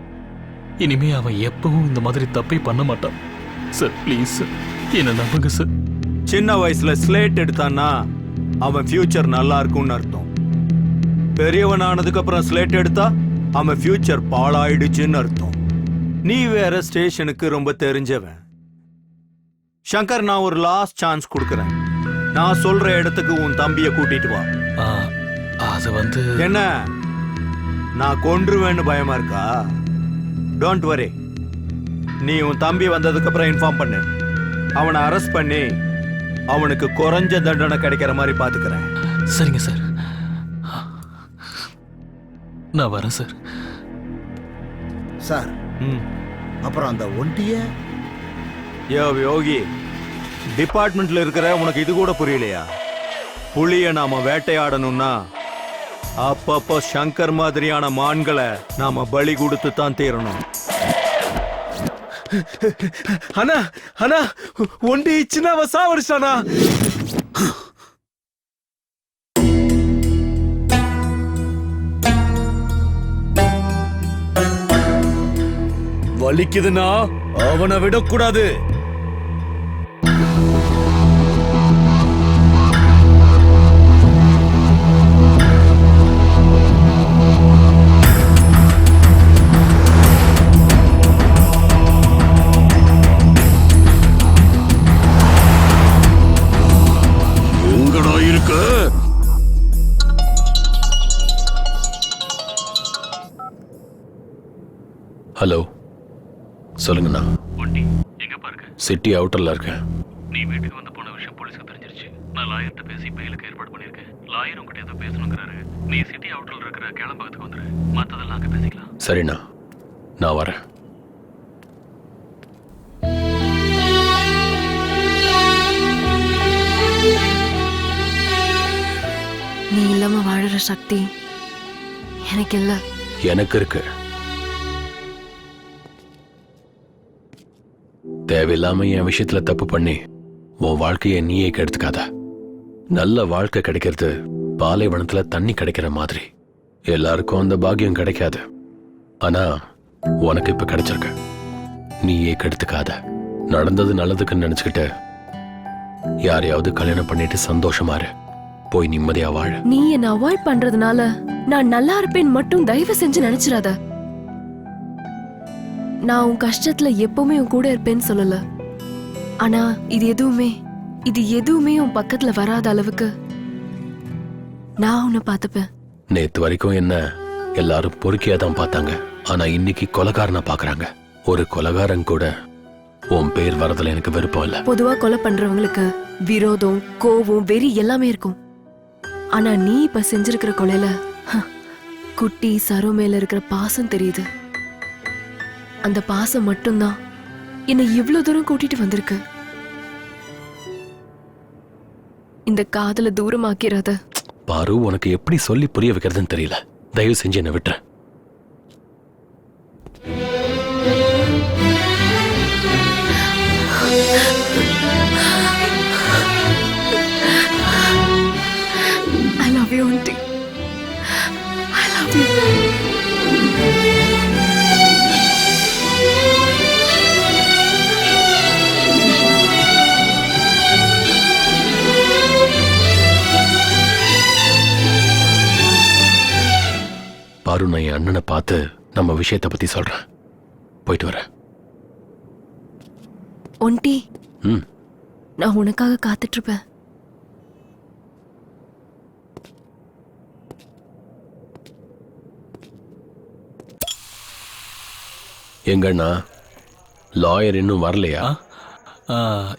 இனிமே அவன் எப்பவும் இந்த மாதிரி தப்பை பண்ண மாட்டான் சார். ப்ளீஸ் சார், என்ன நம்புங்க சார். சின்ன வயசுல ஸ்லேட் எடுத்தான்னா அவன் ஃபியூச்சர் நல்லா இருக்கும்னு அர்த்தம். பெரியவன் ஆனதுக்கு அப்புறம் ஸ்லேட் எடுத்தா அவன் ஃபியூச்சர் பாழாயிடுச்சுன்னு அர்த்தம். நீ வேற ஸ்டேஷனுக்கு ரொம்ப தெரிஞ்சவன். சங்கர், நான் ஒரு லாஸ்ட் சான்ஸ் கொடுக்கறேன். நான் சொல்ற இடத்துக்கு உன் தம்பிய கூட்டிட்டு வா. அது வந்து என்ன, நான் கொன்றுவேன்னு பயமா இருக்கா? Don't worry. நீ உன் தம்பி வந்ததுக்கு அப்புறம் இன்ஃபார்ம் பண்ணு. அவனை அரெஸ்ட் பண்ணி அவனுக்கு குறைஞ்ச தண்டனை கிடைக்கிற மாதிரி பாத்துக்கிறேன். சரிங்க சார், நான் வரேன் சார். சார், அப்புறம் அந்த ஒண்டிய யோகி டிபார்ட்மெண்ட்ல இருக்கிற உனக்கு இது கூட புரியலையா? புலிய நாம வேட்டையாடணும்னா அப்பப்போ சங்கர் மாதிரியான மான்களை நாம பலி கொடுத்து தான் தீரணும். அண்ணா அண்ணா, ஒண்டி சின்னவ சாவடிச்சானா? வலிக்குதுன்னா அவனை விடக்கூடாது. எங்கடா இருக்க? ஹலோ, சொல்லுங்கண்ணா. வண்டி எங்க பாருங்க? சிட்டி அவுட்டர்ல இருக்கேன். நீ வீட்டுக்கு வந்து போன விஷயம் போலீஸ்க்கு தெரிஞ்சிருச்சு. நான் லாயர்கிட்ட பேசி பெயிலுக்கு ஏற்பாடு பண்ணிருக்கேன். லாயர் உங்ககிட்ட ஏதோ பேசணுங்கிறாரு. நீ சிட்டி அவுட்டர்ல இருக்கிற கேளம்பகத்துக்கு வந்துரு. மத்ததெல்லாம் அங்க பேசிக்கலாம். சரிண்ணா, நான் வரேன். நீ இல்லாம வாழற சக்தி எனக்கு இல்ல. எனக்கு இருக்கு. தேவையில்லாம என் விஷயத்துல தப்பு பண்ணி உன் வாழ்க்கையை நீயே கெடுத்துக்காத. நல்ல வாழ்க்கை கிடைக்கிறது பாலைவனத்துல தண்ணி கிடைக்கிற மாதிரி. எல்லாருக்கும் அந்த பாக்கியம் கிடைக்காது. ஆனா உனக்கு இப்ப கிடைச்சிருக்கு. நீயே கெடுத்துக்காத. நடந்தது நல்லதுக்குன்னு நினைச்சுக்கிட்டு யாரையாவது கல்யாணம் பண்ணிட்டு சந்தோஷமா இரு. போய் நிம்மதியா வாழ. நீ என்ன அவாய்ட் பண்றதுனால நான் நல்லா இருப்பேன் மட்டும் தயவு செஞ்சு நினைச்சிடாத. நான் உன் கஷ்டத்துல எப்பவுமே உன் கூட இருப்பேன்னு சொல்லல. ஆனா இது எதுவுமே உன் பக்கத்துல வராத அளவுக்கு நான் உன்னை பார்த்துப்பேன். நேத்து வரைக்கும் என்ன எல்லாரும் பொறுக்கியா தான் பார்த்தாங்க. ஆனா இன்னைக்கு கொலைகாரனா பாக்குறாங்க. ஒரு கொலைகாரன் கூட உன் பேர் வரதுல எனக்கு விருப்பம் இல்ல. பொதுவா கொலை பண்றவங்களுக்கு விரோதம், கோவம், வெறி எல்லாமே இருக்கும். ஆனா நீ இப்ப செஞ்சிருக்கிற கொலையில குட்டி சரு மேல இருக்கிற பாசம் தெரியுது. அந்த பாசம் மட்டும்தான் என்னை இவ்வளவு தூரம் கூட்டிட்டு வந்திருக்கு. இந்த காதல தூரமாக்கிறாத. பாரு, உனக்கு எப்படி சொல்லி புரிய வைக்கிறதுன்னு தெரியல. தயவு செஞ்சு என்ன விட்டுற. I love you, auntie. I love you. பாரு, நான் என் அண்ணனை பார்த்து நம்ம விஷயத்தை பத்தி சொல்றேன். போயிட்டு வரேன். ஒண்டி, ம். நான் உனக்காக காத்துட்டு இருப்பேன். எங்கண்ணா லாயர் இன்னும் வரலையா?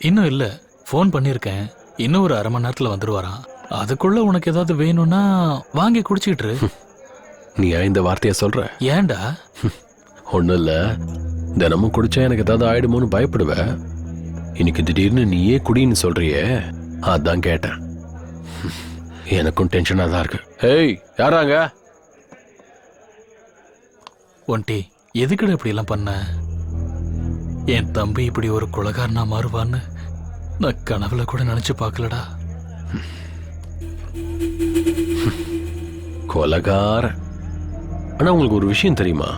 இன்னும் இல்ல. ஃபோன் பண்ணிருக்கேன். இன்னும் ஒரு 1/2 மணி நேரத்துல வந்துருவாராம். அதுக்குள்ள உனக்கு ஏதாவது வேணும்னா வாங்கி குடிச்சிட்டு இரு. நீ இந்த வார்த்தைய சொல்ற? ஏன்டா? ஒண்ணும் இல்ல, தினமும் குடிச்சா எனக்கு ஏதாவது ஆயிடுமோன்னு பயப்படுவ. இன்னைக்கு திடீர்னு நீயே குடின்னு சொல்றியே, அதான் கேட்டேன். எனக்கும் டென்ஷனா தான் இருக்கு. ஏய், யாராங்க? ஒண்டி, எதுக்குடா இப்படி எல்லாம் பண்ண? என் தம்பி இப்படி ஒரு கொலைகாரனா மாறுவான்னு நான் கனவுல கூட நினைச்சு பார்க்கலடா. கொலைகார. ஆனா உங்களுக்கு ஒரு விஷயம் தெரியுமா?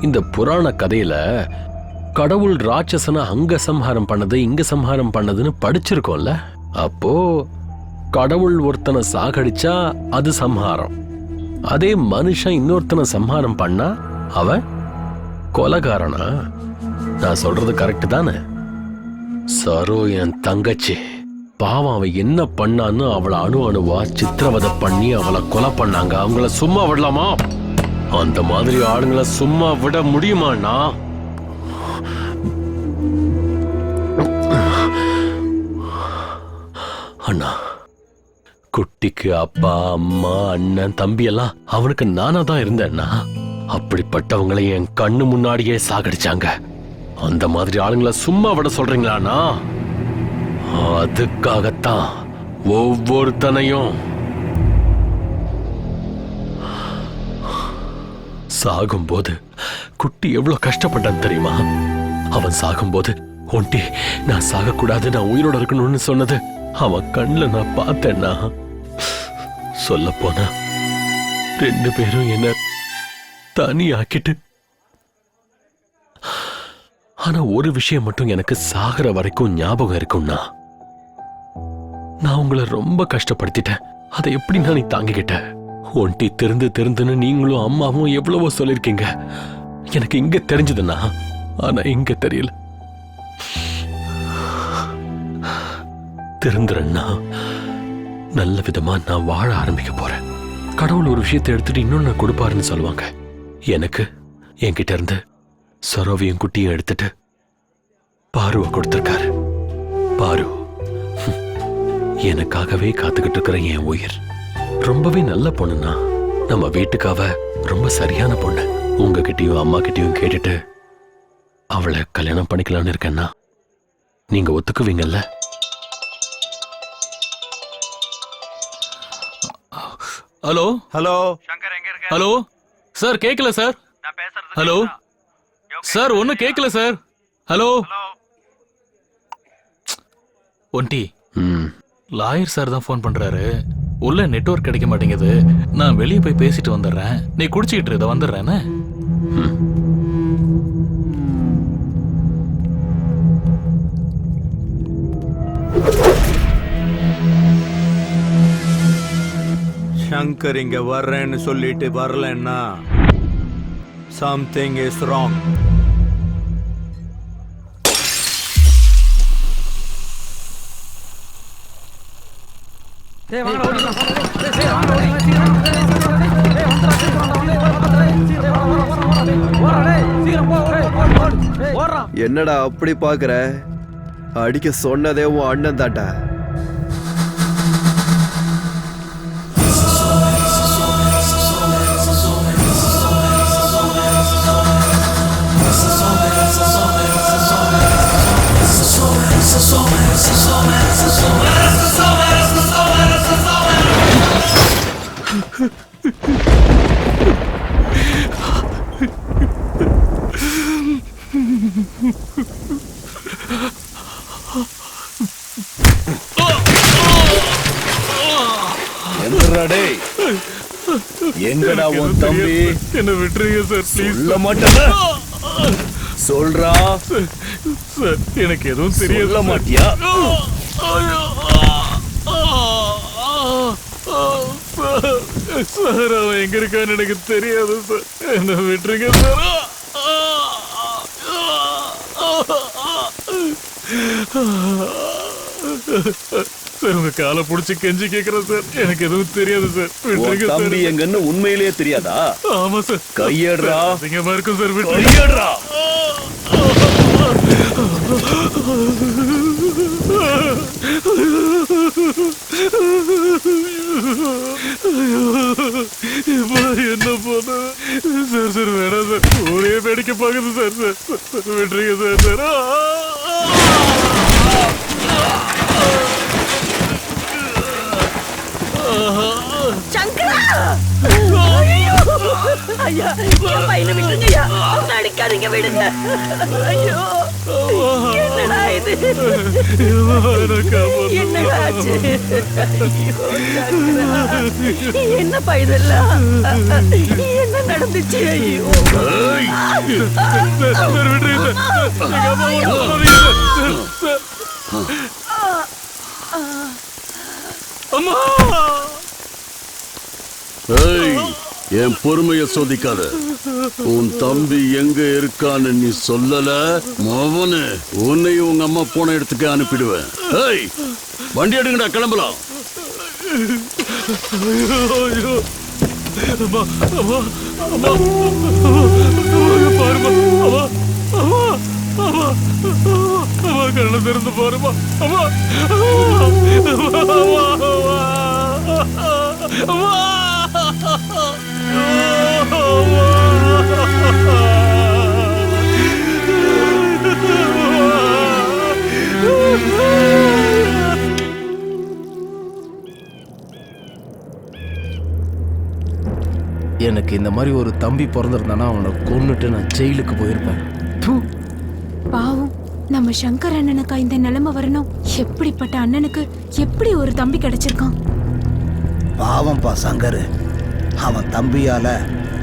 இந்த புராண கதையில கடவுள் ராட்சசனை அங்க சம்ஹாரம் பண்ணது இங்க சம்ஹாரம் பண்ணதுன்னு படிச்சிருக்கோம்ல. அப்போ கடவுள் ஒருத்தனை சாகடிச்சா அது சம்ஹாரம், அதே மனுஷன் இன்னொருத்தனை சம்ஹாரம் பண்ணா அவன் கொலைகாரனா? நான் சொல்றது கரெக்ட் தானே? சரோ என் தங்கச்சி பாவம், அவன் என்ன பண்ணான்னு அவளை அணுவா சித்திரவதை பண்ணி அவளை கொலை பண்ணாங்க. அவங்கள சும்மா விடலாமா? அந்த மாதிரி ஆளுங்களை சும்மா விட முடியுமாண்ணா? அண்ணா, குட்டிக்கு அப்பா அம்மா அண்ணன் தம்பி எல்லாம் அவனுக்கு நானா தான் இருந்தேன்னா. அப்படிப்பட்டவங்களை என் கண்ணு முன்னாடியே சாகடிச்சாங்க. அந்த மாதிரி ஆளுங்களை சும்மா விட சொல்றீங்களாண்ணா? அதுக்காகத்தான் ஒவ்வொருத்தனையும் சாகும்போது குட்டி எவ்வளவு கஷ்டப்பட்டான் தெரியுமா? அவன் சாகும்போது ஒண்டி நான் சாகக்கூடாது, நான் உயிரோட இருக்கணும்னு சொன்னது அவன் கண்ணுல நான் பார்த்தேன்னா. சொல்ல போனா 2 பேரும் என்ன தனியாக்கிட்டு. ஆனா ஒரு விஷயம் மட்டும் எனக்கு சாகிற வரைக்கும் ஞாபகம் இருக்கும்னா, நான் உங்களை ரொம்ப கஷ்டப்படுத்திட்டேன். அதை எப்படி நான் நீ தாங்கிக்கிட்டேன்? ஒண்டி திருந்துன்னு நீங்களும் அம்மாவும் எவ்வளவோ சொல்லிருக்கீங்க. எனக்கு இங்க தெரிஞ்சதுன்னா, ஆனா இங்க தெரியல. திருந்துறேன்னா நல்ல விதமா நான் வாழ ஆரம்பிக்க போறேன். கடவுள் ஒரு விஷயத்தை எடுத்துட்டு இன்னொன்னு கொடுப்பாருன்னு சொல்லுவாங்க. எனக்கு என்கிட்ட இருந்து சரோவியும் குட்டியும் எடுத்துட்டு பாருவை கொடுத்திருக்காரு. பாரு எனக்காகவே காத்துக்கிட்டு இருக்கிற என் உயிர். ரொம்பவே நல்ல பொண்ணுன்னா, நம்ம வீட்டுக்காக ரொம்ப சரியான பொண்ணு. உங்ககிட்டயும் அம்மா கிட்டயும் கேட்டுட்டு அவளை கல்யாணம் பண்ணிக்கலாம்னு இருக்கேன்னா நீங்க ஒத்துக்குவீங்கல்ல? ஹலோ ஹலோ ஹலோ சார், கேட்கல சார். ஹலோ சார், ஒன்னும் கேட்கல சார். ஹலோ ஒண்டி, லாயர் சார் தான் ஃபோன் பண்றாரு. உள்ள நெட்வொர்க் கிடைக்க மாட்டேங்குது. நான் வெளியே போய் பேசிட்டு வந்துடுறேன். நீ குடிச்சிட்டு இதை வந்துடுறேன்னு. சங்கர் இங்க வர்றேன்னு சொல்லிட்டு வரலன்னா something is wrong. என்னடா அப்படி பாக்குற? அடிக்க சொன்னதே உன் அண்ணன் தாண்டா. எங்கடா உன் தம்பி? என்ன விட்டுருங்க சார் ப்ளீஸ். சொல்ல மாட்டேன். சொல்றா சார், எனக்கு எதுவும் தெரியாது. சொல்ல மாட்டியா? சார், அவன் எங்க இருக்கான்னு எனக்கு தெரியாது சார். என்ன விட்டுருங்க சார். சார், உங்க காலை புடிச்சு கெஞ்சி கேக்குறேன் சார். எனக்கு எதுவும் தெரியாது சார். விட்டுருங்க சார். தம்பி எங்கன்னு உண்மையிலேயே தெரியாதா? ஆமா சார். கையேடுறா. அதிகமா இருக்கும் சார். கையேடுறா. என்ன போன சார்? சார் வேணாம் சார். ஒரே வேடிக்கை பாக்குது சார். சார் விட்டுருங்க சார். சார் சங்கரா! ஐயோ! ஐயா, என் பையனை விட்டுருங்கய்யா. அவனை அடிக்காதீங்க, விடுங்க. ஐயோ! என்னடா இது? என்னடா ஆச்சு? ஐயோ, சங்கரா! என்னப்பா இதெல்லாம்? என்ன நடந்துச்சு? ஐயோ! சார் விட்டுருங்க சார். எங்க அம்மா சார். அம்மா! ஏய், என் பொறுமைய சோதிக்காத. உன் தம்பி எங்க இருக்கான்னு நீ சொல்லல மவனு, உன்னையும் உங்க அம்மா போன இடத்துக்கு அனுப்பிடுவேன். ஏய், வண்டி எடுங்கடா, கிளம்பலாம். அம்மா, அம்மா, அம்மா, பாருமா. அம்மா, அம்மா, அம்மா, அம்மா, கண்ணை திறந்து பாருமா. அம்மா, அம்மா, எனக்கு இந்த மாதிரி ஒரு தம்பி பிறந்திருந்தானா அவனை கொன்னுட்டு நான் ஜெயிலுக்கு போயிருப்பேன். பாவம், நம்ம சங்கர் அண்ணனுக்கா இந்த நிலைமை வரணும்? எப்படிப்பட்ட அண்ணனுக்கு எப்படி ஒரு தம்பி கிடைச்சிருக்கான்? பாவம்பா சங்கர். அவன் தம்பியால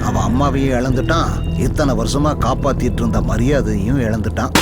அவன் அம்மாவையும் இழந்துட்டான், இத்தனை வருஷமா காப்பாத்திட்டு இருந்த மரியாதையும் இழந்துட்டான்.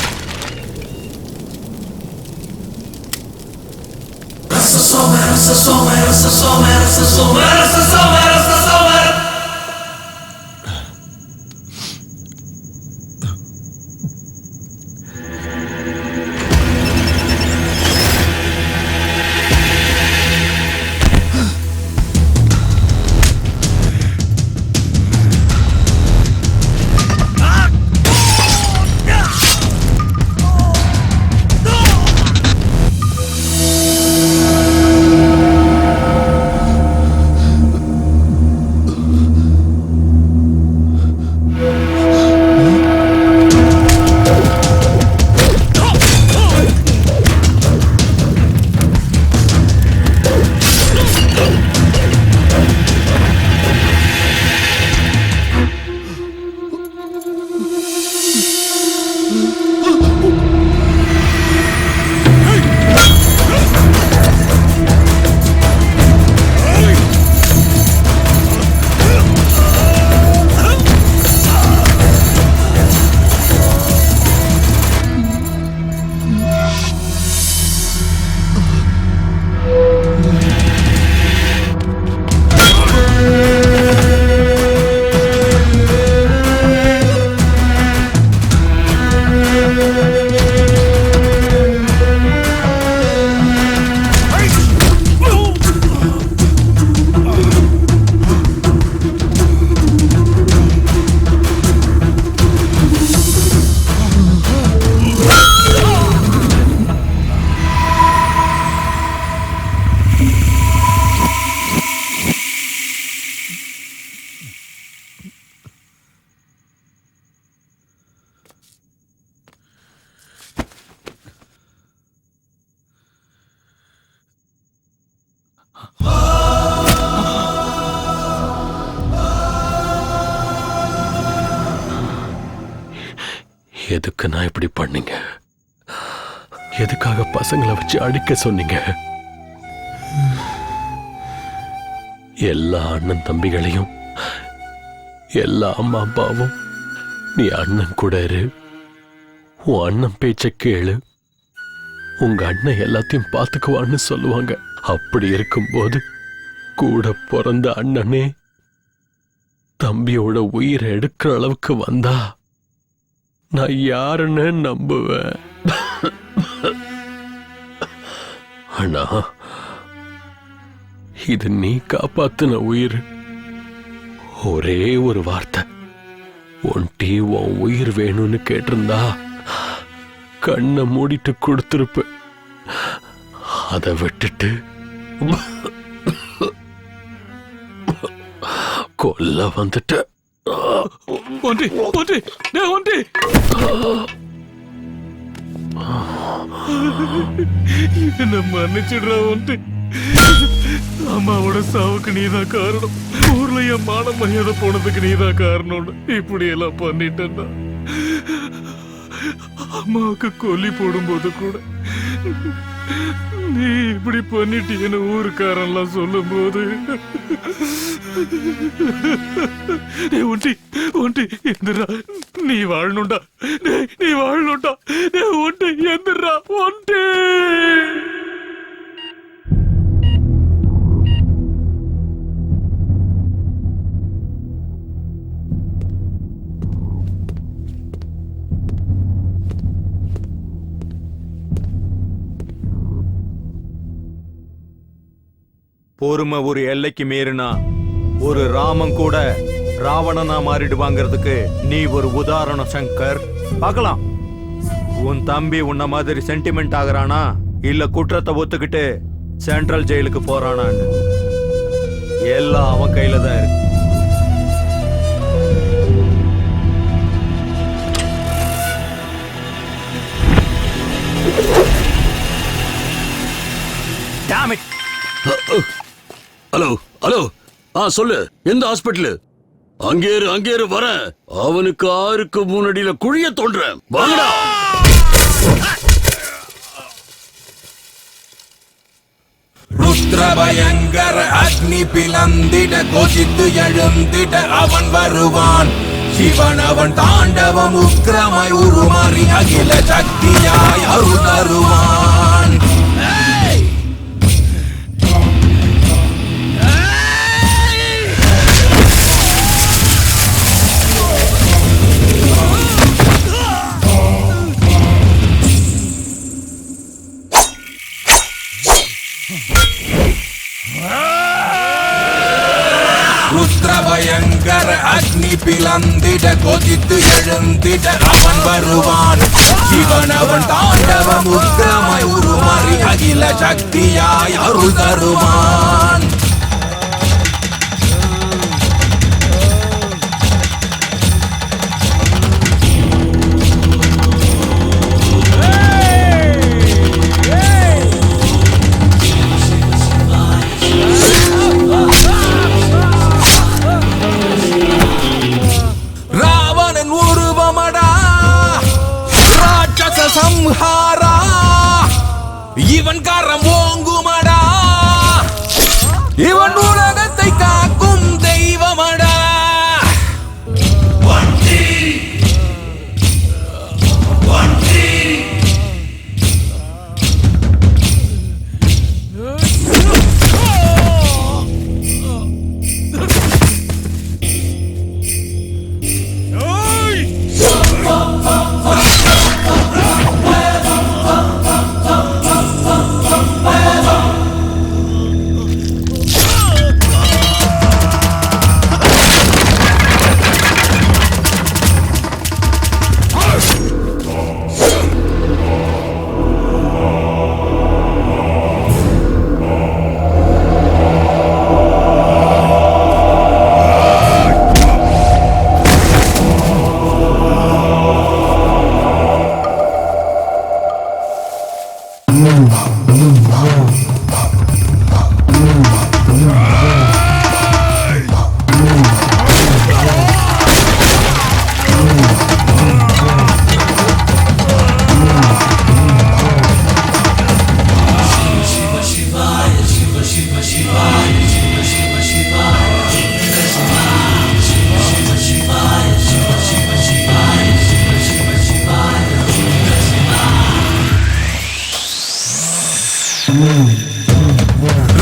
எதுக்கு நான் இப்படி பண்ணீங்க? எதுக்காக பசங்களை வச்சு அடிக்க சொன்னீங்க? எல்லா அண்ணன் தம்பிகளையும் எல்லா அம்மா அப்பாவும் நீ அண்ணன் கூட இரு, உன் அண்ணன் பேச்ச கேளு, உங்க அண்ணன் எல்லாத்தையும் பார்த்துக்குவான்னு சொல்லுவாங்க. அப்படி இருக்கும்போது கூட பிறந்த அண்ணனே தம்பியோட உயிரை எடுக்கிற அளவுக்கு வந்தா நான் யாருன்னு நம்புவேன். அண்ணா, இது நீ காப்பாத்தின உயிர். ஒரே ஒரு வார்த்தை, ஒன்டி உன் உயிர் வேணும்னு கேட்டிருந்தா கண்ணை மூடிட்டு கொடுத்திருப்ப. அதை விட்டுட்டு கொல்ல வந்துட்ட. ஒண்டி ஒண்டி ஒண்டி என்ன மன்னிச்சிடுறா ஒண்டி. அம்மாவோட சாவுக்கு நீதான் காரணம். ஊர்ல என் மான மரியாதை போனதுக்கு நீதான் காரணம். இப்படி எல்லாம் பண்ணிட்டேன்னா அம்மாவுக்கு கொல்லி போடும்போது கூட நீ இப்படி பண்ணிட்டீன்னு ஊருக்காரெல்லாம் சொல்லும் போது ஒண்டி ஒண்டி எந்திரா, நீ வாழணும்டா, நீ வாழணும்டா, ஒண்டி எந்திரா ஒண்டி. பொறுமை ஒரு எல்லைக்கு மீறினா ஒரு ராமன் கூட ராவணனா மாறிடுவாங்கிறதுக்கு நீ ஒரு உதாரணம் சங்கர். பார்க்கலாம் உன் தம்பி உன்ன மாதிரி சென்டிமெண்ட் ஆகுறானா இல்ல குற்றத்தை ஒத்துக்கிட்டு சென்ட்ரல் ஜெயிலுக்கு போறானான்னு. எல்லாம் அவன் கையில தான் இருக்கு. Damn it! ஹலோ ஹலோ, சொல்லு, எந்த ஹாஸ்பிட்டல்? அங்கே இரு வரேன். அவனுக்கு 6க்கு முன்னாடியில குழிய தோன்றேன். வாங்கடா. ருத்ரபயங்கர அக்னி பிளந்திட கோஷித்து எழுந்திட அவன் வருவான். சிவன் அவன் தாண்டவம் உக்கிரமாய் உருமாறி அகில சக்தியாய் அருள் தருவான். ருத்ரபயங்கர அக்னி பிளந்திட கொதித்து எழுந்திட அவன் வருவான். சிவன் அவன் தாண்டவம் உக்கிரமாய் உருமாறி அகில சக்தியாய் அருள் தருவான். சம்ஹாரா இவன் கரம் ஓங்குமடா, இவன் உலகத்தை காக்கும் தெய்வமடா.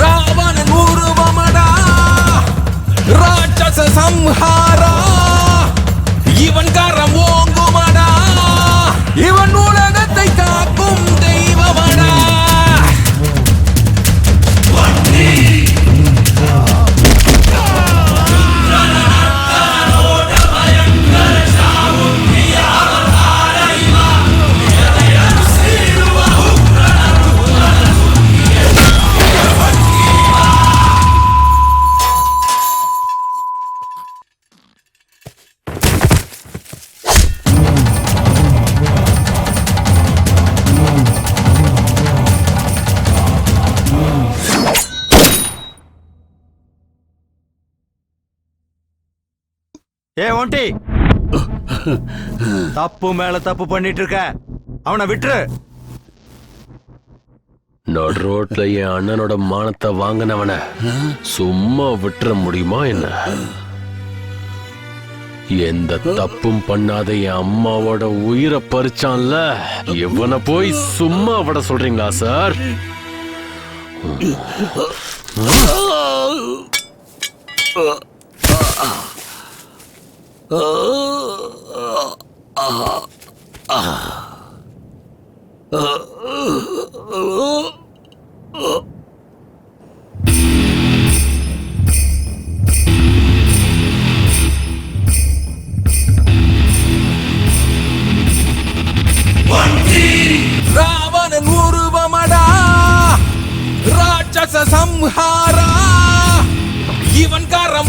ராவணன் உருவமடா ராட்சச சம்ஹாரா இவன் கரம் ஓங்குமடா இவன் உலகத்தை காக்கும் தெய்வமடா ஏ ஒண்டி, தப்பு மேல தப்பு பண்ணிட்டு இருக்க, அவனை விட்டுரு. நடு ரோட்ல என் அண்ணனோட மானத்தை வாங்கினவன சும்மா விட்டுற முடியுமா என்ன? எந்த தப்பும் பண்ணாத என் அம்மாவோட உயிரை பறிச்சான்ல, இவனை போய் சும்மா விட சொல்றீங்களா சார்? ராவணன் உருவமடா ராட்சச சம்ஹாரா இவன் கரம்